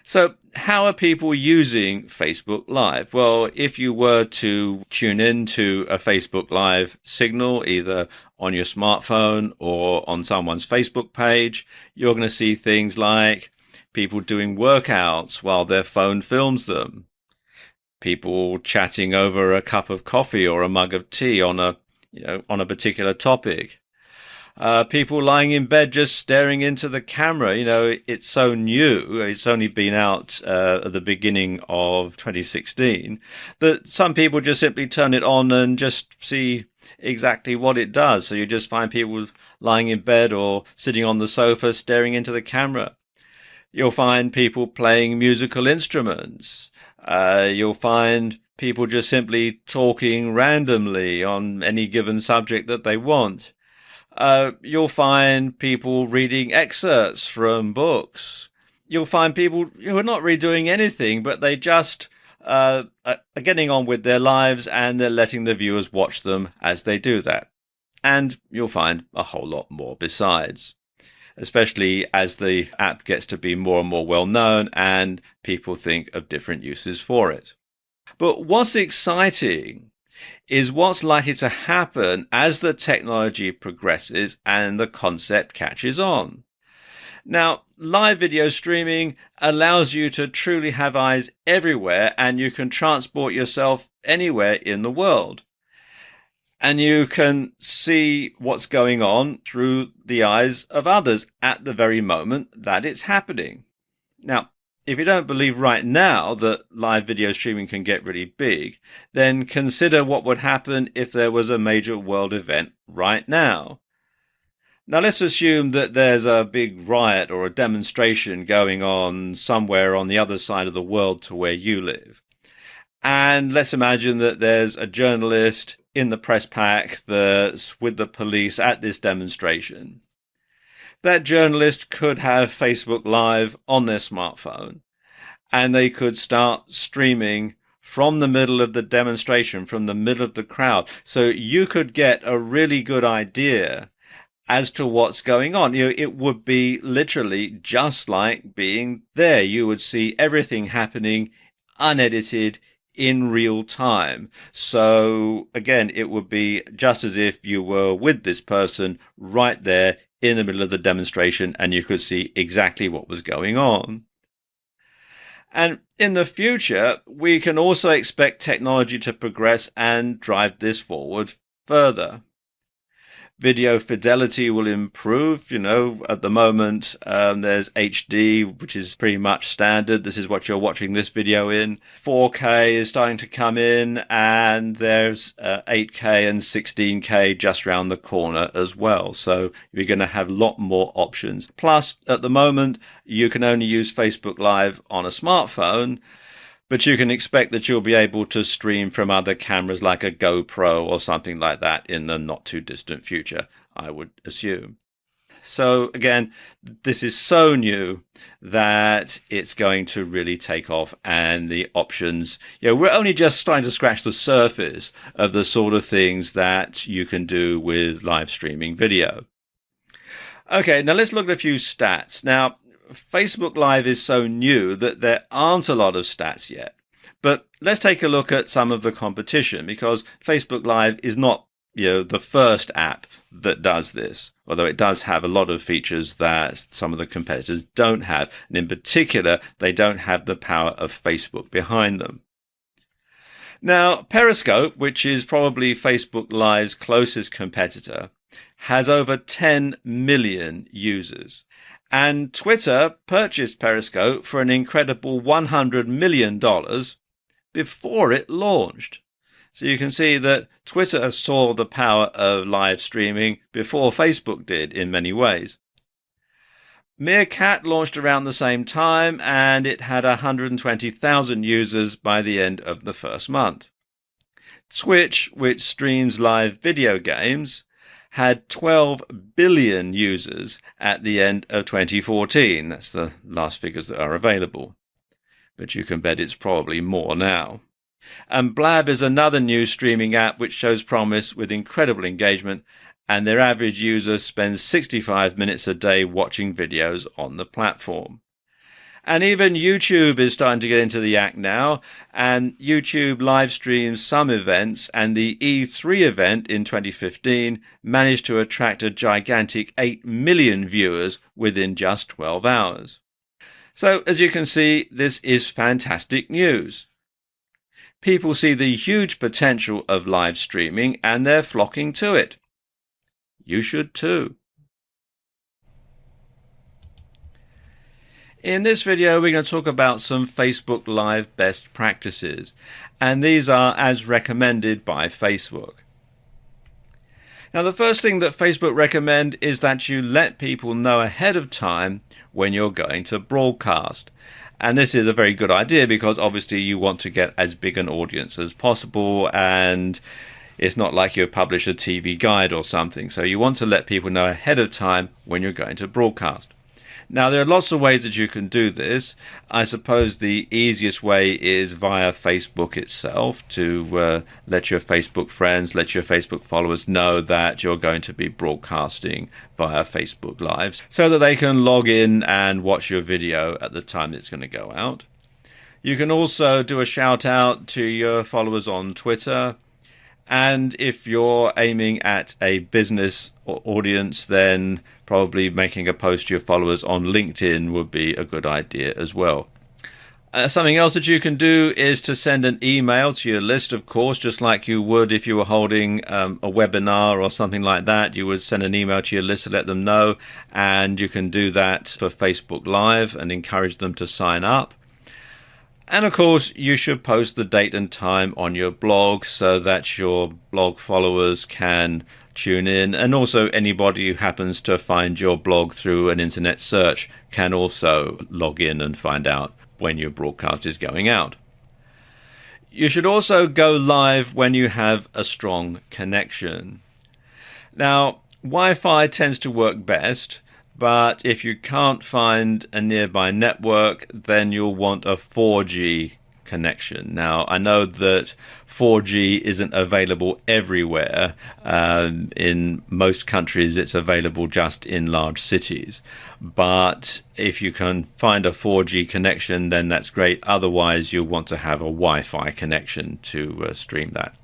So how are people using Facebook Live? Well, if you were to tune in to a Facebook Live signal, either on your smartphone or on someone's Facebook page, you're going to see things like people doing workouts while their phone films them, people chatting over a cup of coffee or a mug of tea on a particular topic. People lying in bed just staring into the camera. It's so new. It's only been out at the beginning of 2016 that some people just simply turn it on and just see exactly what it does. So you just find people lying in bed or sitting on the sofa staring into the camera. You'll find people playing musical instruments. You'll find people just simply talking randomly on any given subject that they want. You'll find people reading excerpts from books. You'll find people who are not really doing anything, but they just are getting on with their lives and they're letting the viewers watch them as they do that. And you'll find a whole lot more besides, especially as the app gets to be more and more well known and people think of different uses for it. But what's exciting is what's likely to happen as the technology progresses and the concept catches on. Now, live video streaming allows you to truly have eyes everywhere, and you can transport yourself anywhere in the world. And you can see what's going on through the eyes of others at the very moment that it's happening. Now, if you don't believe right now that live video streaming can get really big, then consider what would happen if there was a major world event right now. Now, let's assume that there's a big riot or a demonstration going on somewhere on the other side of the world to where you live. And let's imagine that there's a journalist in the press pack that's with the police at this demonstration. That journalist could have Facebook Live on their smartphone, and they could start streaming from the middle of the demonstration, from the middle of the crowd. So you could get a really good idea as to what's going on. It would be literally just like being there. You would see everything happening unedited in real time. So again, it would be just as if you were with this person right there in the middle of the demonstration, and you could see exactly what was going on. And in the future, we can also expect technology to progress and drive this forward further. Video fidelity will improve. At the moment, there's HD, which is pretty much standard. This is what you're watching this video in. 4K is starting to come in, and there's 8K and 16K just around the corner as well. So you're going to have a lot more options. Plus, at the moment, you can only use Facebook Live on a smartphone, but you can expect that you'll be able to stream from other cameras like a GoPro or something like that in the not too distant future, I would assume. So again, this is so new that it's going to really take off, and the options, we're only just starting to scratch the surface of the sort of things that you can do with live streaming video. Okay, now let's look at a few stats. Now, Facebook Live is so new that there aren't a lot of stats yet. But let's take a look at some of the competition, because Facebook Live is not, the first app that does this, although it does have a lot of features that some of the competitors don't have. And in particular, they don't have the power of Facebook behind them. Now, Periscope, which is probably Facebook Live's closest competitor, has over 10 million users. And Twitter purchased Periscope for an incredible $100 million before it launched. So you can see that Twitter saw the power of live streaming before Facebook did in many ways. Meerkat launched around the same time, and it had 120,000 users by the end of the first month. Twitch, which streams live video games, had 12 billion users at the end of 2014. That's the last figures that are available. But you can bet it's probably more now. And Blab is another new streaming app which shows promise with incredible engagement, and their average user spends 65 minutes a day watching videos on the platform. And even YouTube is starting to get into the act now, and YouTube live streams some events, and the E3 event in 2015 managed to attract a gigantic 8 million viewers within just 12 hours. So, as you can see, this is fantastic news. People see the huge potential of live streaming and they're flocking to it. You should too. In this video, we're going to talk about some Facebook Live best practices, and these are as recommended by Facebook. Now, the first thing that Facebook recommend is that you let people know ahead of time when you're going to broadcast. And this is a very good idea because obviously you want to get as big an audience as possible, and it's not like you publish a TV guide or something. So you want to let people know ahead of time when you're going to broadcast. Now, there are lots of ways that you can do this. I suppose the easiest way is via Facebook itself, to let your Facebook friends, let your Facebook followers know that you're going to be broadcasting via Facebook Live so that they can log in and watch your video at the time it's going to go out. You can also do a shout out to your followers on Twitter. And if you're aiming at a business audience, then probably making a post to your followers on LinkedIn would be a good idea as well. Something else that you can do is to send an email to your list, of course, just like you would if you were holding a webinar or something like that. You would send an email to your list to let them know, and you can do that for Facebook Live and encourage them to sign up. And of course, you should post the date and time on your blog so that your blog followers can tune in. And also anybody who happens to find your blog through an internet search can also log in and find out when your broadcast is going out. You should also go live when you have a strong connection. Now, Wi-Fi tends to work best. But if you can't find a nearby network, then you'll want a 4G connection. Now, I know that 4G isn't available everywhere. In most countries, it's available just in large cities. But if you can find a 4G connection, then that's great. Otherwise, you'll want to have a Wi-Fi connection to stream that.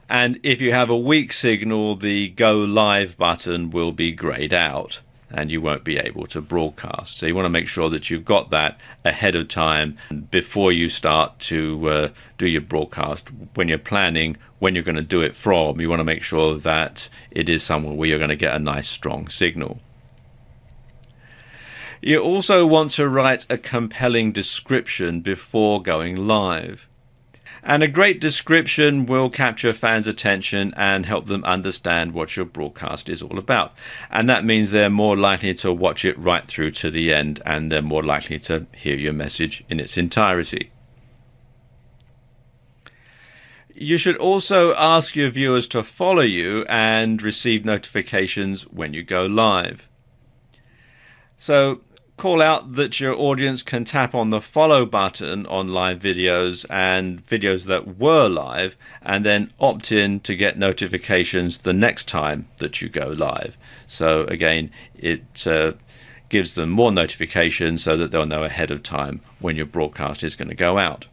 And if you have a weak signal, the Go Live button will be grayed out, and you won't be able to broadcast. So you want to make sure that you've got that ahead of time before you start to do your broadcast. When you're planning when you're going to do it from, you want to make sure that it is somewhere where you're going to get a nice strong signal. You also want to write a compelling description before going live. And a great description will capture fans' attention and help them understand what your broadcast is all about. And that means they're more likely to watch it right through to the end, and they're more likely to hear your message in its entirety. You should also ask your viewers to follow you and receive notifications when you go live. So call out that your audience can tap on the follow button on live videos and videos that were live, and then opt in to get notifications the next time that you go live. So again, it gives them more notifications so that they'll know ahead of time when your broadcast is going to go out.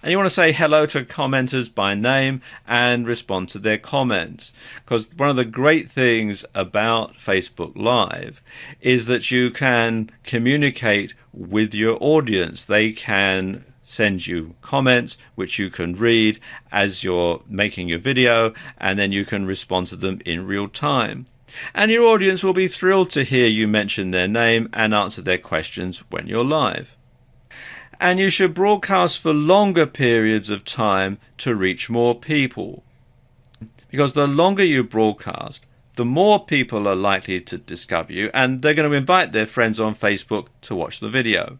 And you want to say hello to commenters by name and respond to their comments. Because one of the great things about Facebook Live is that you can communicate with your audience. They can send you comments which you can read as you're making your video, and then you can respond to them in real time. And your audience will be thrilled to hear you mention their name and answer their questions when you're live. And you should broadcast for longer periods of time to reach more people. Because the longer you broadcast, the more people are likely to discover you, and they're going to invite their friends on Facebook to watch the video.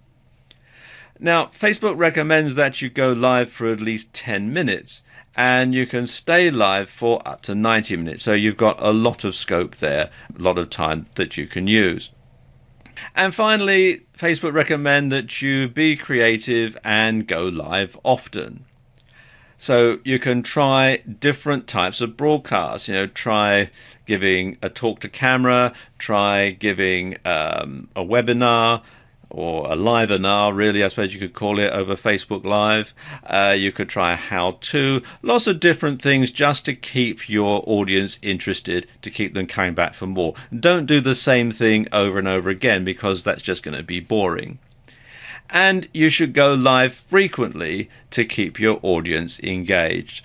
Now, Facebook recommends that you go live for at least 10 minutes, and you can stay live for up to 90 minutes. So you've got a lot of scope there, a lot of time that you can use. And finally, Facebook recommend that you be creative and go live often. So you can try different types of broadcasts. Try giving a talk to camera, try giving a webinar, or a livenar, really, I suppose you could call it, over Facebook Live. You could try a how-to, lots of different things just to keep your audience interested, to keep them coming back for more. Don't do the same thing over and over again, because that's just going to be boring. And you should go live frequently to keep your audience engaged.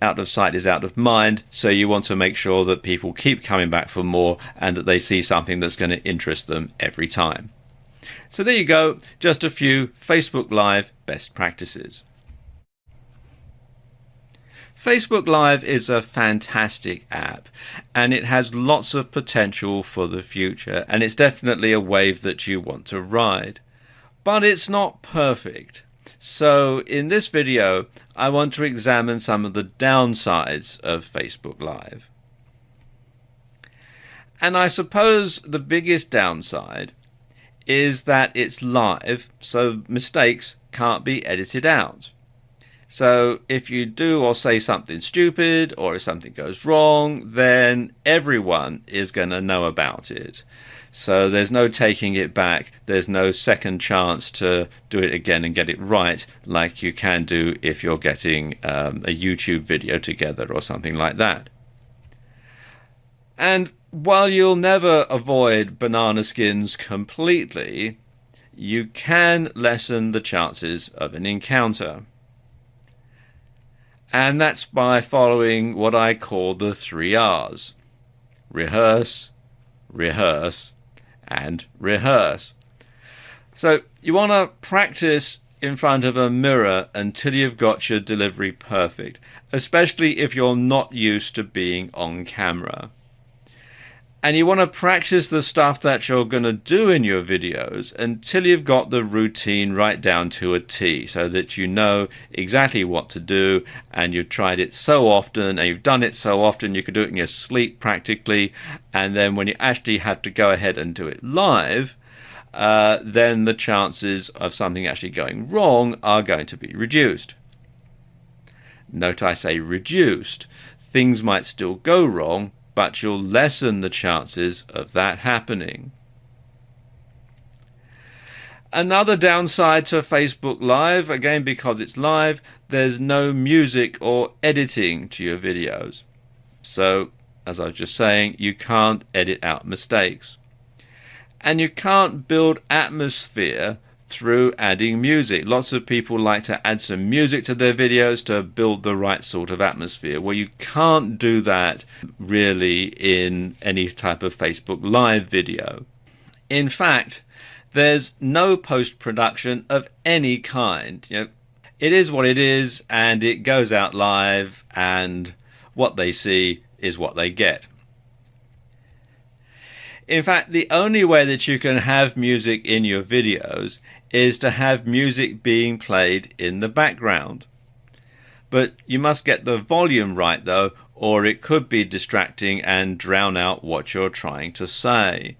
Out of sight is out of mind, so you want to make sure that people keep coming back for more and that they see something that's going to interest them every time. So there you go, just a few Facebook Live best practices. Facebook Live is a fantastic app, and it has lots of potential for the future, and it's definitely a wave that you want to ride. But it's not perfect. So in this video, I want to examine some of the downsides of Facebook Live. And I suppose the biggest downside is that it's live, so mistakes can't be edited out. So if you do or say something stupid, or if something goes wrong, then everyone is going to know about it. So there's no taking it back. There's no second chance to do it again and get it right, like you can do if you're getting a YouTube video together or something like that. And while you'll never avoid banana skins completely, you can lessen the chances of an encounter. And that's by following what I call the 3 R's. Rehearse, rehearse, and rehearse. So you want to practice in front of a mirror until you've got your delivery perfect, especially if you're not used to being on camera. And you want to practice the stuff that you're going to do in your videos until you've got the routine right down to a T, so that you know exactly what to do, and you've tried it so often and you've done it so often you could do it in your sleep practically, and then when you actually have to go ahead and do it live, then the chances of something actually going wrong are going to be reduced. Note I say reduced. Things might still go wrong, but you'll lessen the chances of that happening. Another downside to Facebook Live, again because it's live, there's no music or editing to your videos. So, as I was just saying, you can't edit out mistakes. And you can't build atmosphere through adding music. Lots of people like to add some music to their videos to build the right sort of atmosphere. Well, you can't do that really in any type of Facebook Live video. In fact, there's no post-production of any kind. It is what it is, and it goes out live, and what they see is what they get. In fact, the only way that you can have music in your videos is to have music being played in the background. But you must get the volume right though, or it could be distracting and drown out what you're trying to say.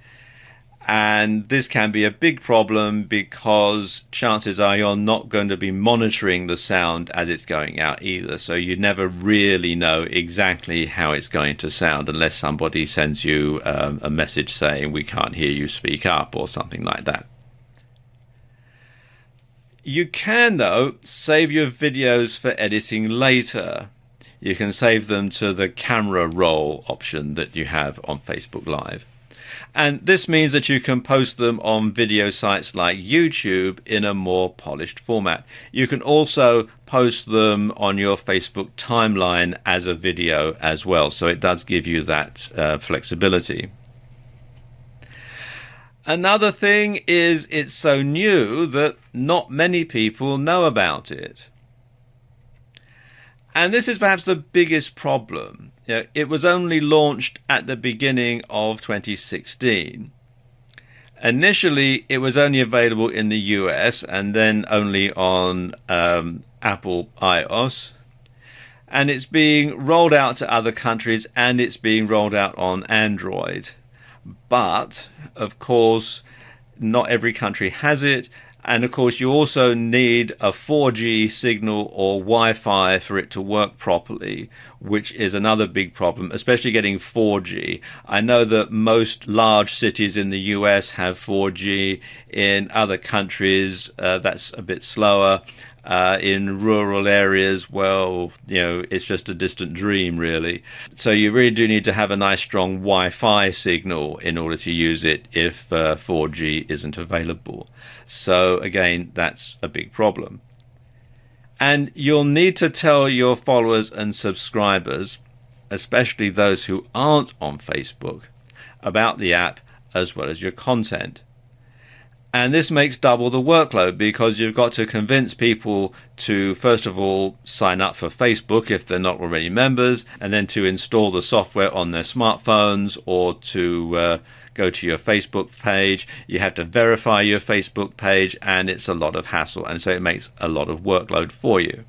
And this can be a big problem because chances are you're not going to be monitoring the sound as it's going out either. So you never really know exactly how it's going to sound unless somebody sends you a message saying we can't hear you, speak up, or something like that. You can, though, save your videos for editing later. You can save them to the camera roll option that you have on Facebook Live. And this means that you can post them on video sites like YouTube in a more polished format. You can also post them on your Facebook timeline as a video as well. So it does give you that flexibility. Another thing is it's so new that not many people know about it. And this is perhaps the biggest problem. It was only launched at the beginning of 2016. Initially, it was only available in the US and then only on Apple iOS. And it's being rolled out to other countries, and it's being rolled out on Android. But, of course, not every country has it, And of course, you also need a 4G signal or Wi-Fi for it to work properly, which is another big problem, especially getting 4G. I know that most large cities in the US have 4G. In other countries, that's a bit slower. In rural areas, well, it's just a distant dream, really. So you really do need to have a nice strong Wi-Fi signal in order to use it if 4G isn't available. So again, that's a big problem. And you'll need to tell your followers and subscribers, especially those who aren't on Facebook, about the app as well as your content. And this makes double the workload because you've got to convince people to, first of all, sign up for Facebook if they're not already members, and then to install the software on their smartphones or to go to your Facebook page. You have to verify your Facebook page, and it's a lot of hassle. And so it makes a lot of workload for you.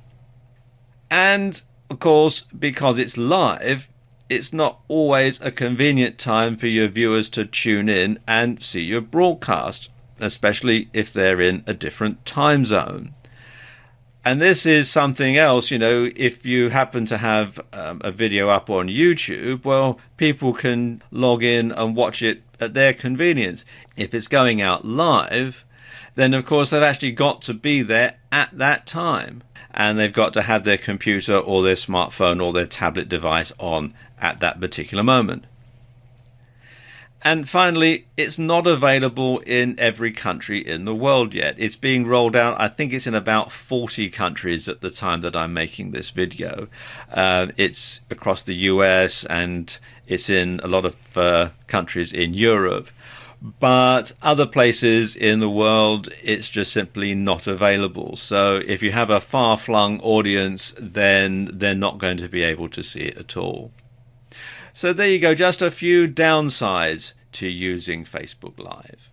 And, of course, because it's live, it's not always a convenient time for your viewers to tune in and see your broadcast, especially if they're in a different time zone. And this is something else, if you happen to have a video up on YouTube, well, people can log in and watch it at their convenience. If it's going out live, then of course they've actually got to be there at that time. And they've got to have their computer or their smartphone or their tablet device on at that particular moment. And finally, it's not available in every country in the world yet. It's being rolled out. I think it's in about 40 countries at the time that I'm making this video. It's across the US and it's in a lot of countries in Europe. But other places in the world, it's just simply not available. So if you have a far-flung audience, then they're not going to be able to see it at all. So there you go, just a few downsides to using Facebook Live.